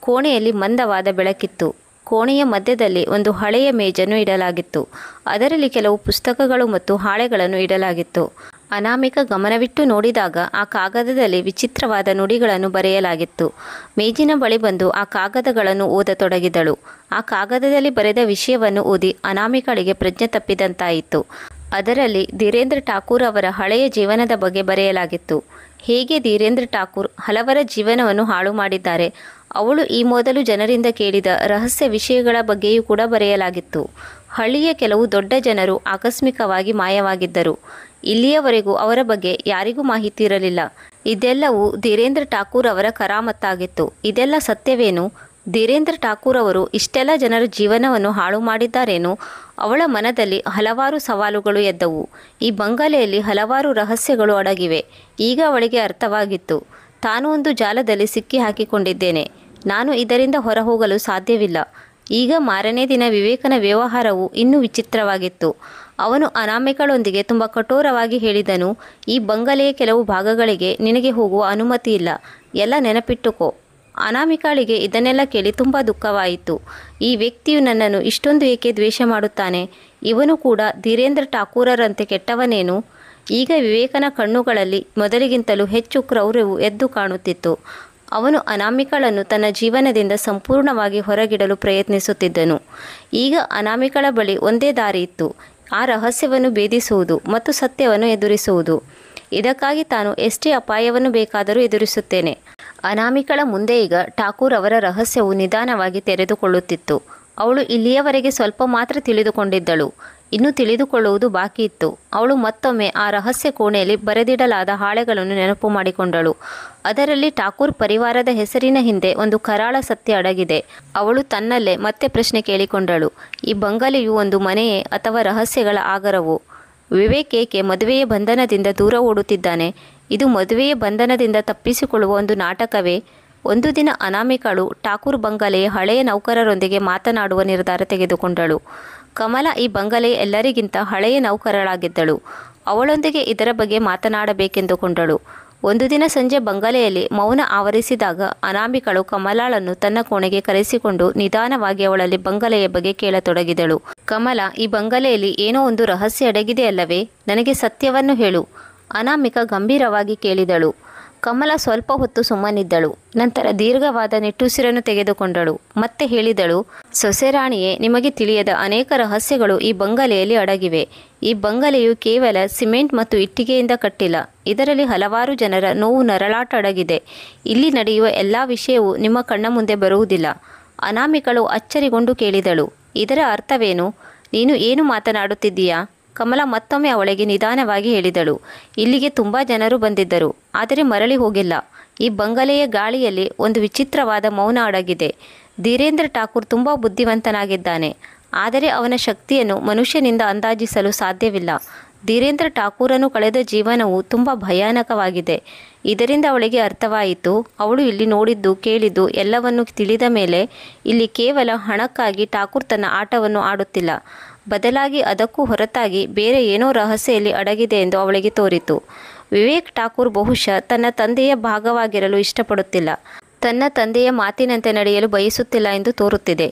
ಕೋಣೆಯಲ್ಲಿ ಮಂದವಾದ ಬೆಳಕಿತ್ತು. ಕೋಣೆಯ ಮಧ್ಯದಲ್ಲಿ ಒಂದು ಹಳೆಯ ಮೇಜನ್ನು ಇಡಲಾಗಿತ್ತು. ಅದರಲ್ಲಿ ಕೆಲವು ಪುಸ್ತಕಗಳು ಮತ್ತು ಹಾಳೆಗಳನ್ನು ಇಡಲಾಗಿತ್ತು. ಅನಾಮಿಕ ಗಮನವಿಟ್ಟು ನೋಡಿದಾಗ ಆ ಕಾಗದದಲ್ಲಿ ವಿಚಿತ್ರವಾದ ನುಡಿಗಳನ್ನು ಬರೆಯಲಾಗಿತ್ತು. ಮೇಜಿನ ಬಳಿ ಬಂದು ಆ ಕಾಗದಗಳನ್ನು ಓದತೊಡಗಿದಳು. ಆ ಕಾಗದದಲ್ಲಿ ಬರೆದ ವಿಷಯವನ್ನು ಓದಿ ಅನಾಮಿಕಳಿಗೆ ಪ್ರಜ್ಞೆ ತಪ್ಪಿದಂತಾಯಿತು. ಅದರಲ್ಲಿ ಧೀರೇಂದ್ರ ಠಾಕೂರ್ ಅವರ ಹಳೆಯ ಜೀವನದ ಬಗ್ಗೆ ಬರೆಯಲಾಗಿತ್ತು. ಹೇಗೆ ಧೀರೇಂದ್ರ ಠಾಕೂರ್ ಹಲವರ ಜೀವನವನ್ನು ಹಾಳು ಮಾಡಿದ್ದಾರೆ, ಅವಳು ಈ ಮೊದಲು ಜನರಿಂದ ಕೇಳಿದ ರಹಸ್ಯ ವಿಷಯಗಳ ಬಗ್ಗೆಯೂ ಕೂಡ ಬರೆಯಲಾಗಿತ್ತು. ಹಳ್ಳಿಯ ಕೆಲವು ದೊಡ್ಡ ಜನರು ಆಕಸ್ಮಿಕವಾಗಿ ಮಾಯವಾಗಿದ್ದರು. ಇಲ್ಲಿಯವರೆಗೂ ಅವರ ಬಗ್ಗೆ ಯಾರಿಗೂ ಮಾಹಿತಿ ಇರಲಿಲ್ಲ. ಇದೆಲ್ಲವೂ ಧೀರೇಂದ್ರ ಠಾಕೂರ್ ಅವರ ಕರಾಮತ್ತಾಗಿತ್ತು. ಇದೆಲ್ಲ ಸತ್ಯವೇನು? ಧೀರೇಂದ್ರ ಠಾಕೂರ್ ಅವರು ಇಷ್ಟೆಲ್ಲ ಜನರ ಜೀವನವನ್ನು ಹಾಳು ಮಾಡಿದ್ದಾರೇನು? ಅವಳ ಮನದಲ್ಲಿ ಹಲವಾರು ಸವಾಲುಗಳು ಎದ್ದವು. ಈ ಬಂಗಲೆಯಲ್ಲಿ ಹಲವಾರು ರಹಸ್ಯಗಳು ಅಡಗಿವೆ. ಈಗ ಅವಳಿಗೆ ಅರ್ಥವಾಗಿತ್ತು, ತಾನು ಒಂದು ಜಾಲದಲ್ಲಿ ಸಿಕ್ಕಿ ಹಾಕಿಕೊಂಡಿದ್ದೇನೆ. ನಾನು ಇದರಿಂದ ಹೊರಹೋಗಲು ಸಾಧ್ಯವಿಲ್ಲ. ಈಗ ಮಾರನೇ ದಿನ ವಿವೇಕನ ವ್ಯವಹಾರವು ಇನ್ನೂ ವಿಚಿತ್ರವಾಗಿತ್ತು. ಅವನು ಅನಾಮಿಕಳೊಂದಿಗೆ ತುಂಬ ಕಠೋರವಾಗಿ ಹೇಳಿದನು, ಈ ಬಂಗಲೆಯ ಕೆಲವು ಭಾಗಗಳಿಗೆ ನಿನಗೆ ಹೋಗುವ ಅನುಮತಿ ಇಲ್ಲ. ಎಲ್ಲ ನೆನಪಿಟ್ಟುಕೋ. ಅನಾಮಿಕಾಳಿಗೆ ಇದನ್ನೆಲ್ಲ ಕೇಳಿ ತುಂಬ ದುಃಖವಾಯಿತು. ಈ ವ್ಯಕ್ತಿಯು ನನ್ನನ್ನು ಇಷ್ಟೊಂದು ಏಕೆ ದ್ವೇಷ ಮಾಡುತ್ತಾನೆ? ಇವನು ಕೂಡ ಧೀರೇಂದ್ರ ಠಾಕೂರರಂತೆ ಕೆಟ್ಟವನೇನು? ಈಗ ವಿವೇಕನ ಕಣ್ಣುಗಳಲ್ಲಿ ಮೊದಲಿಗಿಂತಲೂ ಹೆಚ್ಚು ಕ್ರೌರ್ಯವು ಎದ್ದು ಕಾಣುತ್ತಿತ್ತು. ಅವನು ಅನಾಮಿಕಳನ್ನು ತನ್ನ ಜೀವನದಿಂದ ಸಂಪೂರ್ಣವಾಗಿ ಹೊರಗಿಡಲು ಪ್ರಯತ್ನಿಸುತ್ತಿದ್ದನು. ಈಗ ಅನಾಮಿಕಳ ಬಳಿ ಒಂದೇ ದಾರಿ ಇತ್ತು, ಆ ರಹಸ್ಯವನ್ನು ಭೇದಿಸುವುದು ಮತ್ತು ಸತ್ಯವನ್ನು ಎದುರಿಸುವುದು. ಇದಕ್ಕಾಗಿ ತಾನು ಎಷ್ಟೇ ಅಪಾಯವನ್ನು ಬೇಕಾದರೂ ಎದುರಿಸುತ್ತೇನೆ. ಅನಾಮಿಕಳ ಮುಂದೆ ಈಗ ಠಾಕೂರ್ ಅವರ ರಹಸ್ಯವು ನಿಧಾನವಾಗಿ ತೆರೆದುಕೊಳ್ಳುತ್ತಿತ್ತು. ಅವಳು ಇಲ್ಲಿಯವರೆಗೆ ಸ್ವಲ್ಪ ಮಾತ್ರ ತಿಳಿದುಕೊಂಡಿದ್ದಳು. ಇನ್ನೂ ತಿಳಿದುಕೊಳ್ಳುವುದು ಬಾಕಿ ಇತ್ತು. ಅವಳು ಮತ್ತೊಮ್ಮೆ ಆ ರಹಸ್ಯ ಕೋಣೆಯಲ್ಲಿ ಬರೆದಿಡಲಾದ ಹಾಳೆಗಳನ್ನು ನೆನಪು ಮಾಡಿಕೊಂಡಳು. ಅದರಲ್ಲಿ ಠಾಕೂರ್ ಪರಿವಾರದ ಹೆಸರಿನ ಹಿಂದೆ ಒಂದು ಕರಾಳ ಸತ್ಯ ಅಡಗಿದೆ. ಅವಳು ತನ್ನಲ್ಲೇ ಮತ್ತೆ ಪ್ರಶ್ನೆ ಕೇಳಿಕೊಂಡಳು, ಈ ಬಂಗಲೆಯು ಒಂದು ಮನೆಯೇ ಅಥವಾ ರಹಸ್ಯಗಳ ಆಗರವೋ? ವಿವೇಕ್ ಏಕೆ ಮದುವೆಯ ಬಂಧನದಿಂದ ದೂರ ಓಡುತ್ತಿದ್ದಾನೆ? ಇದು ಮದುವೆಯ ಬಂಧನದಿಂದ ತಪ್ಪಿಸಿಕೊಳ್ಳುವ ಒಂದು ನಾಟಕವೇ? ಒಂದು ದಿನ ಅನಾಮಿಕಳು ಠಾಕೂರ್ ಬಂಗಲೆಯ ಹಳೆಯ ನೌಕರರೊಂದಿಗೆ ಮಾತನಾಡುವ ನಿರ್ಧಾರ ತೆಗೆದುಕೊಂಡಳು. ಕಮಲ ಈ ಬಂಗಲೆಯ ಎಲ್ಲರಿಗಿಂತ ಹಳೆಯ ನೌಕರಳಾಗಿದ್ದಳು. ಅವಳೊಂದಿಗೆ ಇದರ ಬಗ್ಗೆ ಮಾತನಾಡಬೇಕೆಂದುಕೊಂಡಳು. ಒಂದು ದಿನ ಸಂಜೆ ಬಂಗಲೆಯಲ್ಲಿ ಮೌನ ಆವರಿಸಿದಾಗ ಅನಾಮಿಕಳು ಕಮಲಾಳನ್ನು ತನ್ನ ಕೋಣೆಗೆ ಕರೆಸಿಕೊಂಡು ನಿಧಾನವಾಗಿ ಅವಳಲ್ಲಿ ಬಂಗಲೆಯ ಬಗ್ಗೆ ಕೇಳತೊಡಗಿದಳು. ಕಮಲ, ಈ ಬಂಗಲೆಯಲ್ಲಿ ಏನೋ ಒಂದು ರಹಸ್ಯ ಅಡಗಿದೆಯಲ್ಲವೇ? ನನಗೆ ಸತ್ಯವನ್ನು ಹೇಳು. ಅನಾಮಿಕ ಗಂಭೀರವಾಗಿ ಕೇಳಿದಳು. ಕಮಲ ಸ್ವಲ್ಪ ಹೊತ್ತು ಸುಮ್ಮನಿದ್ದಳು. ನಂತರ ದೀರ್ಘವಾದ ನಿಟ್ಟುಸಿರನ್ನು ತೆಗೆದುಕೊಂಡಳು. ಮತ್ತೆ ಹೇಳಿದಳು, ಸೊಸೆರಾಣಿಯೇ, ನಿಮಗೆ ತಿಳಿಯದ ಅನೇಕ ರಹಸ್ಯಗಳು ಈ ಬಂಗಲೆಯಲ್ಲಿ ಅಡಗಿವೆ. ಈ ಬಂಗಲೆಯು ಕೇವಲ ಸಿಮೆಂಟ್ ಮತ್ತು ಇಟ್ಟಿಗೆಯಿಂದ ಕಟ್ಟಿಲ್ಲ. ಇದರಲ್ಲಿ ಹಲವಾರು ಜನರ ನೋವು ನರಳಾಟ ಅಡಗಿದೆ. ಇಲ್ಲಿ ನಡೆಯುವ ಎಲ್ಲ ವಿಷಯವೂ ನಿಮ್ಮ ಕಣ್ಣ ಮುಂದೆ ಬರುವುದಿಲ್ಲ. ಅನಾಮಿಕಳು ಅಚ್ಚರಿಗೊಂಡು ಕೇಳಿದಳು, ಇದರ ಅರ್ಥವೇನು? ನೀನು ಏನು ಮಾತನಾಡುತ್ತಿದ್ದೀಯಾ? ಕಮಲ ಮತ್ತೊಮ್ಮೆ ಅವಳಿಗೆ ನಿಧಾನವಾಗಿ ಹೇಳಿದಳು, ಇಲ್ಲಿಗೆ ತುಂಬ ಜನರು ಬಂದಿದ್ದರು, ಆದರೆ ಮರಳಿ ಹೋಗಿಲ್ಲ. ಈ ಬಂಗಲೆಯ ಗಾಳಿಯಲ್ಲಿ ಒಂದು ವಿಚಿತ್ರವಾದ ಮೌನ ಅಡಗಿದೆ. ಧೀರೇಂದ್ರ ಠಾಕೂರ್ ತುಂಬ ಬುದ್ಧಿವಂತನಾಗಿದ್ದಾನೆ, ಆದರೆ ಅವನ ಶಕ್ತಿಯನ್ನು ಮನುಷ್ಯನಿಂದ ಅಂದಾಜಿಸಲು ಸಾಧ್ಯವಿಲ್ಲ. ಧೀರೇಂದ್ರ ಠಾಕೂರನು ಕಳೆದ ಜೀವನವು ತುಂಬ ಭಯಾನಕವಾಗಿದೆ. ಇದರಿಂದ ಅವಳಿಗೆ ಅರ್ಥವಾಯಿತು, ಅವಳು ಇಲ್ಲಿ ನೋಡಿದ್ದು ಕೇಳಿದ್ದು ಎಲ್ಲವನ್ನು ತಿಳಿದ ಮೇಲೆ ಇಲ್ಲಿ ಕೇವಲ ಹಣಕ್ಕಾಗಿ ಠಾಕೂರ್ ತನ್ನ ಆಟವನ್ನು ಆಡುತ್ತಿಲ್ಲ. ಬದಲಾಗಿ ಅದಕ್ಕೂ ಹೊರತಾಗಿ ಬೇರೆ ಏನೋ ರಹಸ್ಯ ಇಲ್ಲಿ ಅಡಗಿದೆ ಎಂದು ಅವಳಿಗೆ ತೋರಿತು. ವಿವೇಕ್ ಠಾಕೂರ್ ಬಹುಶಃ ತನ್ನ ತಂದೆಯ ಭಾಗವಾಗಿರಲು ಇಷ್ಟಪಡುತ್ತಿಲ್ಲ, ತನ್ನ ತಂದೆಯ ಮಾತಿನಂತೆ ನಡೆಯಲು ಬಯಸುತ್ತಿಲ್ಲ ಎಂದು ತೋರುತ್ತಿದೆ.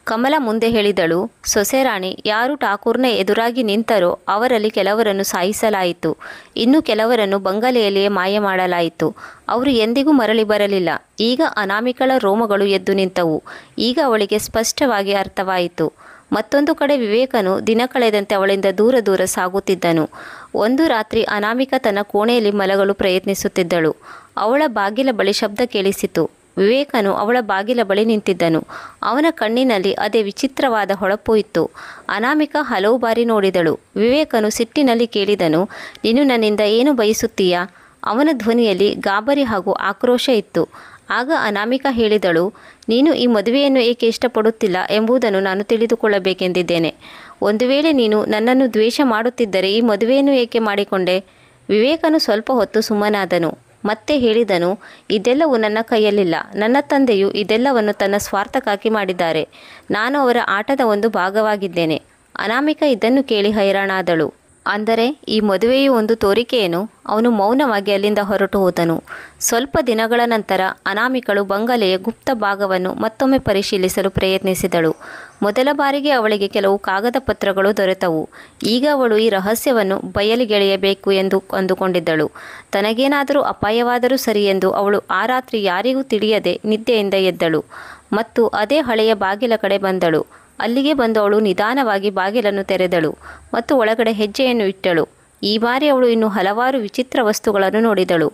ಕಮಲ ಮುಂದೆ ಹೇಳಿದಳು, ಸೊಸೆರಾಣಿ, ಯಾರು ಠಾಕೂರ್ನ ಎದುರಾಗಿ ನಿಂತರೋ ಅವರಲ್ಲಿ ಕೆಲವರನ್ನು ಸಾಯಿಸಲಾಯಿತು, ಇನ್ನು ಕೆಲವರನ್ನು ಬಂಗಲೆಯಲ್ಲಿಯೇ ಮಾಯ ಮಾಡಲಾಯಿತು. ಅವರು ಎಂದಿಗೂ ಮರಳಿ ಬರಲಿಲ್ಲ. ಈಗ ಅನಾಮಿಕಳ ರೋಮಗಳು ಎದ್ದು ನಿಂತವು. ಈಗ ಅವಳಿಗೆ ಸ್ಪಷ್ಟವಾಗಿ ಅರ್ಥವಾಯಿತು. ಮತ್ತೊಂದು ಕಡೆ ವಿವೇಕನು ದಿನ ಕಳೆದಂತೆ ಅವಳಿಂದ ದೂರ ದೂರ ಸಾಗುತ್ತಿದ್ದನು. ಒಂದು ರಾತ್ರಿ ಅನಾಮಿಕ ತನ್ನ ಕೋಣೆಯಲ್ಲಿ ಮಲಗಲು ಪ್ರಯತ್ನಿಸುತ್ತಿದ್ದಳು. ಅವಳ ಬಾಗಿಲ ಬಳಿ ಶಬ್ದ ಕೇಳಿಸಿತು. ವಿವೇಕನು ಅವಳ ಬಾಗಿಲ ಬಳಿ ನಿಂತಿದ್ದನು. ಅವನ ಕಣ್ಣಿನಲ್ಲಿ ಅದೇ ವಿಚಿತ್ರವಾದ ಹೊಳಪು ಇತ್ತು. ಅನಾಮಿಕ ಹಲವು ಬಾರಿ ನೋಡಿದಳು. ವಿವೇಕನು ಸಿಟ್ಟಿನಲ್ಲಿ ಕೇಳಿದನು, ನೀನು ನನ್ನಿಂದ ಏನು ಬಯಸುತ್ತೀಯಾ? ಅವನ ಧ್ವನಿಯಲ್ಲಿ ಗಾಬರಿ ಹಾಗೂ ಆಕ್ರೋಶ ಇತ್ತು. ಆಗ ಅನಾಮಿಕ ಹೇಳಿದಳು, ನೀನು ಈ ಮದುವೆಯನ್ನು ಏಕೆ ಇಷ್ಟಪಡುತ್ತಿಲ್ಲ ಎಂಬುದನ್ನು ನಾನು ತಿಳಿದುಕೊಳ್ಳಬೇಕೆಂದಿದ್ದೇನೆ. ಒಂದು ವೇಳೆ ನೀನು ನನ್ನನ್ನು ದ್ವೇಷ ಮಾಡುತ್ತಿದ್ದರೆ ಈ ಮದುವೆಯನ್ನು ಏಕೆ ಮಾಡಿಕೊಂಡೆ? ವಿವೇಕನು ಸ್ವಲ್ಪ ಹೊತ್ತು ಸುಮ್ಮನಾದನು. ಮತ್ತೆ ಹೇಳಿದನು, ಇದೆಲ್ಲವೂ ನನ್ನ ಕೈಯಲ್ಲಿಲ್ಲ. ನನ್ನ ತಂದೆಯು ಇದೆಲ್ಲವನ್ನು ತನ್ನ ಸ್ವಾರ್ಥಕ್ಕಾಗಿ ಮಾಡಿದ್ದಾರೆ. ನಾನು ಅವರ ಆಟದ ಒಂದು ಭಾಗವಾಗಿದ್ದೇನೆ. ಅನಾಮಿಕ ಇದನ್ನು ಕೇಳಿ ಹೈರಾಣಾದಳು. ಅಂದರೆ ಈ ಮದುವೆಯು ಒಂದು ತೋರಿಕೆಯೇನು? ಅವನು ಮೌನವಾಗಿ ಅಲ್ಲಿಂದ ಹೊರಟು ಹೋದನು. ಸ್ವಲ್ಪ ದಿನಗಳ ನಂತರ ಅನಾಮಿಕಳು ಬಂಗಲೆಯ ಗುಪ್ತ ಭಾಗವನ್ನು ಮತ್ತೊಮ್ಮೆ ಪರಿಶೀಲಿಸಲು ಪ್ರಯತ್ನಿಸಿದಳು. ಮೊದಲ ಬಾರಿಗೆ ಅವಳಿಗೆ ಕೆಲವು ಕಾಗದ ಪತ್ರಗಳು ದೊರೆತವು. ಈಗ ಅವಳು ಈ ರಹಸ್ಯವನ್ನು ಬಯಲಿಗೆಳೆಯಬೇಕು ಎಂದು ಅಂದುಕೊಂಡಿದ್ದಳು. ತನಗೇನಾದರೂ ಅಪಾಯವಾದರೂ ಸರಿ ಎಂದು ಅವಳು ಆ ರಾತ್ರಿ ಯಾರಿಗೂ ತಿಳಿಯದೆ ನಿದ್ದೆಯಿಂದ ಎದ್ದಳು ಮತ್ತು ಅದೇ ಹಳೆಯ ಬಾಗಿಲ ಕಡೆ ಬಂದಳು. ಅಲ್ಲಿಗೆ ಬಂದು ಅವಳು ನಿಧಾನವಾಗಿ ಬಾಗಿಲನ್ನು ತೆರೆದಳು ಮತ್ತು ಒಳಗಡೆ ಹೆಜ್ಜೆಯನ್ನು ಇಟ್ಟಳು. ಈ ಬಾರಿ ಅವಳು ಇನ್ನು ಹಲವಾರು ವಿಚಿತ್ರ ವಸ್ತುಗಳನ್ನು ನೋಡಿದಳು.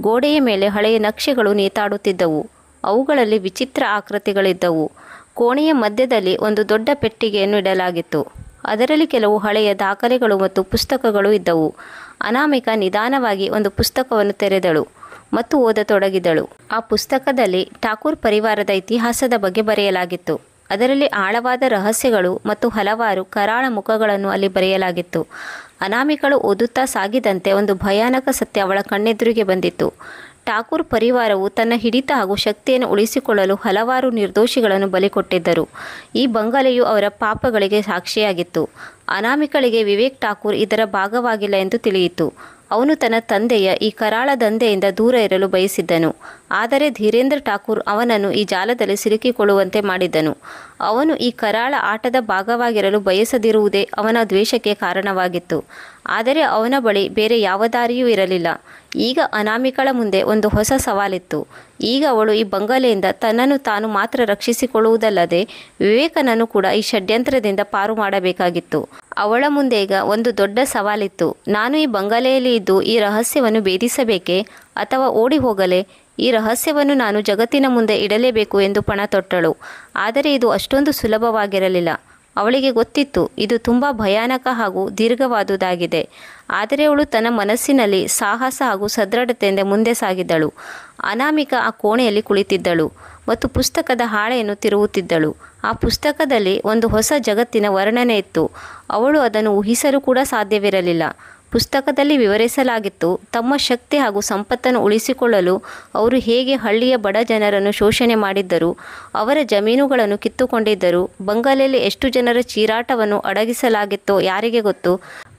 ಗೋಡೆಯ ಮೇಲೆ ಹಳೆಯ ನಕ್ಷೆಗಳು ನೇತಾಡುತ್ತಿದ್ದವು. ಅವುಗಳಲ್ಲಿ ವಿಚಿತ್ರ ಆಕೃತಿಗಳಿದ್ದವು. ಕೋಣೆಯ ಮಧ್ಯದಲ್ಲಿ ಒಂದು ದೊಡ್ಡ ಪೆಟ್ಟಿಗೆಯನ್ನು ಇಡಲಾಗಿತ್ತು. ಅದರಲ್ಲಿ ಕೆಲವು ಹಳೆಯ ದಾಖಲೆಗಳು ಮತ್ತು ಪುಸ್ತಕಗಳು ಇದ್ದವು. ಅನಾಮಿಕ ನಿಧಾನವಾಗಿ ಒಂದು ಪುಸ್ತಕವನ್ನು ತೆರೆದಳು ಮತ್ತು ಓದತೊಡಗಿದಳು. ಆ ಪುಸ್ತಕದಲ್ಲಿ ಠಾಕೂರ್ ಪರಿವಾರದ ಇತಿಹಾಸದ ಬಗ್ಗೆ ಬರೆಯಲಾಗಿತ್ತು. ಅದರಲ್ಲಿ ಆಳವಾದ ರಹಸ್ಯಗಳು ಮತ್ತು ಹಲವಾರು ಕರಾಳ ಮುಖಗಳನ್ನು ಅಲ್ಲಿ ಬರೆಯಲಾಗಿತ್ತು. ಅನಾಮಿಕಳು ಓದುತ್ತಾ ಸಾಗಿದಂತೆ ಒಂದು ಭಯಾನಕ ಸತ್ಯ ಅವಳ ಕಣ್ಣೆದುರಿಗೆ ಬಂದಿತ್ತು. ಠಾಕೂರ್ ಪರಿವಾರವು ತನ್ನ ಹಿಡಿತ ಹಾಗೂ ಶಕ್ತಿಯನ್ನು ಉಳಿಸಿಕೊಳ್ಳಲು ಹಲವಾರು ನಿರ್ದೋಷಿಗಳನ್ನು ಬಲಿ ಕೊಟ್ಟಿದ್ದರು. ಈ ಬಂಗಲೆಯು ಅವರ ಪಾಪಗಳಿಗೆ ಸಾಕ್ಷಿಯಾಗಿತ್ತು. ಅನಾಮಿಕಳಿಗೆ ವಿವೇಕ್ ಠಾಕೂರ್ ಇದರ ಭಾಗವಾಗಿಲ್ಲ ಎಂದು ತಿಳಿಯಿತು. ಅವನು ತನ್ನ ತಂದೆಯ ಈ ಕರಾಳ ದಂಧೆಯಿಂದ ದೂರ ಇರಲು ಬಯಸಿದ್ದನು. ಆದರೆ ಧೀರೇಂದ್ರ ಠಾಕೂರ್ ಅವನನ್ನು ಈ ಜಾಲದಲ್ಲಿ ಸಿಲುಕಿಕೊಳ್ಳುವಂತೆ ಮಾಡಿದ್ದನು. ಅವನು ಈ ಕರಾಳ ಆಟದ ಭಾಗವಾಗಿರಲು ಬಯಸದಿರುವುದೇ ಅವನ ದ್ವೇಷಕ್ಕೆ ಕಾರಣವಾಗಿತ್ತು. ಆದರೆ ಅವನ ಬಳಿ ಬೇರೆ ಯಾವ ದಾರಿಯೂ ಇರಲಿಲ್ಲ. ಈಗ ಅನಾಮಿಕಳ ಮುಂದೆ ಒಂದು ಹೊಸ ಸವಾಲಿತ್ತು. ಈಗ ಅವಳು ಈ ಬಂಗಲೆಯಿಂದ ತನ್ನನ್ನು ತಾನು ಮಾತ್ರ ರಕ್ಷಿಸಿಕೊಳ್ಳುವುದಲ್ಲದೆ ವಿವೇಕನನ್ನು ಕೂಡ ಈ ಷಡ್ಯಂತ್ರದಿಂದ ಪಾರು ಮಾಡಬೇಕಾಗಿತ್ತು. ಅವಳ ಮುಂದೆ ಈಗ ಒಂದು ದೊಡ್ಡ ಸವಾಲಿತ್ತು. ನಾನು ಈ ಬಂಗಲೆಯಲ್ಲಿ ಇದ್ದು ಈ ರಹಸ್ಯವನ್ನು ಭೇದಿಸಬೇಕೇ ಅಥವಾ ಓಡಿ ಹೋಗಲೇ? ಈ ರಹಸ್ಯವನ್ನು ನಾನು ಜಗತ್ತಿನ ಮುಂದೆ ಇಡಲೇಬೇಕು ಎಂದು ಪಣ ತೊಟ್ಟಳು. ಆದರೆ ಇದು ಅಷ್ಟೊಂದು ಸುಲಭವಾಗಿರಲಿಲ್ಲ. ಅವಳಿಗೆ ಗೊತ್ತಿತ್ತು, ಇದು ತುಂಬ ಭಯಾನಕ ಹಾಗೂ ದೀರ್ಘವಾದುದಾಗಿದೆ. ಆದರೆ ಅವಳು ತನ್ನ ಮನಸ್ಸಿನಲ್ಲಿ ಸಾಹಸ ಹಾಗೂ ಸದೃಢತೆಯಿಂದ ಮುಂದೆ ಸಾಗಿದಳು. ಅನಾಮಿಕ ಆ ಕೋಣೆಯಲ್ಲಿ ಕುಳಿತಿದ್ದಳು ಮತ್ತು ಪುಸ್ತಕದ ಹಾಳೆಯನ್ನು ತಿರುವುತ್ತಿದ್ದಳು. ಆ ಪುಸ್ತಕದಲ್ಲಿ ಒಂದು ಹೊಸ ಜಗತ್ತಿನ ವರ್ಣನೆ ಇತ್ತು. ಅವಳು ಅದನ್ನು ಊಹಿಸಲು ಕೂಡ ಸಾಧ್ಯವಿರಲಿಲ್ಲ. ಪುಸ್ತಕದಲ್ಲಿ ವಿವರಿಸಲಾಗಿತ್ತು, ತಮ್ಮ ಶಕ್ತಿ ಹಾಗೂ ಸಂಪತ್ತನ್ನು ಉಳಿಸಿಕೊಳ್ಳಲು ಅವರು ಹೇಗೆ ಹಳ್ಳಿಯ ಬಡ ಜನರನ್ನು ಶೋಷಣೆ ಮಾಡಿದ್ದರು, ಅವರ ಜಮೀನುಗಳನ್ನು ಕಿತ್ತುಕೊಂಡಿದ್ದರು, ಬಂಗಲೆಯಲ್ಲಿ ಎಷ್ಟು ಜನರ ಚೀರಾಟವನ್ನು ಅಡಗಿಸಲಾಗಿತ್ತೋ ಯಾರಿಗೆ ಗೊತ್ತು.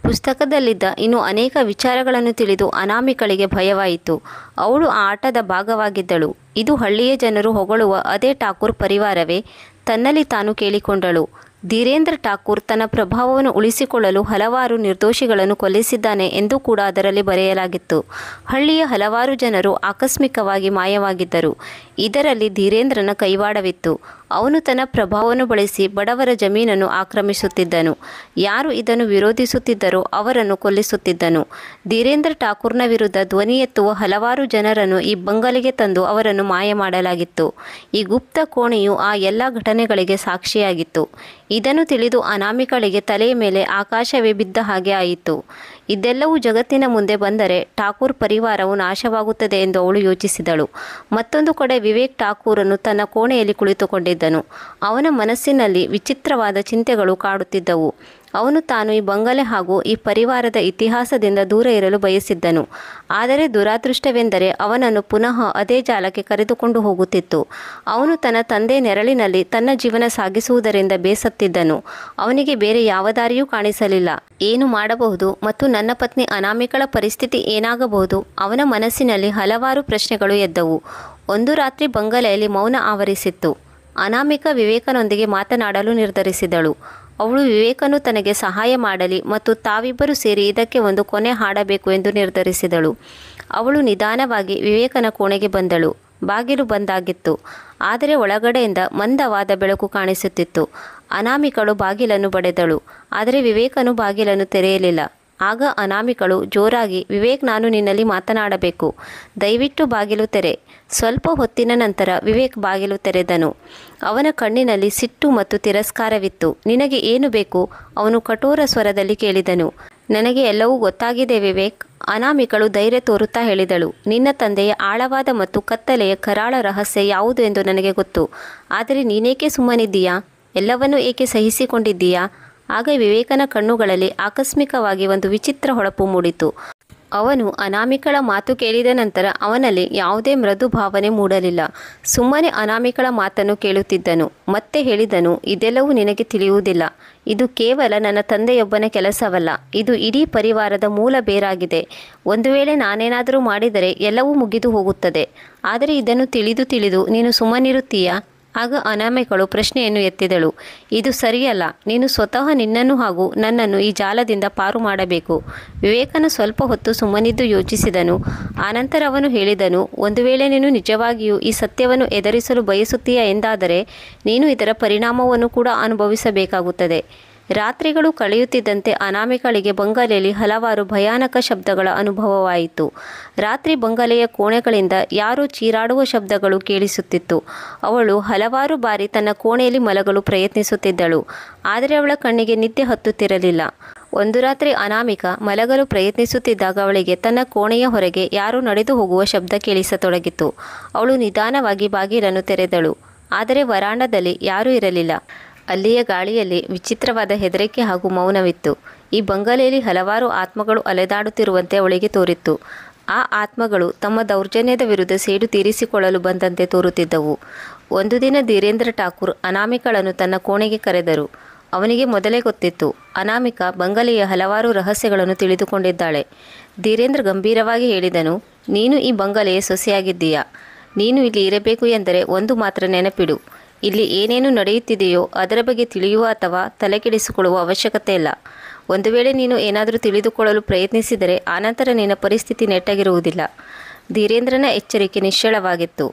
ಪುಸ್ತಕದಲ್ಲಿದ್ದ ಇನ್ನೂ ಅನೇಕ ವಿಚಾರಗಳನ್ನು ತಿಳಿದು ಅನಾಮಿಕಳಿಗೆ ಭಯವಾಯಿತು. ಅವಳು ಆ ಆಟದ ಭಾಗವಾಗಿದ್ದಳು. ಇದು ಹಳ್ಳಿಯ ಜನರು ಹೊಗಳುವ ಅದೇ ಠಾಕೂರ್ ಪರಿವಾರವೇ? ತನ್ನಲ್ಲಿ ತಾನು ಕೇಳಿಕೊಂಡಳು. ಧೀರೇಂದ್ರ ಠಾಕೂರ್ ತನ್ನ ಪ್ರಭಾವವನ್ನು ಉಳಿಸಿಕೊಳ್ಳಲು ಹಲವಾರು ನಿರ್ದೋಷಿಗಳನ್ನು ಕೊಲ್ಲಿಸಿದ್ದಾನೆ ಎಂದು ಕೂಡ ಅದರಲ್ಲಿ ಬರೆಯಲಾಗಿತ್ತು. ಹಳ್ಳಿಯ ಹಲವಾರು ಜನರು ಆಕಸ್ಮಿಕವಾಗಿ ಮಾಯವಾಗಿದ್ದರು. ಇದರಲ್ಲಿ ಧೀರೇಂದ್ರನ ಕೈವಾಡವಿತ್ತು. ಅವನು ತನ್ನ ಪ್ರಭಾವವನ್ನು ಬಳಸಿ ಬಡವರ ಜಮೀನನ್ನು ಆಕ್ರಮಿಸುತ್ತಿದ್ದನು. ಯಾರು ಇದನ್ನು ವಿರೋಧಿಸುತ್ತಿದ್ದರೋ ಅವರನ್ನು ಕೊಲ್ಲಿಸುತ್ತಿದ್ದನು. ಧೀರೇಂದ್ರ ಠಾಕೂರ್ನ ವಿರುದ್ಧ ಧ್ವನಿ ಎತ್ತುವ ಹಲವಾರು ಜನರನ್ನು ಈ ಬಂಗಲೆಗೆ ತಂದು ಅವರನ್ನು ಮಾಯ ಮಾಡಲಾಗಿತ್ತು. ಈ ಗುಪ್ತ ಕೋಣೆಯು ಆ ಎಲ್ಲ ಘಟನೆಗಳಿಗೆ ಸಾಕ್ಷಿಯಾಗಿತ್ತು. ಇದನ್ನು ತಿಳಿದು ಅನಾಮಿಕಳಿಗೆ ತಲೆಯ ಮೇಲೆ ಆಕಾಶವೇ ಬಿದ್ದ ಹಾಗೆ ಆಯಿತು. ಇದೆಲ್ಲವೂ ಜಗತ್ತಿನ ಮುಂದೆ ಬಂದರೆ ಠಾಕೂರ್ ಪರಿವಾರವು ನಾಶವಾಗುತ್ತದೆ ಎಂದು ಅವಳು ಯೋಚಿಸಿದಳು. ಮತ್ತೊಂದು ಕಡೆ ವಿವೇಕ್ ಠಾಕೂರನು ತನ್ನ ಕೋಣೆಯಲ್ಲಿ ಕುಳಿತುಕೊಂಡಿದ್ದನು. ಅವನ ಮನಸ್ಸಿನಲ್ಲಿ ವಿಚಿತ್ರವಾದ ಚಿಂತೆಗಳು ಕಾಡುತ್ತಿದ್ದವು. ಅವನು ತಾನು ಈ ಬಂಗಲೆ ಹಾಗೂ ಈ ಪರಿವಾರದ ಇತಿಹಾಸದಿಂದ ದೂರ ಇರಲು ಬಯಸಿದ್ದನು. ಆದರೆ ದುರಾದೃಷ್ಟವೆಂದರೆ ಅವನನ್ನು ಪುನಃ ಅದೇ ಜಾಲಕ್ಕೆ ಕರೆದುಕೊಂಡು ಹೋಗುತ್ತಿತ್ತು. ಅವನು ತನ್ನ ತಂದೆ ನೆರಳಿನಲ್ಲಿ ತನ್ನ ಜೀವನ ಸಾಗಿಸುವುದರಿಂದ ಬೇಸತ್ತಿದ್ದನು. ಅವನಿಗೆ ಬೇರೆ ಯಾವ ದಾರಿಯೂ ಕಾಣಿಸಲಿಲ್ಲ. ಏನು ಮಾಡಬಹುದು ಮತ್ತು ನನ್ನ ಪತ್ನಿ ಅನಾಮಿಕಳ ಪರಿಸ್ಥಿತಿ ಏನಾಗಬಹುದು? ಅವನ ಮನಸ್ಸಿನಲ್ಲಿ ಹಲವಾರು ಪ್ರಶ್ನೆಗಳು ಎದ್ದವು. ಒಂದು ರಾತ್ರಿ ಬಂಗಲೆಯಲ್ಲಿ ಮೌನ ಆವರಿಸಿತ್ತು. ಅನಾಮಿಕ ವಿವೇಕನೊಂದಿಗೆ ಮಾತನಾಡಲು ನಿರ್ಧರಿಸಿದಳು. ಅವಳು ವಿವೇಕನು ತನಗೆ ಸಹಾಯ ಮಾಡಲಿ ಮತ್ತು ತಾವಿಬ್ಬರು ಸೇರಿ ಇದಕ್ಕೆ ಒಂದು ಕೊನೆ ಹಾಡಬೇಕು ಎಂದು ನಿರ್ಧರಿಸಿದಳು. ಅವಳು ನಿಧಾನವಾಗಿ ವಿವೇಕನ ಕೋಣೆಗೆ ಬಂದಳು. ಬಾಗಿಲು ಬಂದಾಗಿತ್ತು, ಆದರೆ ಒಳಗಡೆಯಿಂದ ಮಂದವಾದ ಬೆಳಕು ಕಾಣಿಸುತ್ತಿತ್ತು. ಅನಾಮಿಕಳು ಬಾಗಿಲನ್ನು ಬಡೆದಳು, ಆದರೆ ವಿವೇಕನು ಬಾಗಿಲನ್ನು ತೆರೆಯಲಿಲ್ಲ. ಆಗ ಅನಾಮಿಕಳು ಜೋರಾಗಿ, ವಿವೇಕ್, ನಾನು ನಿನ್ನಲ್ಲಿ ಮಾತನಾಡಬೇಕು, ದಯವಿಟ್ಟು ಬಾಗಿಲು ತೆರೆ. ಸ್ವಲ್ಪ ಹೊತ್ತಿನ ನಂತರ ವಿವೇಕ್ ಬಾಗಿಲು ತೆರೆದನು. ಅವನ ಕಣ್ಣಿನಲ್ಲಿ ಸಿಟ್ಟು ಮತ್ತು ತಿರಸ್ಕಾರವಿತ್ತು. ನಿನಗೆ ಏನು ಬೇಕು? ಅವನು ಕಠೋರ ಸ್ವರದಲ್ಲಿ ಕೇಳಿದನು. ನನಗೆ ಎಲ್ಲವೂ ಗೊತ್ತಾಗಿದೆ ವಿವೇಕ್, ಅನಾಮಿಕಳು ಧೈರ್ಯ ತೋರುತ್ತಾ ಹೇಳಿದಳು. ನಿನ್ನ ತಂದೆಯ ಆಳವಾದ ಮತ್ತು ಕತ್ತಲೆಯ ಕರಾಳ ರಹಸ್ಯ ಯಾವುದು ಎಂದು ನನಗೆ ಗೊತ್ತು. ಆದರೆ ನೀನೇಕೆ ಸುಮ್ಮನಿದ್ದೀಯಾ? ಎಲ್ಲವನ್ನೂ ಏಕೆ ಸಹಿಸಿಕೊಂಡಿದ್ದೀಯಾ? ಆಗ ವಿವೇಕನ ಕಣ್ಣುಗಳಲ್ಲಿ ಆಕಸ್ಮಿಕವಾಗಿ ಒಂದು ವಿಚಿತ್ರ ಹೊಳಪು ಮೂಡಿತು. ಅವನು ಅನಾಮಿಕಳ ಮಾತು ಕೇಳಿದ ನಂತರ ಅವನಲ್ಲಿ ಯಾವುದೇ ಮೃದು ಭಾವನೆ ಮೂಡಲಿಲ್ಲ. ಸುಮ್ಮನೆ ಅನಾಮಿಕಳ ಮಾತನ್ನು ಕೇಳುತ್ತಿದ್ದನು. ಮತ್ತೆ ಹೇಳಿದನು, ಇದೆಲ್ಲವೂ ನಿನಗೆ ತಿಳಿಯುವುದಿಲ್ಲ. ಇದು ಕೇವಲ ನನ್ನ ತಂದೆಯೊಬ್ಬನ ಕೆಲಸವಲ್ಲ, ಇದು ಇಡೀ ಪರಿವಾರದ ಮೂಲ ಬೇರಾಗಿದೆ. ಒಂದು ವೇಳೆ ನಾನೇನಾದರೂ ಮಾಡಿದರೆ ಎಲ್ಲವೂ ಮುಗಿದು ಹೋಗುತ್ತದೆ. ಆದರೆ ಇದನ್ನು ತಿಳಿದು ನೀನು ಸುಮ್ಮನಿರುತ್ತೀಯಾ? ಆಗ ಅನಾಮಿಕಳು ಪ್ರಶ್ನೆಯನ್ನು ಎತ್ತಿದಳು. ಇದು ಸರಿಯಲ್ಲ. ನೀನು ಸ್ವತಃ ನಿನ್ನನ್ನು ಹಾಗೂ ನನ್ನನ್ನು ಈ ಜಾಲದಿಂದ ಪಾರು ಮಾಡಬೇಕು. ವಿವೇಕನ ಸ್ವಲ್ಪ ಹೊತ್ತು ಸುಮ್ಮನಿದ್ದು ಯೋಚಿಸಿದನು. ಆನಂತರ ಅವನು ಹೇಳಿದನು, ಒಂದು ವೇಳೆ ನೀನು ನಿಜವಾಗಿಯೂ ಈ ಸತ್ಯವನ್ನು ಎದುರಿಸಲು ಬಯಸುತ್ತೀಯಾ ಎಂದಾದರೆ ನೀನು ಇದರ ಪರಿಣಾಮವನ್ನು ಕೂಡ ಅನುಭವಿಸಬೇಕಾಗುತ್ತದೆ. ರಾತ್ರಿಗಳು ಕಳೆಯುತ್ತಿದ್ದಂತೆ ಅನಾಮಿಕಳಿಗೆ ಬಂಗಲೆಯಲ್ಲಿ ಹಲವಾರು ಭಯಾನಕ ಶಬ್ದಗಳ ಅನುಭವವಾಯಿತು. ರಾತ್ರಿ ಬಂಗಲೆಯ ಕೋಣೆಗಳಿಂದ ಯಾರೋ ಚೀರಾಡುವ ಶಬ್ದಗಳು ಕೇಳಿಸುತ್ತಿತ್ತು. ಅವಳು ಹಲವಾರು ಬಾರಿ ತನ್ನ ಕೋಣೆಯಲ್ಲಿ ಮಲಗಲು ಪ್ರಯತ್ನಿಸುತ್ತಿದ್ದಳು, ಆದರೆ ಅವಳ ಕಣ್ಣಿಗೆ ನಿದ್ದೆ ಹತ್ತುತ್ತಿರಲಿಲ್ಲ. ಒಂದು ರಾತ್ರಿ ಅನಾಮಿಕ ಮಲಗಲು ಪ್ರಯತ್ನಿಸುತ್ತಿದ್ದಾಗ ಅವಳಿಗೆ ತನ್ನ ಕೋಣೆಯ ಹೊರಗೆ ಯಾರೋ ನಡೆದು ಹೋಗುವ ಶಬ್ದ ಕೇಳಿಸತೊಡಗಿತು. ಅವಳು ನಿಧಾನವಾಗಿ ಬಾಗಿಲನ್ನು ತೆರೆದಳು, ಆದರೆ ವರಾಂಡದಲ್ಲಿ ಯಾರೂ ಇರಲಿಲ್ಲ. ಅಲ್ಲಿಯ ಗಾಳಿಯಲ್ಲಿ ವಿಚಿತ್ರವಾದ ಹೆದರಿಕೆ ಹಾಗೂ ಮೌನವಿತ್ತು. ಈ ಬಂಗಲೆಯಲ್ಲಿ ಹಲವಾರು ಆತ್ಮಗಳು ಅಲೆದಾಡುತ್ತಿರುವಂತೆ ಅವಳಿಗೆ ತೋರಿತ್ತು. ಆ ಆತ್ಮಗಳು ತಮ್ಮ ದೌರ್ಜನ್ಯದ ವಿರುದ್ಧ ಸೇಡು ತೀರಿಸಿಕೊಳ್ಳಲು ಬಂದಂತೆ ತೋರುತ್ತಿದ್ದವು. ಒಂದು ದಿನ ಧೀರೇಂದ್ರ ಠಾಕೂರ್ ಅನಾಮಿಕಳನ್ನು ತನ್ನ ಕೋಣೆಗೆ ಕರೆದರು. ಅವನಿಗೆ ಮೊದಲೇ ಗೊತ್ತಿತ್ತು, ಅನಾಮಿಕ ಬಂಗಲೆಯ ಹಲವಾರು ರಹಸ್ಯಗಳನ್ನು ತಿಳಿದುಕೊಂಡಿದ್ದಾಳೆ. ಧೀರೇಂದ್ರ ಗಂಭೀರವಾಗಿ ಹೇಳಿದನು, ನೀನು ಈ ಬಂಗಲೆಯ ಸೊಸೆಯಾಗಿದ್ದೀಯಾ? ನೀನು ಇಲ್ಲಿ ಇರಬೇಕು ಎಂದರೆ ಒಂದು ಮಾತ್ರ ನೆನಪಿಡು, ಇಲ್ಲಿ ಏನೇನು ನಡೆಯುತ್ತಿದೆಯೋ ಅದರ ಬಗ್ಗೆ ತಿಳಿಯುವ ಅಥವಾ ತಲೆಕೆಡಿಸಿಕೊಳ್ಳುವ ಅವಶ್ಯಕತೆ ಇಲ್ಲ. ಒಂದು ವೇಳೆ ನೀನು ಏನಾದರೂ ತಿಳಿದುಕೊಳ್ಳಲು ಪ್ರಯತ್ನಿಸಿದರೆ ಆನಂತರ ನಿನ್ನ ಪರಿಸ್ಥಿತಿ ನೆಟ್ಟಗಿರುವುದಿಲ್ಲ. ಧೀರೇಂದ್ರನ ಎಚ್ಚರಿಕೆ ನಿಶ್ಚಳವಾಗಿತ್ತು.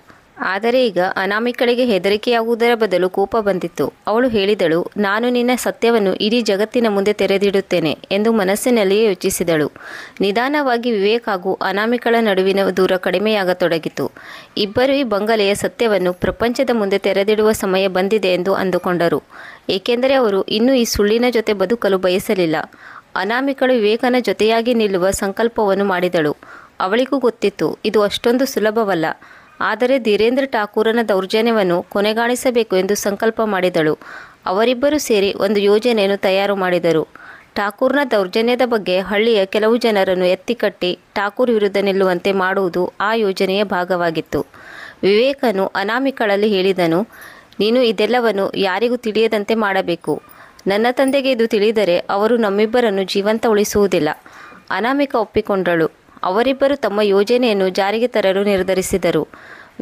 ಆದರೆ ಈಗ ಅನಾಮಿಕಳಿಗೆ ಹೆದರಿಕೆಯಾಗುವುದರ ಬದಲು ಕೋಪ ಬಂದಿತ್ತು. ಅವಳು ಹೇಳಿದಳು, ನಾನು ನಿನ್ನ ಸತ್ಯವನ್ನು ಇಡೀ ಜಗತ್ತಿನ ಮುಂದೆ ತೆರೆದಿಡುತ್ತೇನೆ ಎಂದು ಮನಸ್ಸಿನಲ್ಲಿಯೇ ಯೋಚಿಸಿದಳು. ನಿಧಾನವಾಗಿ ವಿವೇಕ್ ಹಾಗೂ ಅನಾಮಿಕಳ ನಡುವಿನ ದೂರ ಕಡಿಮೆಯಾಗತೊಡಗಿತು. ಇಬ್ಬರು ಈ ಬಂಗಲೆಯ ಸತ್ಯವನ್ನು ಪ್ರಪಂಚದ ಮುಂದೆ ತೆರೆದಿಡುವ ಸಮಯ ಬಂದಿದೆ ಎಂದು ಅಂದುಕೊಂಡರು. ಏಕೆಂದರೆ ಅವರು ಇನ್ನೂ ಈ ಸುಳ್ಳಿನ ಜೊತೆ ಬದುಕಲು ಬಯಸಲಿಲ್ಲ. ಅನಾಮಿಕಳು ವಿವೇಕನ ಜೊತೆಯಾಗಿ ನಿಲ್ಲುವ ಸಂಕಲ್ಪವನ್ನು ಮಾಡಿದಳು. ಅವಳಿಗೂ ಗೊತ್ತಿತ್ತು, ಇದು ಅಷ್ಟೊಂದು ಸುಲಭವಲ್ಲ. ಆದರೆ ಧೀರೇಂದ್ರ ಠಾಕೂರನ ದೌರ್ಜನ್ಯವನ್ನು ಕೊನೆಗಾಣಿಸಬೇಕು ಎಂದು ಸಂಕಲ್ಪ ಮಾಡಿದಳು. ಅವರಿಬ್ಬರು ಸೇರಿ ಒಂದು ಯೋಜನೆಯನ್ನು ತಯಾರು ಮಾಡಿದರು. ಠಾಕೂರ್ನ ದೌರ್ಜನ್ಯದ ಬಗ್ಗೆ ಹಳ್ಳಿಯ ಕೆಲವು ಜನರನ್ನು ಎತ್ತಿಕಟ್ಟಿ ಠಾಕೂರ್ ವಿರುದ್ಧ ನಿಲ್ಲುವಂತೆ ಮಾಡುವುದು ಆ ಯೋಜನೆಯ ಭಾಗವಾಗಿತ್ತು. ವಿವೇಕನು ಅನಾಮಿಕಳಲ್ಲಿ ಹೇಳಿದನು, ನೀನು ಇದೆಲ್ಲವನ್ನು ಯಾರಿಗೂ ತಿಳಿಯದಂತೆ ಮಾಡಬೇಕು. ನನ್ನ ತಂದೆಗೆ ಇದು ತಿಳಿದರೆ ಅವರು ನಮ್ಮಿಬ್ಬರನ್ನು ಜೀವಂತ ಉಳಿಸುವುದಿಲ್ಲ. ಅನಾಮಿಕ ಒಪ್ಪಿಕೊಂಡಳು. ಅವರಿಬ್ಬರು ತಮ್ಮ ಯೋಜನೆಯನ್ನು ಜಾರಿಗೆ ತರಲು ನಿರ್ಧರಿಸಿದರು.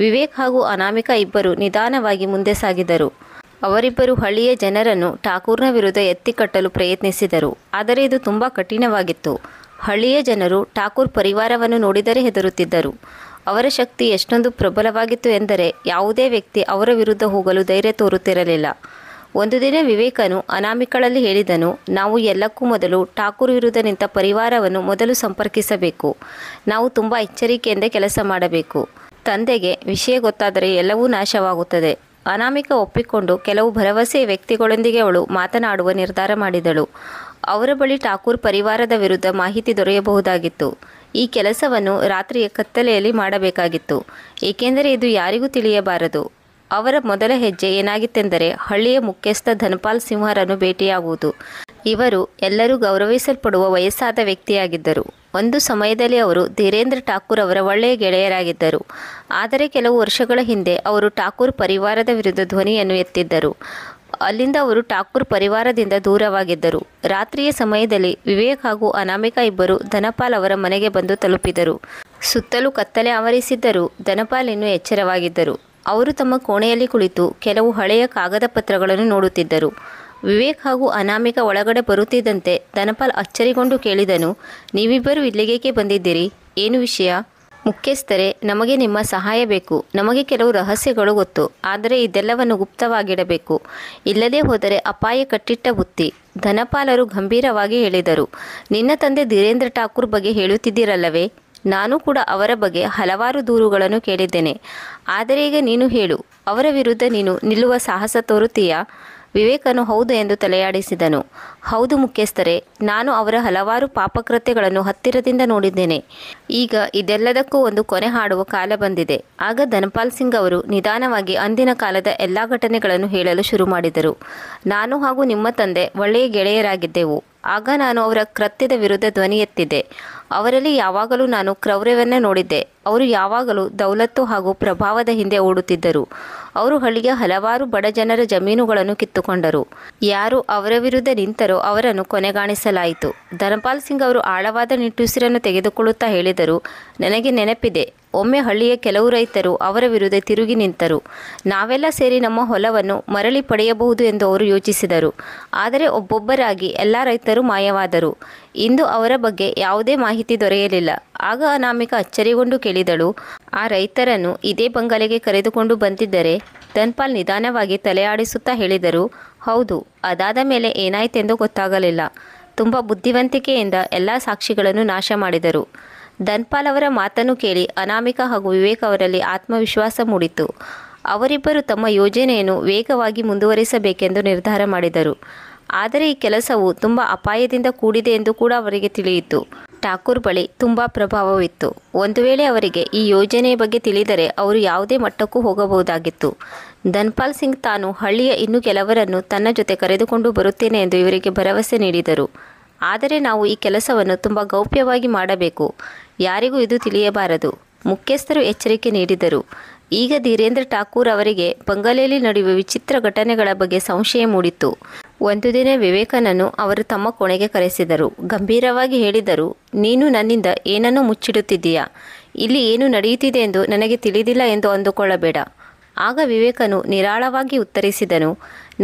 ವಿವೇಕ್ ಹಾಗೂ ಅನಾಮಿಕ ಇಬ್ಬರು ನಿಧಾನವಾಗಿ ಮುಂದೆ ಸಾಗಿದರು. ಅವರಿಬ್ಬರು ಹಳ್ಳಿಯ ಜನರನ್ನು ಠಾಕೂರ್ನ ವಿರುದ್ಧ ಎತ್ತಿಕಟ್ಟಲು ಪ್ರಯತ್ನಿಸಿದರು. ಆದರೆ ಇದು ತುಂಬ ಕಠಿಣವಾಗಿತ್ತು. ಹಳ್ಳಿಯ ಜನರು ಠಾಕೂರ್ ಪರಿವಾರವನ್ನು ನೋಡಿದರೆ ಹೆದರುತ್ತಿದ್ದರು. ಅವರ ಶಕ್ತಿ ಎಷ್ಟೊಂದು ಪ್ರಬಲವಾಗಿತ್ತು ಎಂದರೆ ಯಾವುದೇ ವ್ಯಕ್ತಿ ಅವರ ವಿರುದ್ಧ ಹೋಗಲು ಧೈರ್ಯ ತೋರುತ್ತಿರಲಿಲ್ಲ. ಒಂದು ದಿನ ವಿವೇಕನು ಅನಾಮಿಕಳಲ್ಲಿ ಹೇಳಿದನು, ನಾವು ಎಲ್ಲಕ್ಕೂ ಮೊದಲು ಠಾಕೂರ್ ವಿರುದ್ಧ ನಿಂತ ಪರಿವಾರವನ್ನು ಮೊದಲು ಸಂಪರ್ಕಿಸಬೇಕು. ನಾವು ತುಂಬ ಎಚ್ಚರಿಕೆಯಿಂದ ಕೆಲಸ ಮಾಡಬೇಕು. ತಂದೆಗೆ ವಿಷಯ ಗೊತ್ತಾದರೆ ಎಲ್ಲವೂ ನಾಶವಾಗುತ್ತದೆ. ಅನಾಮಿಕ ಒಪ್ಪಿಕೊಂಡು ಕೆಲವು ಭರವಸೆಯ ವ್ಯಕ್ತಿಗಳೊಂದಿಗೆ ಅವಳು ಮಾತನಾಡುವ ನಿರ್ಧಾರ ಮಾಡಿದಳು. ಅವರ ಬಳಿ ಠಾಕೂರ್ ಪರಿವಾರದ ವಿರುದ್ಧ ಮಾಹಿತಿ ದೊರೆಯಬಹುದಾಗಿತ್ತು. ಈ ಕೆಲಸವನ್ನು ರಾತ್ರಿಯ ಕತ್ತಲೆಯಲ್ಲಿ ಮಾಡಬೇಕಾಗಿತ್ತು, ಏಕೆಂದರೆ ಇದು ಯಾರಿಗೂ ತಿಳಿಯಬಾರದು. ಅವರ ಮೊದಲ ಹೆಜ್ಜೆ ಏನಾಗಿತ್ತೆಂದರೆ ಹಳ್ಳಿಯ ಮುಖ್ಯಸ್ಥ ಧನಪಾಲ್ ಸಿಂಹರನ್ನು ಭೇಟಿಯಾಗುವುದು. ಇವರು ಎಲ್ಲರೂ ಗೌರವಿಸಲ್ಪಡುವ ವಯಸ್ಸಾದ ವ್ಯಕ್ತಿಯಾಗಿದ್ದರು. ಒಂದು ಸಮಯದಲ್ಲಿ ಅವರು ಧೀರೇಂದ್ರ ಠಾಕೂರ್ ಅವರ ಒಳ್ಳೆಯ ಗೆಳೆಯರಾಗಿದ್ದರು. ಆದರೆ ಕೆಲವು ವರ್ಷಗಳ ಹಿಂದೆ ಅವರು ಠಾಕೂರ್ ಪರಿವಾರದ ವಿರುದ್ಧ ಧ್ವನಿಯನ್ನು ಎತ್ತಿದ್ದರು. ಅಲ್ಲಿಂದ ಅವರು ಠಾಕೂರ್ ಪರಿವಾರದಿಂದ ದೂರವಾಗಿದ್ದರು. ರಾತ್ರಿಯ ಸಮಯದಲ್ಲಿ ವಿವೇಕ್ ಹಾಗೂ ಅನಾಮಿಕಾ ಇಬ್ಬರು ಧನಪಾಲ್ ಅವರ ಮನೆಗೆ ಬಂದು ತಲುಪಿದರು. ಸುತ್ತಲೂ ಕತ್ತಲೆ ಆವರಿಸಿದ್ದರೂ ಧನಪಾಲ್ ಇನ್ನೂ ಎಚ್ಚರವಾಗಿದ್ದರು. ಅವರು ತಮ್ಮ ಕೋಣೆಯಲ್ಲಿ ಕುಳಿತು ಕೆಲವು ಹಳೆಯ ಕಾಗದ ಪತ್ರಗಳನ್ನು ನೋಡುತ್ತಿದ್ದರು. ವಿವೇಕ್ ಹಾಗೂ ಅನಾಮಿಕಾ ಒಳಗಡೆ ಬರುತ್ತಿದ್ದಂತೆ ಧನಪಾಲ್ ಅಚ್ಚರಿಗೊಂಡು ಕೇಳಿದನು, ನೀವಿಬ್ಬರು ಇಲ್ಲಿಗೇಕೆ ಬಂದಿದ್ದೀರಿ? ಏನು ವಿಷಯ? ಮುಖ್ಯಸ್ಥರೇ, ನಮಗೆ ನಿಮ್ಮ ಸಹಾಯ ಬೇಕು. ನಮಗೆ ಕೆಲವು ರಹಸ್ಯಗಳು ಗೊತ್ತು. ಆದರೆ ಇದೆಲ್ಲವನ್ನು ಗುಪ್ತವಾಗಿಡಬೇಕು. ಇಲ್ಲದೇ ಹೋದರೆ ಅಪಾಯ ಕಟ್ಟಿಟ್ಟ ಬುತ್ತಿ. ಧನಪಾಲರು ಗಂಭೀರವಾಗಿ ಹೇಳಿದರು. ನಿನ್ನ ತಂದೆ ಧೀರೇಂದ್ರ ಠಾಕೂರ್ ಬಗ್ಗೆ ಹೇಳುತ್ತಿದ್ದೀರಲ್ಲವೇ? ನಾನು ಕೂಡ ಅವರ ಬಗ್ಗೆ ಹಲವಾರು ದೂರುಗಳನ್ನು ಕೇಳಿದ್ದೇನೆ. ಆದರೆ ಈಗ ನೀನು ಹೇಳು, ಅವರ ವಿರುದ್ಧ ನೀನು ನಿಲ್ಲುವ ಸಾಹಸ ತೋರುತ್ತೀಯಾ? ವಿವೇಕನು ಹೌದು ಎಂದು ತಲೆಯಾಡಿಸಿದನು. ಹೌದು ಮುಖ್ಯಸ್ಥರೇ, ನಾನು ಅವರ ಹಲವಾರು ಪಾಪಕೃತ್ಯಗಳನ್ನು ಹತ್ತಿರದಿಂದ ನೋಡಿದ್ದೇನೆ. ಈಗ ಇದೆಲ್ಲದಕ್ಕೂ ಒಂದು ಕೊನೆ ಹಾಡುವ ಕಾಲ ಬಂದಿದೆ. ಆಗ ಧನಪಾಲ್ ಸಿಂಗ್ ಅವರು ನಿಧಾನವಾಗಿ ಅಂದಿನ ಕಾಲದ ಎಲ್ಲ ಘಟನೆಗಳನ್ನು ಹೇಳಲು ಶುರು ಮಾಡಿದರು. ನಾನು ಹಾಗೂ ನಿಮ್ಮ ತಂದೆ ಒಳ್ಳೆಯ ಗೆಳೆಯರಾಗಿದ್ದೆವು. ಆಗ ನಾನು ಅವರ ಕೃತ್ಯದ ವಿರುದ್ಧ ಧ್ವನಿ ಎತ್ತಿದ್ದೆ. ಅವರಲ್ಲಿ ಯಾವಾಗಲೂ ನಾನು ಕ್ರೌರ್ಯವನ್ನೇ ನೋಡಿದ್ದೆ. ಅವರು ಯಾವಾಗಲೂ ದೌಲತ್ತು ಹಾಗೂ ಪ್ರಭಾವದ ಹಿಂದೆ ಓಡುತ್ತಿದ್ದರು. ಅವರು ಹಳ್ಳಿಯ ಹಲವಾರು ಬಡ ಜನರ ಜಮೀನುಗಳನ್ನು ಕಿತ್ತುಕೊಂಡರು. ಯಾರು ಅವರ ವಿರುದ್ಧ ನಿಂತರೋ ಅವರನ್ನು ಕೊನೆಗಾಣಿಸಲಾಯಿತು. ಧನಪಾಲ್ ಸಿಂಗ್ ಅವರು ಆಳವಾದ ನಿಟ್ಟುಸಿರನ್ನು ತೆಗೆದುಕೊಳ್ಳುತ್ತಾ ಹೇಳಿದರು, ನನಗೆ ನೆನಪಿದೆ, ಒಮ್ಮೆ ಹಳ್ಳಿಯ ಕೆಲವು ರೈತರು ಅವರ ವಿರುದ್ಧ ತಿರುಗಿ ನಿಂತರು. ನಾವೆಲ್ಲ ಸೇರಿ ನಮ್ಮ ಹೊಲವನ್ನು ಮರಳಿ ಪಡೆಯಬಹುದು ಎಂದು ಅವರು ಯೋಚಿಸಿದರು. ಆದರೆ ಒಬ್ಬೊಬ್ಬರಾಗಿ ಎಲ್ಲ ರೈತರು ಮಾಯವಾದರು. ಇಂದು ಅವರ ಬಗ್ಗೆ ಯಾವುದೇ ಮಾಹಿತಿ ದೊರೆಯಲಿಲ್ಲ. ಆಗ ಅನಾಮಿಕಾ ಅಚ್ಚರಿಗೊಂಡು ಕೇಳಿದಳು, ಆ ರೈತರನ್ನು ಇದೇ ಬಂಗಲೆಗೆ ಕರೆದುಕೊಂಡು ಬಂದಿದ್ದರೆ? ಧನ್ಪಾಲ್ ನಿಧಾನವಾಗಿ ತಲೆಯಾಡಿಸುತ್ತಾ ಹೇಳಿದರು, ಹೌದು. ಅದಾದ ಮೇಲೆ ಏನಾಯ್ತೆಂದು ಗೊತ್ತಾಗಲಿಲ್ಲ. ತುಂಬ ಬುದ್ಧಿವಂತಿಕೆಯಿಂದ ಎಲ್ಲ ಸಾಕ್ಷಿಗಳನ್ನು ನಾಶ ಮಾಡಿದರು. ಧನ್ಪಾಲ್ ಅವರ ಮಾತನ್ನು ಕೇಳಿ ಅನಾಮಿಕಾ ಹಾಗೂ ವಿವೇಕ್ ಅವರಲ್ಲಿ ಆತ್ಮವಿಶ್ವಾಸ ಮೂಡಿತು. ಅವರಿಬ್ಬರು ತಮ್ಮ ಯೋಜನೆಯನ್ನು ವೇಗವಾಗಿ ಮುಂದುವರಿಸಬೇಕೆಂದು ನಿರ್ಧಾರ ಮಾಡಿದರು. ಆದರೆ ಈ ಕೆಲಸವು ತುಂಬ ಅಪಾಯದಿಂದ ಕೂಡಿದೆ ಎಂದು ಕೂಡ ಅವರಿಗೆ ತಿಳಿಯಿತು. ಠಾಕೂರ್ ಬಳಿ ತುಂಬ ಪ್ರಭಾವವಿತ್ತು. ಒಂದು ವೇಳೆ ಅವರಿಗೆ ಈ ಯೋಜನೆಯ ಬಗ್ಗೆ ತಿಳಿದರೆ ಅವರು ಯಾವುದೇ ಮಟ್ಟಕ್ಕೂ ಹೋಗಬಹುದಾಗಿತ್ತು. ಧನ್ಪಾಲ್ ಸಿಂಗ್ ತಾನು ಹಳ್ಳಿಯ ಇನ್ನೂ ಕೆಲವರನ್ನು ತನ್ನ ಜೊತೆ ಕರೆದುಕೊಂಡು ಬರುತ್ತೇನೆ ಎಂದು ಇವರಿಗೆ ಭರವಸೆ ನೀಡಿದರು. ಆದರೆ ನಾವು ಈ ಕೆಲಸವನ್ನು ತುಂಬ ಗೌಪ್ಯವಾಗಿ ಮಾಡಬೇಕು. ಯಾರಿಗೂ ಇದು ತಿಳಿಯಬಾರದು. ಮುಖ್ಯಸ್ಥರು ಎಚ್ಚರಿಕೆ ನೀಡಿದರು. ಈಗ ಧೀರೇಂದ್ರ ಠಾಕೂರ್ ಅವರಿಗೆ ಬಂಗಲೆಯಲ್ಲಿ ನಡೆಯುವ ವಿಚಿತ್ರ ಘಟನೆಗಳ ಬಗ್ಗೆ ಸಂಶಯ ಮೂಡಿತ್ತು. ಒಂದು ದಿನ ವಿವೇಕನನ್ನು ಅವರು ತಮ್ಮ ಕೋಣೆಗೆ ಕರೆಸಿದರು. ಗಂಭೀರವಾಗಿ ಹೇಳಿದರು, ನೀನು ನನ್ನಿಂದ ಏನನ್ನೂ ಮುಚ್ಚಿಡುತ್ತಿದ್ದೀಯಾ? ಇಲ್ಲಿ ಏನು ನಡೆಯುತ್ತಿದೆ ಎಂದು ನನಗೆ ತಿಳಿದಿಲ್ಲ ಎಂದು ಅಂದುಕೊಳ್ಳಬೇಡ. ಆಗ ವಿವೇಕನು ನಿರಾಳವಾಗಿ ಉತ್ತರಿಸಿದನು,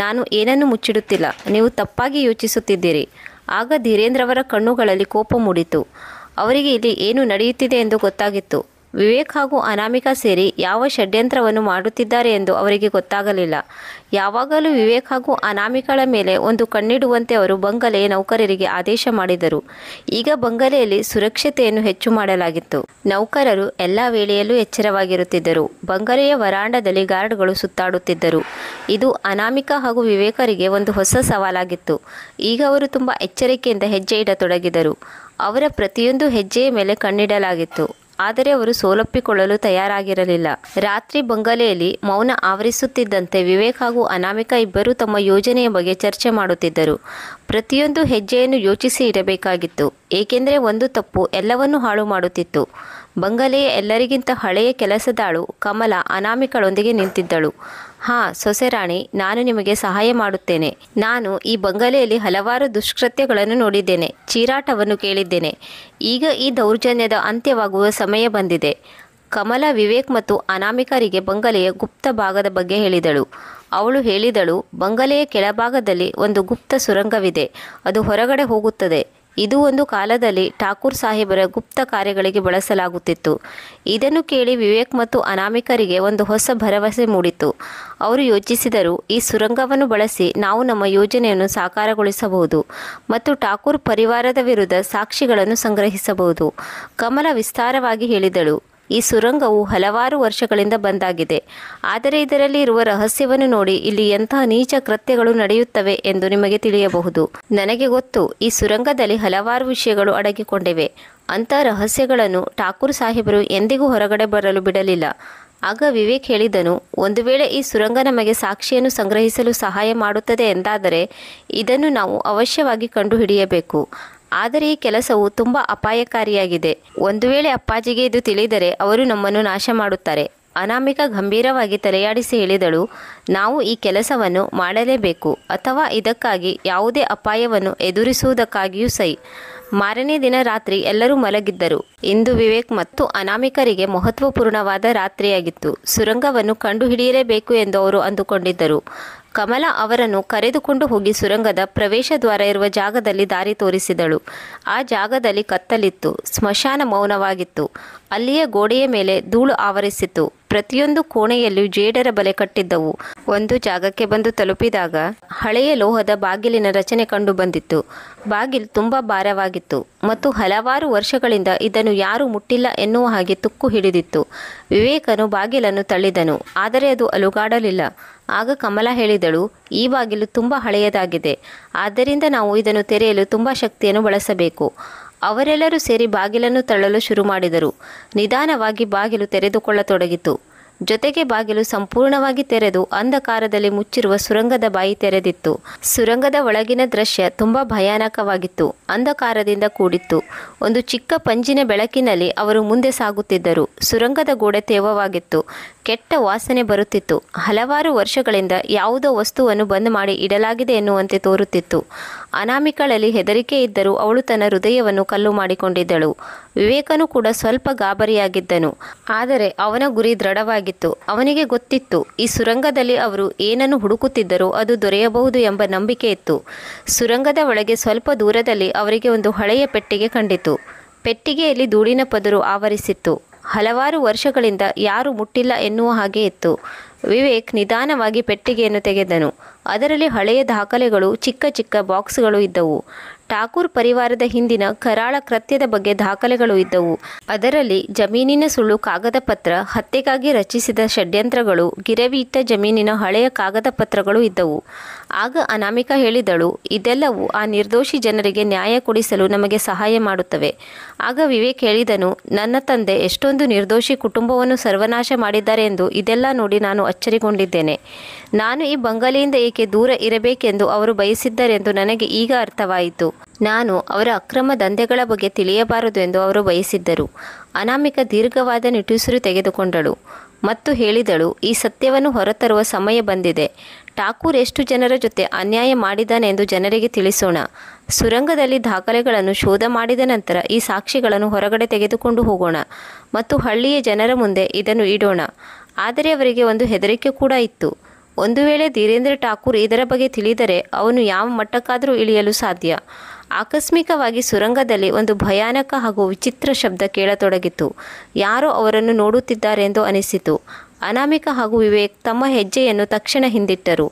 ನಾನು ಏನನ್ನೂ ಮುಚ್ಚಿಡುತ್ತಿಲ್ಲ. ನೀವು ತಪ್ಪಾಗಿ ಯೋಚಿಸುತ್ತಿದ್ದೀರಿ. ಆಗ ಧೀರೇಂದ್ರವರ ಕಣ್ಣುಗಳಲ್ಲಿ ಕೋಪ ಮೂಡಿತು. ಅವರಿಗೆ ಇಲ್ಲಿ ಏನು ನಡೆಯುತ್ತಿದೆ ಎಂದು ಗೊತ್ತಾಗಿತ್ತು. ವಿವೇಕ್ ಹಾಗೂ ಅನಾಮಿಕಾ ಸೇರಿ ಯಾವ ಷಡ್ಯಂತ್ರವನ್ನು ಮಾಡುತ್ತಿದ್ದಾರೆ ಎಂದು ಅವರಿಗೆ ಗೊತ್ತಾಗಲಿಲ್ಲ. ಯಾವಾಗಲೂ ವಿವೇಕ್ ಹಾಗೂ ಅನಾಮಿಕಳ ಮೇಲೆ ಒಂದು ಕಣ್ಣಿಡುವಂತೆ ಅವರು ಬಂಗಲೆಯ ನೌಕರರಿಗೆ ಆದೇಶ ಮಾಡಿದರು. ಈಗ ಬಂಗಲೆಯಲ್ಲಿ ಸುರಕ್ಷತೆಯನ್ನು ಹೆಚ್ಚು ಮಾಡಲಾಗಿತ್ತು. ನೌಕರರು ಎಲ್ಲ ವೇಳೆಯಲ್ಲೂ ಎಚ್ಚರವಾಗಿರುತ್ತಿದ್ದರು. ಬಂಗಲೆಯ ವರಾಂಡದಲ್ಲಿ ಗಾರ್ಡ್ಗಳು ಸುತ್ತಾಡುತ್ತಿದ್ದರು. ಇದು ಅನಾಮಿಕಾ ಹಾಗೂ ವಿವೇಕರಿಗೆ ಒಂದು ಹೊಸ ಸವಾಲಾಗಿತ್ತು. ಈಗ ಅವರು ತುಂಬ ಎಚ್ಚರಿಕೆಯಿಂದ ಹೆಜ್ಜೆ ಇಡತೊಡಗಿದರು. ಅವರ ಪ್ರತಿಯೊಂದು ಹೆಜ್ಜೆಯ ಮೇಲೆ ಕಣ್ಣಿಡಲಾಗಿತ್ತು. ಆದರೆ ಅವರು ಸೋಲೊಪ್ಪಿಕೊಳ್ಳಲು ತಯಾರಾಗಿರಲಿಲ್ಲ. ರಾತ್ರಿ ಬಂಗಲೆಯಲ್ಲಿ ಮೌನ ಆವರಿಸುತ್ತಿದ್ದಂತೆ ವಿವೇಕ್ ಹಾಗೂ ಅನಾಮಿಕಾ ಇಬ್ಬರೂ ತಮ್ಮ ಯೋಜನೆಯ ಬಗ್ಗೆ ಚರ್ಚೆ ಮಾಡುತ್ತಿದ್ದರು. ಪ್ರತಿಯೊಂದು ಹೆಜ್ಜೆಯನ್ನು ಯೋಚಿಸಿ ಇಡಬೇಕಾಗಿತ್ತು. ಏಕೆಂದರೆ ಒಂದು ತಪ್ಪು ಎಲ್ಲವನ್ನೂ ಹಾಳು ಮಾಡುತ್ತಿತ್ತು. ಬಂಗಲೆಯ ಎಲ್ಲರಿಗಿಂತ ಹಳೆಯ ಕೆಲಸದಾಳು ಕಮಲ ಅನಾಮಿಕಳೊಂದಿಗೆ ನಿಂತಿದ್ದಳು. ಸೊಸೆರಾಣಿ, ನಾನು ನಿಮಗೆ ಸಹಾಯ ಮಾಡುತ್ತೇನೆ. ನಾನು ಈ ಬಂಗಲೆಯಲ್ಲಿ ಹಲವಾರು ದುಷ್ಕೃತ್ಯಗಳನ್ನು ನೋಡಿದ್ದೇನೆ, ಚೀರಾಟವನ್ನು ಕೇಳಿದ್ದೇನೆ. ಈಗ ಈ ದೌರ್ಜನ್ಯದ ಅಂತ್ಯವಾಗುವ ಸಮಯ ಬಂದಿದೆ. ಕಮಲ ವಿವೇಕ್ ಮತ್ತು ಅನಾಮಿಕರಿಗೆ ಬಂಗಲೆಯ ಗುಪ್ತ ಭಾಗದ ಬಗ್ಗೆ ಹೇಳಿದಳು. ಅವಳು ಹೇಳಿದಳು, ಬಂಗಲೆಯ ಕೆಳಭಾಗದಲ್ಲಿ ಒಂದು ಗುಪ್ತ ಸುರಂಗವಿದೆ. ಅದು ಹೊರಗಡೆ ಹೋಗುತ್ತದೆ. ಇದು ಒಂದು ಕಾಲದಲ್ಲಿ ಠಾಕೂರ್ ಸಾಹೇಬರ ಗುಪ್ತ ಕಾರ್ಯಗಳಿಗೆ ಬಳಸಲಾಗುತ್ತಿತ್ತು. ಇದನ್ನು ಕೇಳಿ ವಿವೇಕ್ ಮತ್ತು ಅನಾಮಿಕರಿಗೆ ಒಂದು ಹೊಸ ಭರವಸೆ ಮೂಡಿತು. ಅವರು ಯೋಚಿಸಿದರು, ಈ ಸುರಂಗವನ್ನು ಬಳಸಿ ನಾವು ನಮ್ಮ ಯೋಜನೆಯನ್ನು ಸಾಕಾರಗೊಳಿಸಬಹುದು ಮತ್ತು ಠಾಕೂರ್ ಪರಿವಾರದ ವಿರುದ್ಧ ಸಾಕ್ಷಿಗಳನ್ನು ಸಂಗ್ರಹಿಸಬಹುದು. ಕಮಲ ವಿಸ್ತಾರವಾಗಿ ಹೇಳಿದಳು, ಈ ಸುರಂಗವು ಹಲವಾರು ವರ್ಷಗಳಿಂದ ಬಂದಾಗಿದೆ. ಆದರೆ ಇದರಲ್ಲಿ ಇರುವ ರಹಸ್ಯವನ್ನು ನೋಡಿ ಇಲ್ಲಿ ಎಂತಹ ನೀಚ ಕೃತ್ಯಗಳು ನಡೆಯುತ್ತವೆ ಎಂದು ನಿಮಗೆ ತಿಳಿಯಬಹುದು. ನನಗೆ ಗೊತ್ತು, ಈ ಸುರಂಗದಲ್ಲಿ ಹಲವಾರು ವಿಷಯಗಳು ಅಡಗಿಕೊಂಡಿವೆ. ಅಂಥ ರಹಸ್ಯಗಳನ್ನು ಠಾಕೂರ್ ಸಾಹೇಬರು ಎಂದಿಗೂ ಹೊರಗಡೆ ಬರಲು ಬಿಡಲಿಲ್ಲ. ಆಗ ವಿವೇಕ್ ಹೇಳಿದನು, ಒಂದು ವೇಳೆ ಈ ಸುರಂಗ ನಮಗೆ ಸಾಕ್ಷಿಯನ್ನು ಸಂಗ್ರಹಿಸಲು ಸಹಾಯ ಮಾಡುತ್ತದೆ ಎಂದಾದರೆ ಇದನ್ನು ನಾವು ಅವಶ್ಯವಾಗಿ ಕಂಡುಹಿಡಿಯಬೇಕು. ಆದರೆ ಈ ಕೆಲಸವು ತುಂಬ ಅಪಾಯಕಾರಿಯಾಗಿದೆ. ಒಂದು ವೇಳೆ ಅಪ್ಪಾಜಿಗೆ ಇದು ತಿಳಿದರೆ ಅವರು ನಮ್ಮನ್ನು ನಾಶ ಮಾಡುತ್ತಾರೆ. ಅನಾಮಿಕಾ ಗಂಭೀರವಾಗಿ ತಲೆಯಾಡಿಸಿ ಹೇಳಿದಳು, ನಾವು ಈ ಕೆಲಸವನ್ನು ಮಾಡಲೇಬೇಕು, ಅಥವಾ ಇದಕ್ಕಾಗಿ ಯಾವುದೇ ಅಪಾಯವನ್ನು ಎದುರಿಸುವುದಕ್ಕಾಗಿಯೂ ಸೈ. ಮಾರನೇ ದಿನ ರಾತ್ರಿ ಎಲ್ಲರೂ ಮಲಗಿದ್ದರು. ಇಂದು ವಿವೇಕ್ ಮತ್ತು ಅನಾಮಿಕರಿಗೆ ಮಹತ್ವಪೂರ್ಣವಾದ ರಾತ್ರಿಯಾಗಿತ್ತು. ಸುರಂಗವನ್ನು ಕಂಡುಹಿಡಿಯಲೇಬೇಕು ಎಂದು ಅವರು ಅಂದುಕೊಂಡಿದ್ದರು. ಕಮಲಾ ಅವರನ್ನು ಕರೆದುಕೊಂಡು ಹೋಗಿ ಸುರಂಗದ ಪ್ರವೇಶ ದ್ವಾರ ಇರುವ ಜಾಗದಲ್ಲಿ ದಾರಿ ತೋರಿಸಿದಳು. ಆ ಜಾಗದಲ್ಲಿ ಕತ್ತಲಿತ್ತು. ಸ್ಮಶಾನ ಮೌನವಾಗಿತ್ತು. ಅಲ್ಲಿಯ ಗೋಡೆಯ ಮೇಲೆ ಧೂಳು ಆವರಿಸಿತ್ತು. ಪ್ರತಿಯೊಂದು ಕೋಣೆಯಲ್ಲಿಯೂ ಜೇಡರ ಬಲೆ ಕಟ್ಟಿದ್ದವು. ಒಂದು ಜಾಗಕ್ಕೆ ಬಂದು ತಲುಪಿದಾಗ ಹಳೆಯ ಲೋಹದ ಬಾಗಿಲಿನ ರಚನೆ ಕಂಡು ಬಂದಿತ್ತು. ಬಾಗಿಲು ತುಂಬ ಭಾರವಾಗಿತ್ತು ಮತ್ತು ಹಲವಾರು ವರ್ಷಗಳಿಂದ ಇದನ್ನು ಯಾರೂ ಮುಟ್ಟಿಲ್ಲ ಎನ್ನುವ ಹಾಗೆ ತುಕ್ಕು ಹಿಡಿದಿತ್ತು. ವಿವೇಕನು ಬಾಗಿಲನ್ನು ತಳ್ಳಿದನು, ಆದರೆ ಅದು ಅಲುಗಾಡಲಿಲ್ಲ. ಆಗ ಕಮಲಾ ಹೇಳಿದಳು, ಈ ಬಾಗಿಲು ತುಂಬ ಹಳೆಯದಾಗಿದೆ, ಆದ್ದರಿಂದ ನಾವು ಇದನ್ನು ತೆರೆಯಲು ತುಂಬ ಶಕ್ತಿಯನ್ನು ಬಳಸಬೇಕು. ಅವರೆಲ್ಲರೂ ಸೇರಿ ಬಾಗಿಲನ್ನು ತಳ್ಳಲು ಶುರು ಮಾಡಿದರು. ನಿಧಾನವಾಗಿ ಬಾಗಿಲು ತೆರೆದುಕೊಳ್ಳತೊಡಗಿತು. ಜೊತೆಗೆ ಬಾಗಿಲು ಸಂಪೂರ್ಣವಾಗಿ ತೆರೆದು ಅಂಧಕಾರದಲ್ಲಿ ಮುಚ್ಚಿರುವ ಸುರಂಗದ ಬಾಯಿ ತೆರೆದಿತ್ತು. ಸುರಂಗದ ಒಳಗಿನ ದೃಶ್ಯ ತುಂಬ ಭಯಾನಕವಾಗಿತ್ತು. ಅಂಧಕಾರದಿಂದ ಕೂಡಿತ್ತು. ಒಂದು ಚಿಕ್ಕ ಪಂಜಿನ ಬೆಳಕಿನಲ್ಲಿ ಅವರು ಮುಂದೆ ಸಾಗುತ್ತಿದ್ದರು. ಸುರಂಗದ ಗೋಡೆ ತೇವವಾಗಿತ್ತು. ಕೆಟ್ಟ ವಾಸನೆ ಬರುತ್ತಿತ್ತು. ಹಲವಾರು ವರ್ಷಗಳಿಂದ ಯಾವುದೋ ವಸ್ತುವನ್ನು ಬಂದ್ ಮಾಡಿ ಇಡಲಾಗಿದೆ ಎನ್ನುವಂತೆ ತೋರುತ್ತಿತ್ತು. ಅನಾಮಿಕಳಲ್ಲಿ ಹೆದರಿಕೆ ಇದ್ದರೂ ಅವಳು ತನ್ನ ಹೃದಯವನ್ನು ಕಲ್ಲು ಮಾಡಿಕೊಂಡಿದ್ದಳು. ವಿವೇಕನು ಕೂಡ ಸ್ವಲ್ಪ ಗಾಬರಿಯಾಗಿದ್ದನು. ಆದರೆ ಅವನ ಗುರಿ ದೃಢವಾಗಿತ್ತು. ಅವನಿಗೆ ಗೊತ್ತಿತ್ತು, ಈ ಸುರಂಗದಲ್ಲಿ ಅವರು ಏನನ್ನು ಹುಡುಕುತ್ತಿದ್ದರೋ ಅದು ದೊರೆಯಬಹುದು ಎಂಬ ನಂಬಿಕೆ ಇತ್ತು. ಸುರಂಗದ ಒಳಗೆ ಸ್ವಲ್ಪ ದೂರದಲ್ಲಿ ಅವರಿಗೆ ಒಂದು ಹಳೆಯ ಪೆಟ್ಟಿಗೆ ಕಂಡಿತು. ಪೆಟ್ಟಿಗೆಯಲ್ಲಿ ಧೂಳಿನ ಪದರು ಆವರಿಸಿತ್ತು. ಹಲವಾರು ವರ್ಷಗಳಿಂದ ಯಾರೂ ಮುಟ್ಟಿಲ್ಲ ಎನ್ನುವ ಹಾಗೆ ಇತ್ತು. ವಿವೇಕ್ ನಿಧಾನವಾಗಿ ಪೆಟ್ಟಿಗೆಯನ್ನು ತೆಗೆದನು. ಅದರಲ್ಲಿ ಹಳೆಯ ದಾಖಲೆಗಳು, ಚಿಕ್ಕ ಚಿಕ್ಕ ಬಾಕ್ಸ್ಗಳು ಇದ್ದವು. ಠಾಕೂರ್ ಪರಿವಾರದ ಹಿಂದಿನ ಕರಾಳ ಕೃತ್ಯದ ಬಗ್ಗೆ ದಾಖಲೆಗಳು ಇದ್ದವು. ಅದರಲ್ಲಿ ಜಮೀನಿನ ಸುಳ್ಳು ಕಾಗದ ಪತ್ರ, ಹತ್ಯೆಗಾಗಿ ರಚಿಸಿದ ಷಡ್ಯಂತ್ರಗಳು, ಗಿರವಿ ಇಟ್ಟ ಜಮೀನಿನ ಹಳೆಯ ಕಾಗದ ಪತ್ರಗಳು ಇದ್ದವು. ಆಗ ಅನಾಮಿಕಾ ಹೇಳಿದಳು, ಇದೆಲ್ಲವೂ ಆ ನಿರ್ದೋಷಿ ಜನರಿಗೆ ನ್ಯಾಯ ಕೊಡಿಸಲು ನಮಗೆ ಸಹಾಯ ಮಾಡುತ್ತವೆ. ಆಗ ವಿವೇಕ್ ಹೇಳಿದನು, ನನ್ನ ತಂದೆ ಎಷ್ಟೊಂದು ನಿರ್ದೋಷಿ ಕುಟುಂಬವನ್ನು ಸರ್ವನಾಶ ಮಾಡಿದ್ದಾರೆ ಎಂದು ಇದೆಲ್ಲ ನೋಡಿ ನಾನು ಅಚ್ಚರಿಗೊಂಡಿದ್ದೇನೆ. ನಾನು ಈ ಬಂಗಲೆಯಿಂದ ಏಕೆ ದೂರ ಇರಬೇಕೆಂದು ಅವರು ಬಯಸಿದ್ದರೆಂದು ನನಗೆ ಈಗ ಅರ್ಥವಾಯಿತು. ನಾನು ಅವರ ಅಕ್ರಮ ದಂಧೆಗಳ ಬಗ್ಗೆ ತಿಳಿಯಬಾರದು ಎಂದು ಅವರು ಬಯಸಿದ್ದರು. ಅನಾಮಿಕಾ ದೀರ್ಘವಾದ ನಿಟ್ಟುಸಿರು ತೆಗೆದುಕೊಂಡಳು ಮತ್ತು ಹೇಳಿದಳು, ಈ ಸತ್ಯವನ್ನು ಹೊರತರುವ ಸಮಯ ಬಂದಿದೆ. ಠಾಕೂರ್ ಎಷ್ಟು ಜನರ ಜೊತೆ ಅನ್ಯಾಯ ಮಾಡಿದ್ದಾನೆ ಎಂದು ಜನರಿಗೆ ತಿಳಿಸೋಣ. ಸುರಂಗದಲ್ಲಿ ದಾಖಲೆಗಳನ್ನು ಶೋಧ ಮಾಡಿದ ನಂತರ ಈ ಸಾಕ್ಷಿಗಳನ್ನು ಹೊರಗಡೆ ತೆಗೆದುಕೊಂಡು ಹೋಗೋಣ ಮತ್ತು ಹಳ್ಳಿಯ ಜನರ ಮುಂದೆ ಇದನ್ನು ಇಡೋಣ. ಆದರೆ ಅವರಿಗೆ ಒಂದು ಹೆದರಿಕೆ ಕೂಡ ಇತ್ತು. ಒಂದು ವೇಳೆ ಧೀರೇಂದ್ರ ಠಾಕೂರ್ ಇದರ ಬಗ್ಗೆ ತಿಳಿದರೆ ಅವನು ಯಾವ ಮಟ್ಟಕ್ಕಾದರೂ ಇಳಿಯಲು ಸಾಧ್ಯ. ಆಕಸ್ಮಿಕವಾಗಿ ಸುರಂಗದಲ್ಲಿ ಒಂದು ಭಯಾನಕ ಹಾಗೂ ವಿಚಿತ್ರ ಶಬ್ದ ಕೇಳತೊಡಗಿತು. ಯಾರೋ ಅವರನ್ನು ನೋಡುತ್ತಿದ್ದಾರೆ ಎಂದು ಅನಿಸಿತು. ಅನಾಮಿಕಾ ಹಾಗೂ ವಿವೇಕ್ ತಮ್ಮ ಹೆಜ್ಜೆಯನ್ನು ತಕ್ಷಣ ಹಿಂದಿಟ್ಟರು.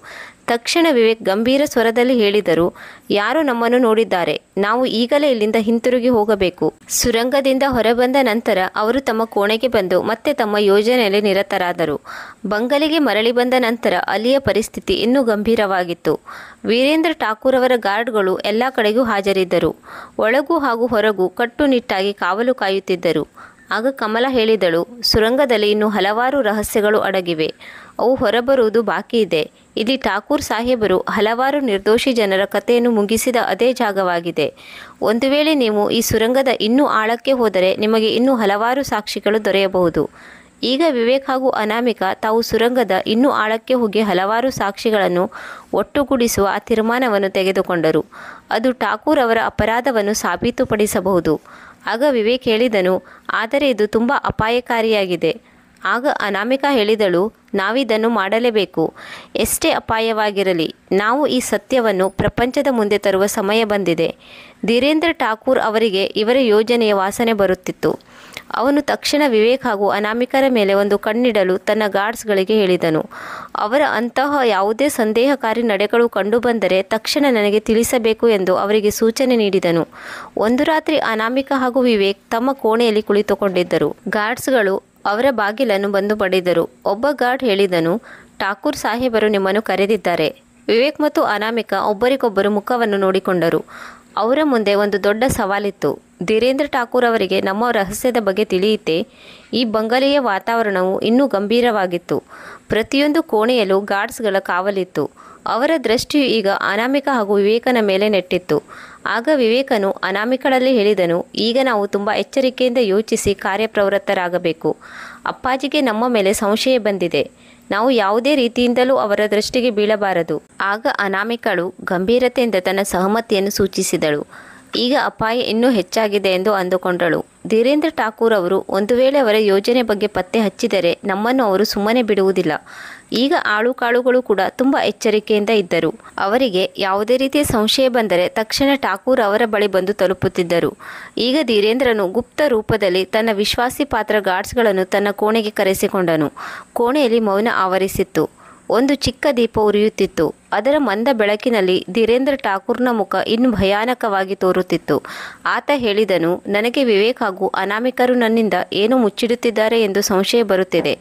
ತಕ್ಷಣ ವಿವೇಕ್ ಗಂಭೀರ ಸ್ವರದಲ್ಲಿ ಹೇಳಿದರು, ಯಾರೋ ನಮ್ಮನ್ನು ನೋಡಿದ್ದಾರೆ. ನಾವು ಈಗಲೇ ಇಲ್ಲಿಂದ ಹಿಂತಿರುಗಿ ಹೋಗಬೇಕು. ಸುರಂಗದಿಂದ ಹೊರಬಂದ ನಂತರ ಅವರು ತಮ್ಮ ಕೋಣೆಗೆ ಬಂದು ಮತ್ತೆ ತಮ್ಮ ಯೋಜನೆಯಲ್ಲಿ ನಿರತರಾದರು. ಬಂಗಲೆಗೆ ಮರಳಿ ಬಂದ ನಂತರ ಅಲ್ಲಿಯ ಪರಿಸ್ಥಿತಿ ಇನ್ನೂ ಗಂಭೀರವಾಗಿತ್ತು. ವೀರೇಂದ್ರ ಠಾಕೂರ್ ಅವರ ಗಾರ್ಡ್ಗಳು ಎಲ್ಲ ಕಡೆಗೂ ಹಾಜರಿದ್ದರು. ಒಳಗೂ ಹಾಗೂ ಹೊರಗೂ ಕಟ್ಟುನಿಟ್ಟಾಗಿ ಕಾವಲು ಕಾಯುತ್ತಿದ್ದರು. ಆಗ ಕಮಲಾ ಹೇಳಿದಳು, ಸುರಂಗದಲ್ಲಿ ಇನ್ನೂ ಹಲವಾರು ರಹಸ್ಯಗಳು ಅಡಗಿವೆ. ಅವು ಹೊರಬರುವುದು ಬಾಕಿ ಇದೆ. ಇಲ್ಲಿ ಠಾಕೂರ್ ಸಾಹೇಬರು ಹಲವಾರು ನಿರ್ದೋಷಿ ಜನರ ಕಥೆಯನ್ನು ಮುಗಿಸಿದ ಅದೇ ಜಾಗವಾಗಿದೆ. ಒಂದು ವೇಳೆ ನೀವು ಈ ಸುರಂಗದ ಇನ್ನೂ ಆಳಕ್ಕೆ ಹೋದರೆ ನಿಮಗೆ ಇನ್ನೂ ಹಲವಾರು ಸಾಕ್ಷಿಗಳು ದೊರೆಯಬಹುದು. ಈಗ ವಿವೇಕ್ ಹಾಗೂ ಅನಾಮಿಕಾ ತಾವು ಸುರಂಗದ ಇನ್ನೂ ಆಳಕ್ಕೆ ಹೋಗಿ ಹಲವಾರು ಸಾಕ್ಷಿಗಳನ್ನು ಒಟ್ಟುಗೂಡಿಸುವ ಆ ತೀರ್ಮಾನವನ್ನು ತೆಗೆದುಕೊಂಡರು. ಅದು ಠಾಕೂರ್ ಅವರ ಅಪರಾಧವನ್ನು ಸಾಬೀತುಪಡಿಸಬಹುದು. ಆಗ ವಿವೇಕ್ ಹೇಳಿದನು, ಆದರೆ ಇದು ತುಂಬ ಅಪಾಯಕಾರಿಯಾಗಿದೆ. ಆಗ ಅನಾಮಿಕಾ ಹೇಳಿದಳು, ನಾವಿದನ್ನು ಮಾಡಲೇಬೇಕು. ಎಷ್ಟೇ ಅಪಾಯವಾಗಿರಲಿ ನಾವು ಈ ಸತ್ಯವನ್ನು ಪ್ರಪಂಚದ ಮುಂದೆ ತರುವ ಸಮಯ ಬಂದಿದೆ. ಧೀರೇಂದ್ರ ಠಾಕೂರ್ ಅವರಿಗೆ ಇವರ ಯೋಜನೆಯ ವಾಸನೆ ಬರುತ್ತಿತ್ತು. ಅವನು ತಕ್ಷಣ ವಿವೇಕ್ ಹಾಗೂ ಅನಾಮಿಕರ ಮೇಲೆ ಒಂದು ಕಣ್ಣಿಡಲು ತನ್ನ ಗಾರ್ಡ್ಸ್ಗಳಿಗೆ ಹೇಳಿದನು. ಅವರ ಅಂತಹ ಯಾವುದೇ ಸಂದೇಹಕಾರಿ ನಡೆಗಳು ಕಂಡುಬಂದರೆ ತಕ್ಷಣ ನನಗೆ ತಿಳಿಸಬೇಕು ಎಂದು ಅವರಿಗೆ ಸೂಚನೆ ನೀಡಿದನು. ಒಂದು ರಾತ್ರಿ ಅನಾಮಿಕಾ ಹಾಗೂ ವಿವೇಕ್ ತಮ್ಮ ಕೋಣೆಯಲ್ಲಿ ಕುಳಿತುಕೊಂಡಿದ್ದರು. ಗಾರ್ಡ್ಸ್ಗಳು ಅವರ ಬಾಗಿಲನ್ನು ಬಂದು ಬಡಿದರು. ಒಬ್ಬ ಗಾರ್ಡ್ ಹೇಳಿದನು, ಠಾಕೂರ್ ಸಾಹೇಬರು ನಿಮ್ಮನ್ನು ಕರೆದಿದ್ದಾರೆ. ವಿವೇಕ್ ಮತ್ತು ಅನಾಮಿಕಾ ಒಬ್ಬರಿಗೊಬ್ಬರು ಮುಖವನ್ನು ನೋಡಿಕೊಂಡರು. ಅವರ ಮುಂದೆ ಒಂದು ದೊಡ್ಡ ಸವಾಲಿತ್ತು. ಧೀರೇಂದ್ರ ಠಾಕೂರ್ ಅವರಿಗೆ ನಮ್ಮ ರಹಸ್ಯದ ಬಗ್ಗೆ ತಿಳಿಯಿತೆ. ಈ ಬಂಗಲೆಯ ವಾತಾವರಣವು ಇನ್ನೂ ಗಂಭೀರವಾಗಿತ್ತು. ಪ್ರತಿಯೊಂದು ಕೋಣೆಯಲ್ಲೂ ಗಾರ್ಡ್ಸ್ಗಳ ಕಾವಲಿತ್ತು. ಅವರ ದೃಷ್ಟಿಯು ಈಗ ಅನಾಮಿಕ ಹಾಗೂ ವಿವೇಕನ ಮೇಲೆ ನೆಟ್ಟಿತ್ತು. ಆಗ ವಿವೇಕನು ಅನಾಮಿಕಳಲ್ಲಿ ಹೇಳಿದನು, ಈಗ ನಾವು ತುಂಬ ಎಚ್ಚರಿಕೆಯಿಂದ ಯೋಚಿಸಿ ಕಾರ್ಯಪ್ರವೃತ್ತರಾಗಬೇಕು. ಅಪ್ಪಾಜಿಗೆ ನಮ್ಮ ಮೇಲೆ ಸಂಶಯ ಬಂದಿದೆ. ನಾವು ಯಾವುದೇ ರೀತಿಯಿಂದಲೂ ಅವರ ದೃಷ್ಟಿಗೆ ಬೀಳಬಾರದು. ಆಗ ಅನಾಮಿಕಳು ಗಂಭೀರತೆಯಿಂದ ತನ್ನ ಸಹಮತಿಯನ್ನು ಸೂಚಿಸಿದಳು. ಈಗ ಅಪಾಯ ಇನ್ನೂ ಹೆಚ್ಚಾಗಿದೆ ಎಂದು ಅಂದುಕೊಂಡಳು. ಧೀರೇಂದ್ರ ಠಾಕೂರ್ ಅವರು ಒಂದು ವೇಳೆ ಅವರ ಯೋಜನೆ ಬಗ್ಗೆ ಪತ್ತೆ ಹಚ್ಚಿದರೆ ನಮ್ಮನ್ನು ಅವರು ಸುಮ್ಮನೆ ಬಿಡುವುದಿಲ್ಲ. ಈಗ ಆಳುಕಾಳುಗಳು ಕೂಡ ತುಂಬ ಎಚ್ಚರಿಕೆಯಿಂದ ಇದ್ದರು. ಅವರಿಗೆ ಯಾವುದೇ ರೀತಿಯ ಸಂಶಯ ಬಂದರೆ ತಕ್ಷಣ ಠಾಕೂರ್ ಅವರ ಬಳಿ ಬಂದು ತಲುಪುತ್ತಿದ್ದರು. ಈಗ ಧೀರೇಂದ್ರನು ಗುಪ್ತ ರೂಪದಲ್ಲಿ ತನ್ನ ವಿಶ್ವಾಸಿ ಪಾತ್ರ ಗಾರ್ಡ್ಸ್ಗಳನ್ನು ತನ್ನ ಕೋಣೆಗೆ ಕರೆಸಿಕೊಂಡನು. ಕೋಣೆಯಲ್ಲಿ ಮೌನ ಆವರಿಸಿತ್ತು. ಒಂದು ಚಿಕ್ಕ ದೀಪ ಉರಿಯುತ್ತಿತ್ತು. ಅದರ ಮಂದ ಬೆಳಕಿನಲ್ಲಿ ಧೀರೇಂದ್ರ ಠಾಕೂರ್ನ ಮುಖ ಇನ್ನೂ ಭಯಾನಕವಾಗಿ ತೋರುತ್ತಿತ್ತು. ಆತ ಹೇಳಿದನು, ನನಗೆ ವಿವೇಕ್ ಹಾಗೂ ಅನಾಮಿಕರು ನನ್ನಿಂದ ಏನೋ ಮುಚ್ಚಿಡುತ್ತಿದ್ದಾರೆ ಎಂದು ಸಂಶಯ ಬರುತ್ತಿದೆ.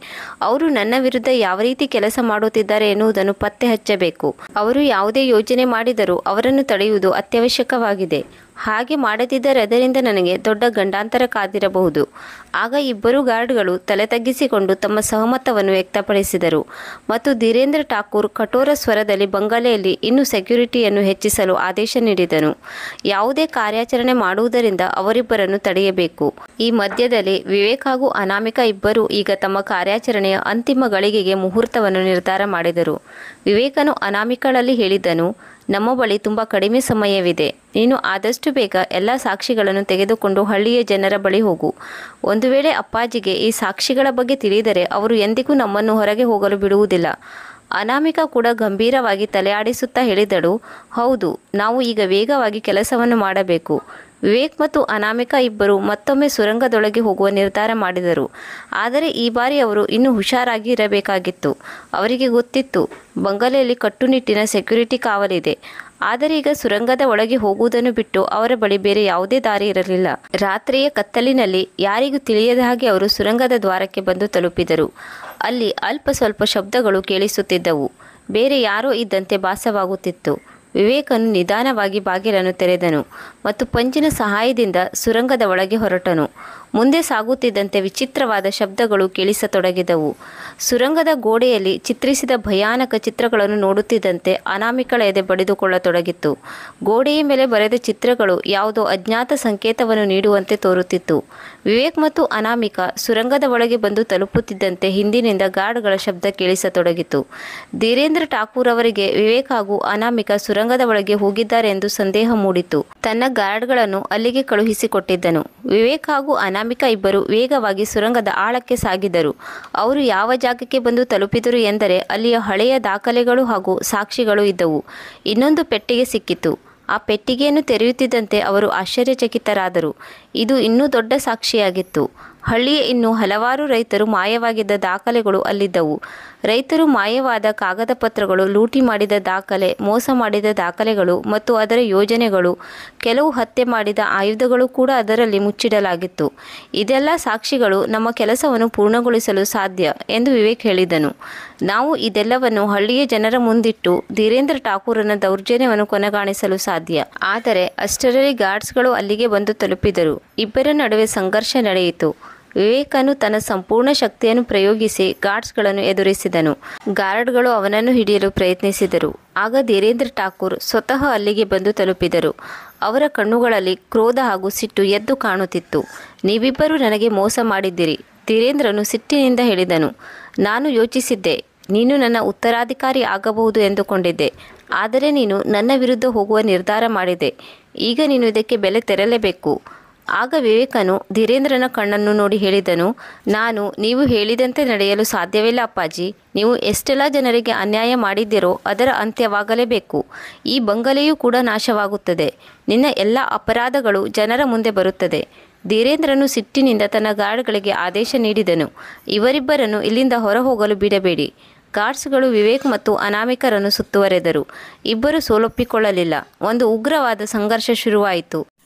ಅವರು ನನ್ನ ವಿರುದ್ಧ ಯಾವ ರೀತಿ ಕೆಲಸ ಮಾಡುತ್ತಿದ್ದಾರೆ ಎನ್ನುವುದನ್ನು ಪತ್ತೆ ಹಚ್ಚಬೇಕು. ಅವರು ಯಾವುದೇ ಯೋಜನೆ ಮಾಡಿದರೂ ಅವರನ್ನು ತಡೆಯುವುದು ಅತ್ಯವಶ್ಯಕವಾಗಿದೆ. ಹಾಗೆ ಮಾಡದಿದ್ದರೆ ಅದರಿಂದ ನನಗೆ ದೊಡ್ಡ ಗಂಡಾಂತರ ಕಾದಿರಬಹುದು. ಆಗ ಇಬ್ಬರು ಗಾರ್ಡ್ಗಳು ತಲೆ ತಗ್ಗಿಸಿಕೊಂಡು ತಮ್ಮ ಸಹಮತವನ್ನು ವ್ಯಕ್ತಪಡಿಸಿದರು ಮತ್ತು ಧೀರೇಂದ್ರ ಠಾಕೂರ್ ಕಠೋರ ಸ್ವರದಲ್ಲಿ ಬಂಗಲೆಯಲ್ಲಿ ಇನ್ನೂ ಸೆಕ್ಯುರಿಟಿಯನ್ನು ಹೆಚ್ಚಿಸಲು ಆದೇಶ ನೀಡಿದನು. ಯಾವುದೇ ಕಾರ್ಯಾಚರಣೆ ಮಾಡುವುದರಿಂದ ಅವರಿಬ್ಬರನ್ನು ತಡೆಯಬೇಕು. ಈ ಮಧ್ಯದಲ್ಲಿ ವಿವೇಕ್ ಹಾಗೂ ಅನಾಮಿಕ ಇಬ್ಬರು ಈಗ ತಮ್ಮ ಕಾರ್ಯಾಚರಣೆಯ ಅಂತಿಮ ಗಳಿಗೆಗೆ ಮುಹೂರ್ತವನ್ನು ನಿರ್ಧಾರ ಮಾಡಿದರು. ವಿವೇಕನು ಅನಾಮಿಕಳಲ್ಲಿ ಹೇಳಿದ್ದನು, ನಮ್ಮ ಬಳಿ ತುಂಬ ಕಡಿಮೆ ಸಮಯವಿದೆ. ನೀನು ಆದಷ್ಟು ಬೇಗ ಎಲ್ಲ ಸಾಕ್ಷಿಗಳನ್ನು ತೆಗೆದುಕೊಂಡು ಹಳ್ಳಿಯ ಜನರ ಬಳಿ ಹೋಗು. ಒಂದು ವೇಳೆ ಅಪ್ಪಾಜಿಗೆ ಈ ಸಾಕ್ಷಿಗಳ ಬಗ್ಗೆ ತಿಳಿದರೆ ಅವರು ಎಂದಿಗೂ ನಮ್ಮನ್ನು ಹೊರಗೆ ಹೋಗಲು ಬಿಡುವುದಿಲ್ಲ. ಅನಾಮಿಕ ಕೂಡ ಗಂಭೀರವಾಗಿ ತಲೆಯಾಡಿಸುತ್ತಾ ಹೇಳಿದಳು, ಹೌದು, ನಾವು ಈಗ ವೇಗವಾಗಿ ಕೆಲಸವನ್ನು ಮಾಡಬೇಕು. ವಿವೇಕ್ ಮತ್ತು ಅನಾಮಿಕ ಇಬ್ಬರು ಮತ್ತೊಮ್ಮೆ ಸುರಂಗದೊಳಗೆ ಹೋಗುವ ನಿರ್ಧಾರ ಮಾಡಿದರು. ಆದರೆ ಈ ಬಾರಿ ಅವರು ಇನ್ನೂ ಹುಷಾರಾಗಿ ಇರಬೇಕಾಗಿತ್ತು. ಅವರಿಗೆ ಗೊತ್ತಿತ್ತು, ಬಂಗಲೆಯಲ್ಲಿ ಕಟ್ಟುನಿಟ್ಟಿನ ಸೆಕ್ಯುರಿಟಿ ಕಾವಲಿದೆ. ಆದರೆ ಈಗ ಸುರಂಗದ ಒಳಗೆ ಹೋಗುವುದನ್ನು ಬಿಟ್ಟು ಅವರ ಬಳಿ ಬೇರೆ ಯಾವುದೇ ದಾರಿ ಇರಲಿಲ್ಲ. ರಾತ್ರಿಯ ಕತ್ತಲಿನಲ್ಲಿ ಯಾರಿಗೂ ತಿಳಿಯದ ಹಾಗೆ ಅವರು ಸುರಂಗದ ದ್ವಾರಕ್ಕೆ ಬಂದು ತಲುಪಿದರು. ಅಲ್ಲಿ ಅಲ್ಪ ಸ್ವಲ್ಪ ಶಬ್ದಗಳು ಕೇಳಿಸುತ್ತಿದ್ದವು. ಬೇರೆ ಯಾರೋ ಇದ್ದಂತೆ ಭಾಸವಾಗುತ್ತಿತ್ತು. ವಿವೇಕನು ನಿಧಾನವಾಗಿ ಬಾಗಿಲನ್ನು ತೆರೆದನು ಮತ್ತು ಪಂಜಿನ ಸಹಾಯದಿಂದ ಸುರಂಗದ ಒಳಗೆ ಹೊರಟನು. ಮುಂದೆ ಸಾಗುತ್ತಿದ್ದಂತೆ ವಿಚಿತ್ರವಾದ ಶಬ್ದಗಳು ಕೇಳಿಸತೊಡಗಿದವು. ಸುರಂಗದ ಗೋಡೆಯಲ್ಲಿ ಚಿತ್ರಿಸಿದ ಭಯಾನಕ ಚಿತ್ರಗಳನ್ನು ನೋಡುತ್ತಿದ್ದಂತೆ ಅನಾಮಿಕಳ ಎದೆ ಬಡಿದುಕೊಳ್ಳತೊಡಗಿತ್ತು. ಗೋಡೆಯ ಮೇಲೆ ಬರೆದ ಚಿತ್ರಗಳು ಯಾವುದೋ ಅಜ್ಞಾತ ಸಂಕೇತವನ್ನು ನೀಡುವಂತೆ ತೋರುತ್ತಿತ್ತು. ವಿವೇಕ್ ಮತ್ತು ಅನಾಮಿಕ ಸುರಂಗದ ಒಳಗೆ ಬಂದು ತಲುಪುತ್ತಿದ್ದಂತೆ ಹಿಂದಿನಿಂದ ಗಾರ್ಡ್ಗಳ ಶಬ್ದ ಕೇಳಿಸತೊಡಗಿತು. ಧೀರೇಂದ್ರ ಠಾಕೂರ್ ಅವರಿಗೆ ವಿವೇಕ್ ಹಾಗೂ ಅನಾಮಿಕ ಸುರಂಗದ ಒಳಗೆ ಹೋಗಿದ್ದಾರೆ ಎಂದು ಸಂದೇಹ ಮೂಡಿತು. ತನ್ನ ಗಾರ್ಡ್ಗಳನ್ನು ಅಲ್ಲಿಗೆ ಕಳುಹಿಸಿಕೊಟ್ಟಿದ್ದನು. ವಿವೇಕ್ ಹಾಗೂ ಅನಾಮಿಕ ಇಬ್ಬರು ವೇಗವಾಗಿ ಸುರಂಗದ ಆಳಕ್ಕೆ ಸಾಗಿದರು. ಅವರು ಯಾವ ಜಾಗಕ್ಕೆ ಬಂದು ತಲುಪಿದರು ಎಂದರೆ ಅಲ್ಲಿಯ ಹಳೆಯ ದಾಖಲೆಗಳು ಹಾಗೂ ಸಾಕ್ಷಿಗಳು ಇದ್ದವು. ಇನ್ನೊಂದು ಪೆಟ್ಟಿಗೆ ಸಿಕ್ಕಿತು. ಆ ಪೆಟ್ಟಿಗೆಯನ್ನು ತೆರೆಯುತ್ತಿದ್ದಂತೆ ಅವರು ಆಶ್ಚರ್ಯಚಕಿತರಾದರು. ಇದು ಇನ್ನೂ ದೊಡ್ಡ ಸಾಕ್ಷಿಯಾಗಿತ್ತು. ಹಳ್ಳಿಯ ಇನ್ನೂ ಹಲವಾರು ರೈತರು ಮಾಯವಾಗಿದ್ದ ದಾಖಲೆಗಳು ಅಲ್ಲಿದ್ದವು. ರೈತರು ಮಾಯವಾದ ಕಾಗದ ಪತ್ರಗಳು, ಲೂಟಿ ಮಾಡಿದ ದಾಖಲೆ, ಮೋಸ ಮಾಡಿದ ದಾಖಲೆಗಳು ಮತ್ತು ಅದರ ಯೋಜನೆಗಳು, ಕೆಲವು ಹತ್ಯೆ ಮಾಡಿದ ಆಯುಧಗಳು ಕೂಡ ಅದರಲ್ಲಿ ಮುಚ್ಚಿಡಲಾಗಿತ್ತು. ಇದೆಲ್ಲ ಸಾಕ್ಷಿಗಳು ನಮ್ಮ ಕೆಲಸವನ್ನು ಪೂರ್ಣಗೊಳಿಸಲು ಸಾಧ್ಯ ಎಂದು ವಿವೇಕ್ ಹೇಳಿದನು. ನಾವು ಇದೆಲ್ಲವನ್ನು ಹಳ್ಳಿಯ ಜನರ ಮುಂದಿಟ್ಟು ಧೀರೇಂದ್ರ ಠಾಕೂರನ ದೌರ್ಜನ್ಯವನ್ನು ಕೊನೆಗಾಣಿಸಲು ಸಾಧ್ಯ. ಆದರೆ ಅಷ್ಟರಲ್ಲಿ ಗಾರ್ಡ್ಸ್ಗಳು ಅಲ್ಲಿಗೆ ಬಂದು ತಲುಪಿದರು. ಇಬ್ಬರ ನಡುವೆ ಸಂಘರ್ಷ ನಡೆಯಿತು. ವಿವೇಕನು ತನ್ನ ಸಂಪೂರ್ಣ ಶಕ್ತಿಯನ್ನು ಪ್ರಯೋಗಿಸಿ ಗಾರ್ಡ್ಸ್ಗಳನ್ನು ಎದುರಿಸಿದನು. ಗಾರ್ಡ್ಗಳು ಅವನನ್ನು ಹಿಡಿಯಲು ಪ್ರಯತ್ನಿಸಿದರು. ಆಗ ಧೀರೇಂದ್ರ ಠಾಕೂರ್ ಸ್ವತಃ ಅಲ್ಲಿಗೆ ಬಂದು ತಲುಪಿದರು. ಅವರ ಕಣ್ಣುಗಳಲ್ಲಿ ಕ್ರೋಧ ಹಾಗೂ ಸಿಟ್ಟು ಎದ್ದು ಕಾಣುತ್ತಿತ್ತು. ನೀವಿಬ್ಬರು ನನಗೆ ಮೋಸ ಮಾಡಿದ್ದೀರಿ, ಧೀರೇಂದ್ರನು ಸಿಟ್ಟಿನಿಂದ ಹೇಳಿದನು. ನಾನು ಯೋಚಿಸಿದ್ದೆ, ನೀನು ನನ್ನ ಉತ್ತರಾಧಿಕಾರಿ ಆಗಬಹುದು ಎಂದುಕೊಂಡಿದ್ದೆ. ಆದರೆ ನೀನು ನನ್ನ ವಿರುದ್ಧ ಹೋಗುವ ನಿರ್ಧಾರ ಮಾಡಿದೆ. ಈಗ ನೀನು ಇದಕ್ಕೆ ಬೆಲೆ ತೆರಲೇಬೇಕು. ಆಗ ವಿವೇಕನು ಧೀರೇಂದ್ರನ ಕಣ್ಣನ್ನು ನೋಡಿ ಹೇಳಿದನು, ನೀವು ಹೇಳಿದಂತೆ ನಡೆಯಲು ಸಾಧ್ಯವಿಲ್ಲ ಅಪ್ಪಾಜಿ. ನೀವು ಎಷ್ಟೆಲ್ಲ ಜನರಿಗೆ ಅನ್ಯಾಯ ಮಾಡಿದ್ದೀರೋ ಅದರ ಅಂತ್ಯವಾಗಲೇಬೇಕು. ಈ ಬಂಗಲೆಯೂ ಕೂಡ ನಾಶವಾಗುತ್ತದೆ. ನಿನ್ನ ಎಲ್ಲ ಅಪರಾಧಗಳು ಜನರ ಮುಂದೆ ಬರುತ್ತದೆ. ಧೀರೇಂದ್ರನು ಸಿಟ್ಟಿನಿಂದ ತನ್ನ ಗಾರ್ಡ್ಗಳಿಗೆ ಆದೇಶ ನೀಡಿದನು, ಇವರಿಬ್ಬರನ್ನು ಇಲ್ಲಿಂದ ಹೊರಹೋಗಲು ಬಿಡಬೇಡಿ. ಗಾರ್ಡ್ಸ್ಗಳು ವಿವೇಕ್ ಮತ್ತು ಅನಾಮಿಕರನ್ನು ಸುತ್ತುವರೆದರು. ಇಬ್ಬರು ಸೋಲೊಪ್ಪಿಕೊಳ್ಳಲಿಲ್ಲ. ಒಂದು ಉಗ್ರವಾದ ಸಂಘರ್ಷ ಶುರುವಾಯಿತು.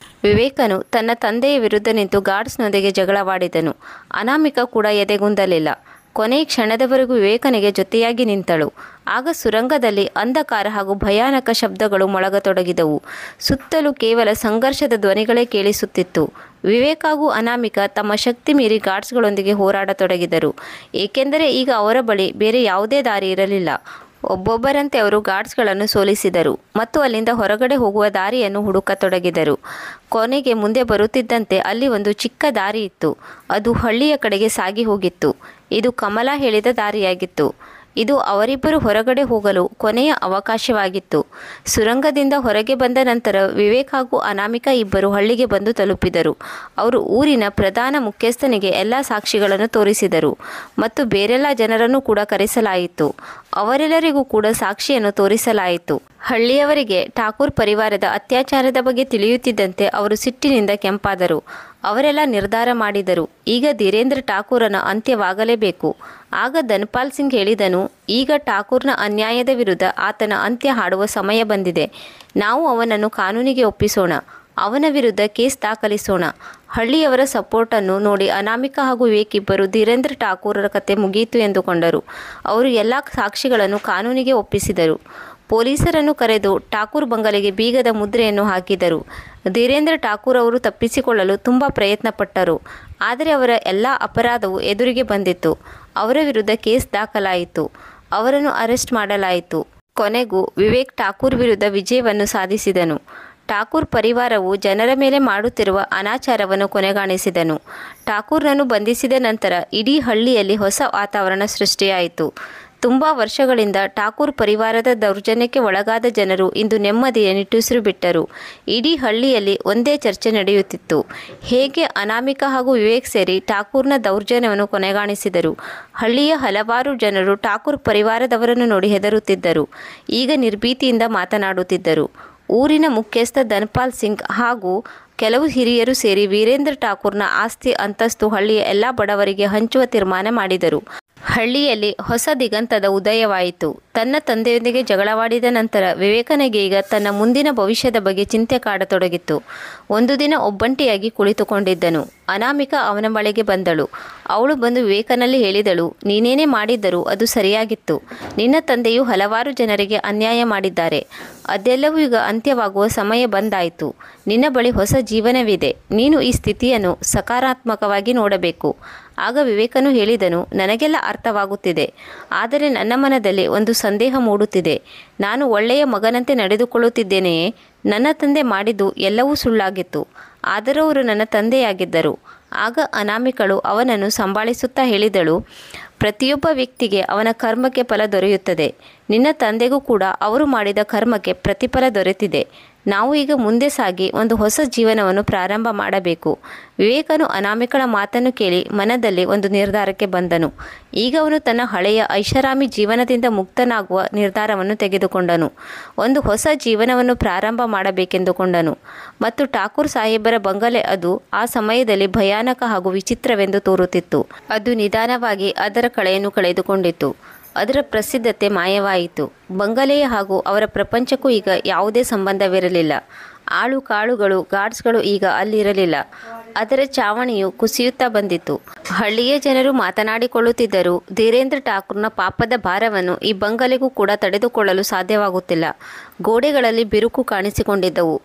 ವಿವೇಕನು ತನ್ನ ತಂದೆಯ ವಿರುದ್ಧ ನಿಂತು ಗಾರ್ಡ್ಸ್ನೊಂದಿಗೆ ಜಗಳವಾಡಿದನು. ಅನಾಮಿಕ ಕೂಡ ಎದೆಗುಂದಲಿಲ್ಲ. ಕೊನೆಯ ಕ್ಷಣದವರೆಗೂ ವಿವೇಕನಿಗೆ ಜೊತೆಯಾಗಿ ನಿಂತಳು. ಆಗ ಸುರಂಗದಲ್ಲಿ ಅಂಧಕಾರ ಹಾಗೂ ಭಯಾನಕ ಶಬ್ದಗಳು ಮೊಳಗತೊಡಗಿದವು. ಸುತ್ತಲೂ ಕೇವಲ ಸಂಘರ್ಷದ ಧ್ವನಿಗಳೇ ಕೇಳಿಸುತ್ತಿತ್ತು. ವಿವೇಕ್ ಹಾಗೂ ಅನಾಮಿಕಾ ತಮ್ಮ ಶಕ್ತಿ ಮೀರಿ ಗಾರ್ಡ್ಸ್ಗಳೊಂದಿಗೆ ಹೋರಾಡತೊಡಗಿದರು. ಏಕೆಂದರೆ ಈಗ ಅವರ ಬಳಿ ಬೇರೆ ಯಾವುದೇ ದಾರಿ ಇರಲಿಲ್ಲ. ಒಬ್ಬೊಬ್ಬರಂತೆ ಅವರು ಗಾರ್ಡ್ಸ್ಗಳನ್ನು ಸೋಲಿಸಿದರು ಮತ್ತು ಅಲ್ಲಿಂದ ಹೊರಗಡೆ ಹೋಗುವ ದಾರಿಯನ್ನು ಹುಡುಕತೊಡಗಿದರು. ಕೊನೆಗೆ ಮುಂದೆ ಬರುತ್ತಿದ್ದಂತೆ ಅಲ್ಲಿ ಒಂದು ಚಿಕ್ಕ ದಾರಿ ಇತ್ತು. ಅದು ಹಳ್ಳಿಯ ಕಡೆಗೆ ಸಾಗಿ ಹೋಗಿತ್ತು. ಇದು ಕಮಲಾ ಹೇಳಿದ ದಾರಿಯಾಗಿತ್ತು. ಇದು ಅವರಿಬ್ಬರು ಹೊರಗಡೆ ಹೋಗಲು ಕೊನೆಯ ಅವಕಾಶವಾಗಿತ್ತು. ಸುರಂಗದಿಂದ ಹೊರಗೆ ಬಂದ ನಂತರ ವಿವೇಕ್ ಹಾಗೂ ಅನಾಮಿಕಾ ಇಬ್ಬರು ಹಳ್ಳಿಗೆ ಬಂದು ತಲುಪಿದರು. ಅವರು ಊರಿನ ಪ್ರಧಾನ ಮುಖ್ಯಸ್ಥನಿಗೆ ಎಲ್ಲ ಸಾಕ್ಷಿಗಳನ್ನು ತೋರಿಸಿದರು ಮತ್ತು ಬೇರೆಲ್ಲ ಜನರನ್ನು ಕೂಡ ಕರೆಸಲಾಯಿತು. ಅವರೆಲ್ಲರಿಗೂ ಕೂಡ ಸಾಕ್ಷಿಯನ್ನು ತೋರಿಸಲಾಯಿತು. ಹಳ್ಳಿಯವರಿಗೆ ಠಾಕೂರ್ ಪರಿವಾರದ ಅತ್ಯಾಚಾರದ ಬಗ್ಗೆ ತಿಳಿಯುತ್ತಿದ್ದಂತೆ ಅವರು ಸಿಟ್ಟಿನಿಂದ ಕೆಂಪಾದರು. ಅವರೆಲ್ಲ ನಿರ್ಧಾರ ಮಾಡಿದರು, ಈಗ ಧೀರೇಂದ್ರ ಠಾಕೂರನ ಅಂತ್ಯವಾಗಲೇಬೇಕು. ಆಗ ಧನ್ಪಾಲ್ ಸಿಂಗ್ ಹೇಳಿದನು, ಈಗ ಠಾಕೂರ್ನ ಅನ್ಯಾಯದ ವಿರುದ್ಧ ಆತನ ಅಂತ್ಯ ಹಾಡುವ ಸಮಯ ಬಂದಿದೆ. ನಾವು ಅವನನ್ನು ಕಾನೂನಿಗೆ ಒಪ್ಪಿಸೋಣ, ಅವನ ವಿರುದ್ಧ ಕೇಸ್ ದಾಖಲಿಸೋಣ. ಹಳ್ಳಿಯವರ ಸಪೋರ್ಟನ್ನು ನೋಡಿ ಅನಾಮಿಕಾ ಹಾಗೂ ವಿವೇಕ್ ಇಬ್ಬರು ಧೀರೇಂದ್ರ ಠಾಕೂರರ ಕತೆ ಮುಗಿಯಿತು ಎಂದುಕೊಂಡರು. ಅವರು ಎಲ್ಲ ಸಾಕ್ಷಿಗಳನ್ನು ಕಾನೂನಿಗೆ ಒಪ್ಪಿಸಿದರು. ಪೊಲೀಸರನ್ನು ಕರೆದು ಠಾಕೂರ್ ಬಂಗಲೆಗೆ ಬೀಗದ ಮುದ್ರೆಯನ್ನು ಹಾಕಿದರು. ಧೀರೇಂದ್ರ ಠಾಕೂರ್ ಅವರು ತಪ್ಪಿಸಿಕೊಳ್ಳಲು ತುಂಬ ಪ್ರಯತ್ನಪಟ್ಟರು. ಆದರೆ ಅವರ ಎಲ್ಲ ಅಪರಾಧವು ಎದುರಿಗೆ ಬಂದಿತ್ತು. ಅವರ ವಿರುದ್ಧ ಕೇಸ್ ದಾಖಲಾಯಿತು. ಅವರನ್ನು ಅರೆಸ್ಟ್ ಮಾಡಲಾಯಿತು. ಕೊನೆಗೂ ವಿವೇಕ್ ಠಾಕೂರ್ ವಿರುದ್ಧ ವಿಜಯವನ್ನು ಸಾಧಿಸಿದನು. ಠಾಕೂರ್ ಪರಿವಾರವು ಜನರ ಮೇಲೆ ಮಾಡುತ್ತಿರುವ ಅನಾಚಾರವನ್ನು ಕೊನೆಗಾಣಿಸಿದನು. ಠಾಕೂರ್ನನ್ನು ಬಂಧಿಸಿದ ನಂತರ ಇಡೀ ಹಳ್ಳಿಯಲ್ಲಿ ಹೊಸ ವಾತಾವರಣ ಸೃಷ್ಟಿಯಾಯಿತು. ತುಂಬ ವರ್ಷಗಳಿಂದ ಠಾಕೂರ್ ಪರಿವಾರದ ದೌರ್ಜನ್ಯಕ್ಕೆ ಒಳಗಾದ ಜನರು ಇಂದು ನೆಮ್ಮದಿಯ ನಿಟ್ಟುಸಿರು ಬಿಟ್ಟರು. ಇಡೀ ಹಳ್ಳಿಯಲ್ಲಿ ಒಂದೇ ಚರ್ಚೆ ನಡೆಯುತ್ತಿತ್ತು. ಹೇಗೆ ಅನಾಮಿಕಾ ಹಾಗೂ ವಿವೇಕ್ ಸೇರಿ ಠಾಕೂರ್ನ ದೌರ್ಜನ್ಯವನ್ನು ಕೊನೆಗಾಣಿಸಿದರು. ಹಳ್ಳಿಯ ಹಲವಾರು ಜನರು ಠಾಕೂರ್ ಪರಿವಾರದವರನ್ನು ನೋಡಿ ಹೆದರುತ್ತಿದ್ದರು. ಈಗ ನಿರ್ಭೀತಿಯಿಂದ ಮಾತನಾಡುತ್ತಿದ್ದರು. ಊರಿನ ಮುಖ್ಯಸ್ಥ ಧನ್ಪಾಲ್ ಸಿಂಗ್ ಹಾಗೂ ಕೆಲವು ಹಿರಿಯರು ಸೇರಿ ವೀರೇಂದ್ರ ಠಾಕೂರ್ನ ಆಸ್ತಿ ಅಂತಸ್ತು ಹಳ್ಳಿಯ ಎಲ್ಲ ಬಡವರಿಗೆ ಹಂಚುವ ತೀರ್ಮಾನ ಮಾಡಿದರು. ಹಳ್ಳಿಯಲ್ಲಿ ಹೊಸ ದಿಗಂತದ ಉದಯವಾಯಿತು. ತನ್ನ ತಂದೆಯೊಂದಿಗೆ ಜಗಳವಾಡಿದ ನಂತರ ವಿವೇಕನಿಗೆ ಈಗ ತನ್ನ ಮುಂದಿನ ಭವಿಷ್ಯದ ಬಗ್ಗೆ ಚಿಂತೆ ಕಾಡತೊಡಗಿತ್ತು. ಒಂದು ದಿನ ಒಬ್ಬಂಟಿಯಾಗಿ ಕುಳಿತುಕೊಂಡಿದ್ದನು. ಅನಾಮಿಕಾ ಅವನ ಬಳಿಗೆ ಬಂದಳು. ಅವಳು ಬಂದು ವಿವೇಕನಲ್ಲಿ ಹೇಳಿದಳು, ನೀನೇನೇ ಮಾಡಿದ್ದರೂ ಅದು ಸರಿಯಾಗಿತ್ತು. ನಿನ್ನ ತಂದೆಯು ಹಲವಾರು ಜನರಿಗೆ ಅನ್ಯಾಯ ಮಾಡಿದ್ದಾರೆ. ಅದೆಲ್ಲವೂ ಈಗ ಅಂತ್ಯವಾಗುವ ಸಮಯ ಬಂದಾಯಿತು. ನಿನ್ನ ಬಳಿ ಹೊಸ ಜೀವನವಿದೆ. ನೀನು ಈ ಸ್ಥಿತಿಯನ್ನು ಸಕಾರಾತ್ಮಕವಾಗಿ ನೋಡಬೇಕು. ಆಗ ವಿವೇಕನು ಹೇಳಿದನು, ನನಗೆಲ್ಲ ಅರ್ಥವಾಗುತ್ತಿದೆ. ಆದರೆ ನನ್ನ ಮನದಲ್ಲಿ ಒಂದು ಸಂದೇಹ ಮೂಡುತ್ತಿದೆ. ನಾನು ಒಳ್ಳೆಯ ಮಗನಂತೆ ನಡೆದುಕೊಳ್ಳುತ್ತಿದ್ದೇನೆಯೇ? ನನ್ನ ತಂದೆ ಮಾಡಿದ್ದು ಎಲ್ಲವೂ ಸುಳ್ಳಾಗಿತ್ತು. ಆದರೂ ಅವರು ನನ್ನ ತಂದೆಯಾಗಿದ್ದರು. ಆಗ ಅನಾಮಿಕಳು ಅವನನ್ನು ಸಂಭಾಳಿಸುತ್ತಾ ಹೇಳಿದಳು, ಪ್ರತಿಯೊಬ್ಬ ವ್ಯಕ್ತಿಗೆ ಅವನ ಕರ್ಮಕ್ಕೆ ಫಲ ದೊರೆಯುತ್ತದೆ. ನಿನ್ನ ತಂದೆಗೂ ಕೂಡ ಅವರು ಮಾಡಿದ ಕರ್ಮಕ್ಕೆ ಪ್ರತಿಫಲ ದೊರೆತಿದೆ. ನಾವು ಈಗ ಮುಂದೆ ಸಾಗಿ ಒಂದು ಹೊಸ ಜೀವನವನ್ನು ಪ್ರಾರಂಭ ಮಾಡಬೇಕು. ವಿವೇಕನು ಅನಾಮಿಕಳ ಮಾತನ್ನು ಕೇಳಿ ಮನದಲ್ಲಿ ಒಂದು ನಿರ್ಧಾರಕ್ಕೆ ಬಂದನು. ಈಗ ಅವನು ತನ್ನ ಹಳೆಯ ಐಷಾರಾಮಿ ಜೀವನದಿಂದ ಮುಕ್ತನಾಗುವ ನಿರ್ಧಾರವನ್ನು ತೆಗೆದುಕೊಂಡನು. ಒಂದು ಹೊಸ ಜೀವನವನ್ನು ಪ್ರಾರಂಭ ಮಾಡಬೇಕೆಂದುಕೊಂಡನು. ಮತ್ತು ಠಾಕೂರ್ ಸಾಹೇಬರ ಬಂಗಲೆ ಅದು ಆ ಸಮಯದಲ್ಲಿ ಭಯಾನಕ ಹಾಗೂ ವಿಚಿತ್ರವೆಂದು ತೋರುತ್ತಿತ್ತು. ಅದು ನಿಧಾನವಾಗಿ ಅದರ ಕಳೆಯನ್ನು ಕಳೆದುಕೊಂಡಿತ್ತು. ಅದರ ಪ್ರಸಿದ್ಧತೆ ಮಾಯವಾಯಿತು. ಬಂಗಲೆಯ ಹಾಗೂ ಅವರ ಪ್ರಪಂಚಕ್ಕೂ ಈಗ ಯಾವುದೇ ಸಂಬಂಧವಿರಲಿಲ್ಲ. ಆಳು ಕಾಳುಗಳು ಗಾರ್ಡ್ಸ್ಗಳು ಈಗ ಅಲ್ಲಿರಲಿಲ್ಲ. ಅದರ ಚಾವಣಿಯು ಕುಸಿಯುತ್ತಾ ಬಂದಿತ್ತು. ಹಳ್ಳಿಯ ಜನರು ಮಾತನಾಡಿಕೊಳ್ಳುತ್ತಿದ್ದರು, ಧೀರೇಂದ್ರ ಠಾಕೂರ್ನ ಪಾಪದ ಭಾರವನ್ನು ಈ ಬಂಗಲೆಗೂ ಕೂಡ ತಡೆದುಕೊಳ್ಳಲು ಸಾಧ್ಯವಾಗುತ್ತಿಲ್ಲ. ಗೋಡೆಗಳಲ್ಲಿ ಬಿರುಕು ಕಾಣಿಸಿಕೊಂಡಿದ್ದವು.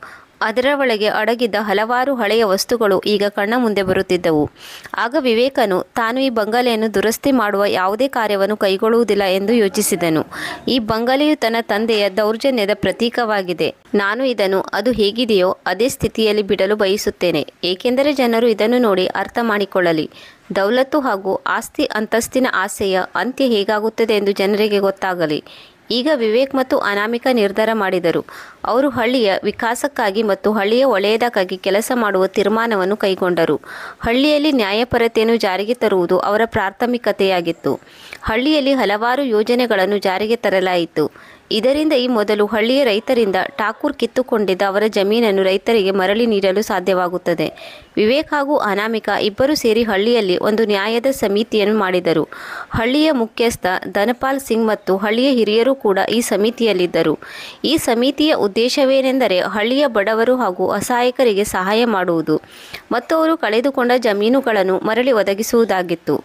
ಅದರ ಒಳಗೆ ಅಡಗಿದ್ದ ಹಲವಾರು ಹಳೆಯ ವಸ್ತುಗಳು ಈಗ ಕಣ್ಣ ಮುಂದೆ ಬರುತ್ತಿದ್ದವು. ಆಗ ವಿವೇಕನು ತಾನು ಈ ಬಂಗಲೆಯನ್ನು ದುರಸ್ತಿ ಮಾಡುವ ಯಾವುದೇ ಕಾರ್ಯವನ್ನು ಕೈಗೊಳ್ಳುವುದಿಲ್ಲ ಎಂದು ಯೋಚಿಸಿದನು. ಈ ಬಂಗಲೆಯು ತನ್ನ ತಂದೆಯ ದೌರ್ಜನ್ಯದ ಪ್ರತೀಕವಾಗಿದೆ. ನಾನು ಇದನ್ನು ಅದು ಹೇಗಿದೆಯೋ ಅದೇ ಸ್ಥಿತಿಯಲ್ಲಿ ಬಿಡಲು ಬಯಸುತ್ತೇನೆ. ಏಕೆಂದರೆ ಜನರು ಇದನ್ನು ನೋಡಿ ಅರ್ಥ ಮಾಡಿಕೊಳ್ಳಲಿ. ದೌಲತ್ತು ಹಾಗೂ ಆಸ್ತಿ ಅಂತಸ್ತಿನ ಆಸೆಯ ಅಂತ್ಯ ಹೇಗಾಗುತ್ತದೆ ಎಂದು ಜನರಿಗೆ ಗೊತ್ತಾಗಲಿ. ಈಗ ವಿವೇಕ್ ಮತ್ತು ಅನಾಮಿಕಾ ನಿರ್ಧಾರ ಮಾಡಿದರು. ಅವರು ಹಳ್ಳಿಯ ವಿಕಾಸಕ್ಕಾಗಿ ಮತ್ತು ಹಳ್ಳಿಯ ಒಳ್ಳೆಯದಕ್ಕಾಗಿ ಕೆಲಸ ಮಾಡುವ ತೀರ್ಮಾನವನ್ನು ಕೈಗೊಂಡರು. ಹಳ್ಳಿಯಲ್ಲಿ ನ್ಯಾಯಪರತೆಯನ್ನು ಜಾರಿಗೆ ತರುವುದು ಅವರ ಪ್ರಾಥಮಿಕತೆಯಾಗಿತ್ತು. ಹಳ್ಳಿಯಲ್ಲಿ ಹಲವಾರು ಯೋಜನೆಗಳನ್ನು ಜಾರಿಗೆ ತರಲಾಯಿತು. ಇದರಿಂದ ಈ ಮೊದಲು ಹಳ್ಳಿಯ ರೈತರಿಂದ ಠಾಕೂರ್ ಕಿತ್ತುಕೊಂಡಿದ್ದ ಅವರ ಜಮೀನನ್ನು ರೈತರಿಗೆ ಮರಳಿ ನೀಡಲು ಸಾಧ್ಯವಾಗುತ್ತದೆ. ವಿವೇಕ್ ಹಾಗೂ ಅನಾಮಿಕಾ ಇಬ್ಬರು ಸೇರಿ ಹಳ್ಳಿಯಲ್ಲಿ ಒಂದು ನ್ಯಾಯದ ಸಮಿತಿಯನ್ನು ಮಾಡಿದರು. ಹಳ್ಳಿಯ ಮುಖ್ಯಸ್ಥ ಧನಪಾಲ್ ಸಿಂಗ್ ಮತ್ತು ಹಳ್ಳಿಯ ಹಿರಿಯರು ಕೂಡ ಈ ಸಮಿತಿಯಲ್ಲಿದ್ದರು. ಈ ಸಮಿತಿಯ ಉದ್ದೇಶವೇನೆಂದರೆ ಹಳ್ಳಿಯ ಬಡವರು ಹಾಗೂ ಅಸಹಾಯಕರಿಗೆ ಸಹಾಯ ಮಾಡುವುದು ಮತ್ತು ಅವರು ಕಳೆದುಕೊಂಡ ಜಮೀನುಗಳನ್ನು ಮರಳಿ ಒದಗಿಸುವುದಾಗಿತ್ತು.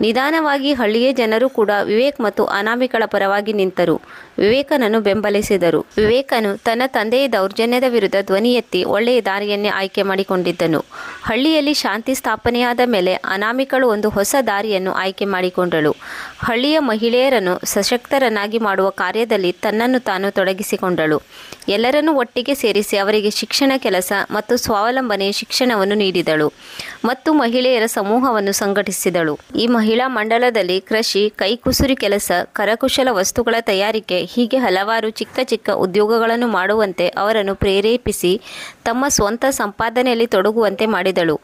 ನಿಧಾನವಾಗಿ ಹಳ್ಳಿಯ ಜನರು ಕೂಡ ವಿವೇಕ್ ಮತ್ತು ಅನಾಮಿಕಳ ಪರವಾಗಿ ನಿಂತರು. ವಿವೇಕನನ್ನು ಬೆಂಬಲಿಸಿದರು. ವಿವೇಕನು ತನ್ನ ತಂದೆಯ ದೌರ್ಜನ್ಯದ ವಿರುದ್ಧ ಧ್ವನಿ ಎತ್ತಿ ಒಳ್ಳೆಯ ದಾರಿಯನ್ನೇ ಆಯ್ಕೆ ಮಾಡಿಕೊಂಡಿದ್ದನು. ಹಳ್ಳಿಯಲ್ಲಿ ಶಾಂತಿ ಸ್ಥಾಪನೆಯಾದ ಮೇಲೆ ಅನಾಮಿಕಳು ಒಂದು ಹೊಸ ದಾರಿಯನ್ನು ಆಯ್ಕೆ ಮಾಡಿಕೊಂಡಳು. ಹಳ್ಳಿಯ ಮಹಿಳೆಯರನ್ನು ಸಶಕ್ತರನ್ನಾಗಿ ಮಾಡುವ ಕಾರ್ಯದಲ್ಲಿ ತನ್ನನ್ನು ತಾನು ತೊಡಗಿಸಿಕೊಂಡಳು. ಎಲ್ಲರನ್ನೂ ಒಟ್ಟಿಗೆ ಸೇರಿಸಿ ಅವರಿಗೆ ಶಿಕ್ಷಣ, ಕೆಲಸ ಮತ್ತು ಸ್ವಾವಲಂಬನೆಯ ಶಿಕ್ಷಣವನ್ನು ನೀಡಿದಳು ಮತ್ತು ಮಹಿಳೆಯರ ಸಮೂಹವನ್ನು ಸಂಘಟಿಸಿದಳು. ಈ ಮಹಿಳಾ ಮಂಡಲದಲ್ಲಿ ಕೃಷಿ, ಕೈಕುಸುರಿ ಕೆಲಸ, ಕರಕುಶಲ ವಸ್ತುಗಳ ತಯಾರಿಕೆ ಹೀಗೆ ಹಲವಾರು ಚಿಕ್ಕ ಚಿಕ್ಕ ಉದ್ಯೋಗಗಳನ್ನು ಮಾಡುವಂತೆ ಅವರನ್ನು ಪ್ರೇರೇಪಿಸಿ ತಮ್ಮ ಸ್ವಂತ ಸಂಪಾದನೆಯಲ್ಲಿ ತೊಡಗುವಂತೆ ಮಾಡಿದಳು.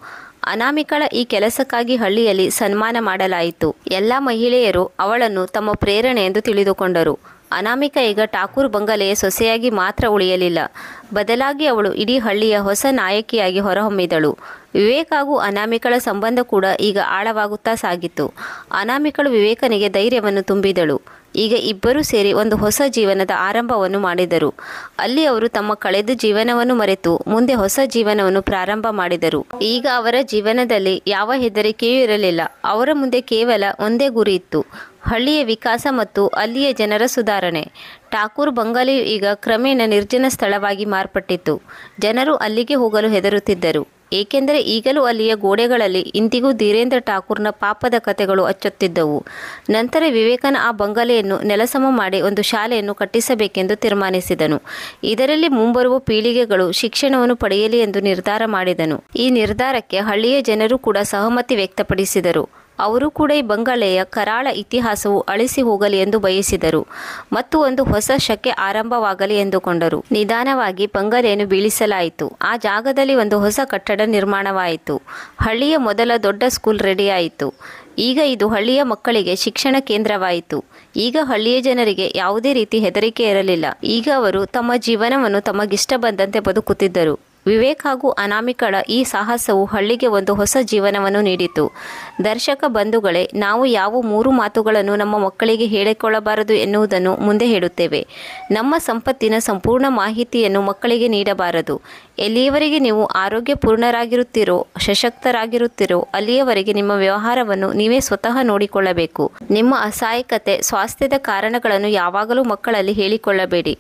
ಅನಾಮಿಕಳ ಈ ಕೆಲಸಕ್ಕಾಗಿ ಹಳ್ಳಿಯಲ್ಲಿ ಸನ್ಮಾನ ಮಾಡಲಾಯಿತು. ಎಲ್ಲ ಮಹಿಳೆಯರು ಅವಳನ್ನು ತಮ್ಮ ಪ್ರೇರಣೆ ಎಂದು ತಿಳಿದುಕೊಂಡರು. ಅನಾಮಿಕಾ ಈಗ ಠಾಕೂರ್ ಬಂಗಲೆಯ ಸೊಸೆಯಾಗಿ ಮಾತ್ರ ಉಳಿಯಲಿಲ್ಲ, ಬದಲಾಗಿ ಅವಳು ಇಡೀ ಹಳ್ಳಿಯ ಹೊಸ ನಾಯಕಿಯಾಗಿ ಹೊರಹೊಮ್ಮಿದಳು. ವಿವೇಕ್ ಹಾಗೂ ಅನಾಮಿಕಳ ಸಂಬಂಧ ಕೂಡ ಈಗ ಆಳವಾಗುತ್ತಾ ಸಾಗಿತು. ಅನಾಮಿಕಳು ವಿವೇಕನಿಗೆ ಧೈರ್ಯವನ್ನು ತುಂಬಿದಳು. ಈಗ ಇಬ್ಬರೂ ಸೇರಿ ಒಂದು ಹೊಸ ಜೀವನದ ಆರಂಭವನ್ನು ಮಾಡಿದರು. ಅಲ್ಲಿ ಅವರು ತಮ್ಮ ಕಳೆದ ಜೀವನವನ್ನು ಮರೆತು ಮುಂದೆ ಹೊಸ ಜೀವನವನ್ನು ಪ್ರಾರಂಭ ಮಾಡಿದರು. ಈಗ ಅವರ ಜೀವನದಲ್ಲಿ ಯಾವ ಹೆದರಿಕೆಯೂ ಇರಲಿಲ್ಲ. ಅವರ ಮುಂದೆ ಕೇವಲ ಒಂದೇ ಗುರಿ ಇತ್ತು, ಹಳ್ಳಿಯ ವಿಕಾಸ ಮತ್ತು ಅಲ್ಲಿಯ ಜನರ ಸುಧಾರಣೆ. ಠಾಕೂರ್ ಬಂಗಲೆಯು ಈಗ ಕ್ರಮೇಣ ನಿರ್ಜನ ಸ್ಥಳವಾಗಿ ಮಾರ್ಪಟ್ಟಿತ್ತು. ಜನರು ಅಲ್ಲಿಗೆ ಹೋಗಲು ಹೆದರುತ್ತಿದ್ದರು, ಏಕೆಂದರೆ ಈಗಲೂ ಅಲ್ಲಿಯ ಗೋಡೆಗಳಲ್ಲಿ ಇಂದಿಗೂ ಧೀರೇಂದ್ರ ಠಾಕೂರ್ನ ಪಾಪದ ಕಥೆಗಳು ಅಚ್ಚೊತ್ತಿದ್ದವು. ನಂತರ ವಿವೇಕನ ಆ ಬಂಗಲೆಯನ್ನು ನೆಲಸಮ ಮಾಡಿ ಒಂದು ಶಾಲೆಯನ್ನು ಕಟ್ಟಿಸಬೇಕೆಂದು ತೀರ್ಮಾನಿಸಿದನು. ಇದರಲ್ಲಿ ಮುಂಬರುವ ಪೀಳಿಗೆಗಳು ಶಿಕ್ಷಣವನ್ನು ಪಡೆಯಲಿ ಎಂದು ನಿರ್ಧಾರ ಮಾಡಿದನು. ಈ ನಿರ್ಧಾರಕ್ಕೆ ಹಳ್ಳಿಯ ಜನರು ಕೂಡ ಸಹಮತಿ ವ್ಯಕ್ತಪಡಿಸಿದರು. ಅವರು ಕೂಡ ಈ ಬಂಗಲೆಯ ಕರಾಳ ಇತಿಹಾಸವು ಅಳಿಸಿ ಹೋಗಲಿ ಎಂದು ಬಯಸಿದರು ಮತ್ತು ಒಂದು ಹೊಸ ಶಕೆ ಆರಂಭವಾಗಲಿ ಎಂದುಕೊಂಡರು. ನಿಧಾನವಾಗಿ ಬಂಗಲೆಯನ್ನು ಬೀಳಿಸಲಾಯಿತು. ಆ ಜಾಗದಲ್ಲಿ ಒಂದು ಹೊಸ ಕಟ್ಟಡ ನಿರ್ಮಾಣವಾಯಿತು. ಹಳ್ಳಿಯ ಮೊದಲ ದೊಡ್ಡ ಸ್ಕೂಲ್ ರೆಡಿಯಾಯಿತು. ಈಗ ಇದು ಹಳ್ಳಿಯ ಮಕ್ಕಳಿಗೆ ಶಿಕ್ಷಣ ಕೇಂದ್ರವಾಯಿತು. ಈಗ ಹಳ್ಳಿಯ ಜನರಿಗೆ ಯಾವುದೇ ರೀತಿ ಹೆದರಿಕೆ ಇರಲಿಲ್ಲ. ಈಗ ಅವರು ತಮ್ಮ ಜೀವನವನ್ನು ತಮಗಿಷ್ಟ ಬಂದಂತೆ ಬದುಕುತ್ತಿದ್ದರು. ವಿವೇಕ್ ಹಾಗೂ ಅನಾಮಿಕಳ ಈ ಸಾಹಸವು ಹಳ್ಳಿಗೆ ಒಂದು ಹೊಸ ಜೀವನವನ್ನು ನೀಡಿತು. ದರ್ಶಕ ಬಂಧುಗಳೇ, ನಾವು ಯಾವ 3 ಮಾತುಗಳನ್ನು ನಮ್ಮ ಮಕ್ಕಳಿಗೆ ಹೇಳಿಕೊಳ್ಳಬಾರದು ಎನ್ನುವುದನ್ನು ಮುಂದೆ ಹೇಳುತ್ತೇವೆ. ನಮ್ಮ ಸಂಪತ್ತಿನ ಸಂಪೂರ್ಣ ಮಾಹಿತಿಯನ್ನು ಮಕ್ಕಳಿಗೆ ನೀಡಬಾರದು. ಎಲ್ಲಿಯವರೆಗೆ ನೀವು ಆರೋಗ್ಯಪೂರ್ಣರಾಗಿರುತ್ತೀರೋ, ಸಶಕ್ತರಾಗಿರುತ್ತೀರೋ ಅಲ್ಲಿಯವರೆಗೆ ನಿಮ್ಮ ವ್ಯವಹಾರವನ್ನು ನೀವೇ ಸ್ವತಃ ನೋಡಿಕೊಳ್ಳಬೇಕು. ನಿಮ್ಮ ಅಸಹಾಯಕತೆ, ಸ್ವಾಸ್ಥ್ಯದ ಕಾರಣಗಳನ್ನು ಯಾವಾಗಲೂ ಮಕ್ಕಳಲ್ಲಿ ಹೇಳಿಕೊಳ್ಳಬೇಡಿ.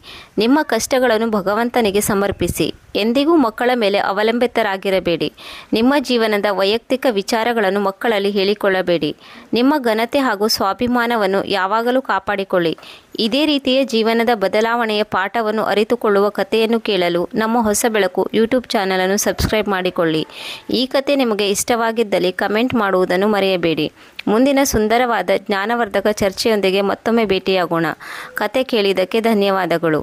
ನಿಮ್ಮ ಕಷ್ಟಗಳನ್ನು ಭಗವಂತನಿಗೆ ಸಮರ್ಪಿಸಿ. ಎಂದಿಗೂ ಮಕ್ಕಳ ಮೇಲೆ ಅವಲಂಬಿತರಾಗಿರಬೇಡಿ. ನಿಮ್ಮ ಜೀವನದ ವೈಯಕ್ತಿಕ ವಿಚಾರಗಳನ್ನು ಮಕ್ಕಳಲ್ಲಿ ಹೇಳಿಕೊಳ್ಳಬೇಡಿ. ನಿಮ್ಮ ಘನತೆ ಹಾಗೂ ಸ್ವಾಭಿಮಾನವನ್ನು ಯಾವಾಗಲೂ ಕಾಪಾಡಿಕೊಳ್ಳಿ. ಇದೇ ರೀತಿಯ ಜೀವನದ ಬದಲಾವಣೆಯ ಪಾಠವನ್ನು ಅರಿತುಕೊಳ್ಳುವ ಕಥೆಯನ್ನು ಕೇಳಲು ನಮ್ಮ ಹೊಸ ಬೆಳಕು ಯೂಟ್ಯೂಬ್ ಚಾನಲನ್ನು ಸಬ್ಸ್ಕ್ರೈಬ್ ಮಾಡಿಕೊಳ್ಳಿ. ಈ ಕತೆ ನಿಮಗೆ ಇಷ್ಟವಾಗಿದ್ದಲ್ಲಿ ಕಮೆಂಟ್ ಮಾಡುವುದನ್ನು ಮರೆಯಬೇಡಿ. ಮುಂದಿನ ಸುಂದರವಾದ ಜ್ಞಾನವರ್ಧಕ ಚರ್ಚೆಯೊಂದಿಗೆ ಮತ್ತೊಮ್ಮೆ ಭೇಟಿಯಾಗೋಣ. ಕತೆ ಕೇಳಿದ್ದಕ್ಕೆ ಧನ್ಯವಾದಗಳು.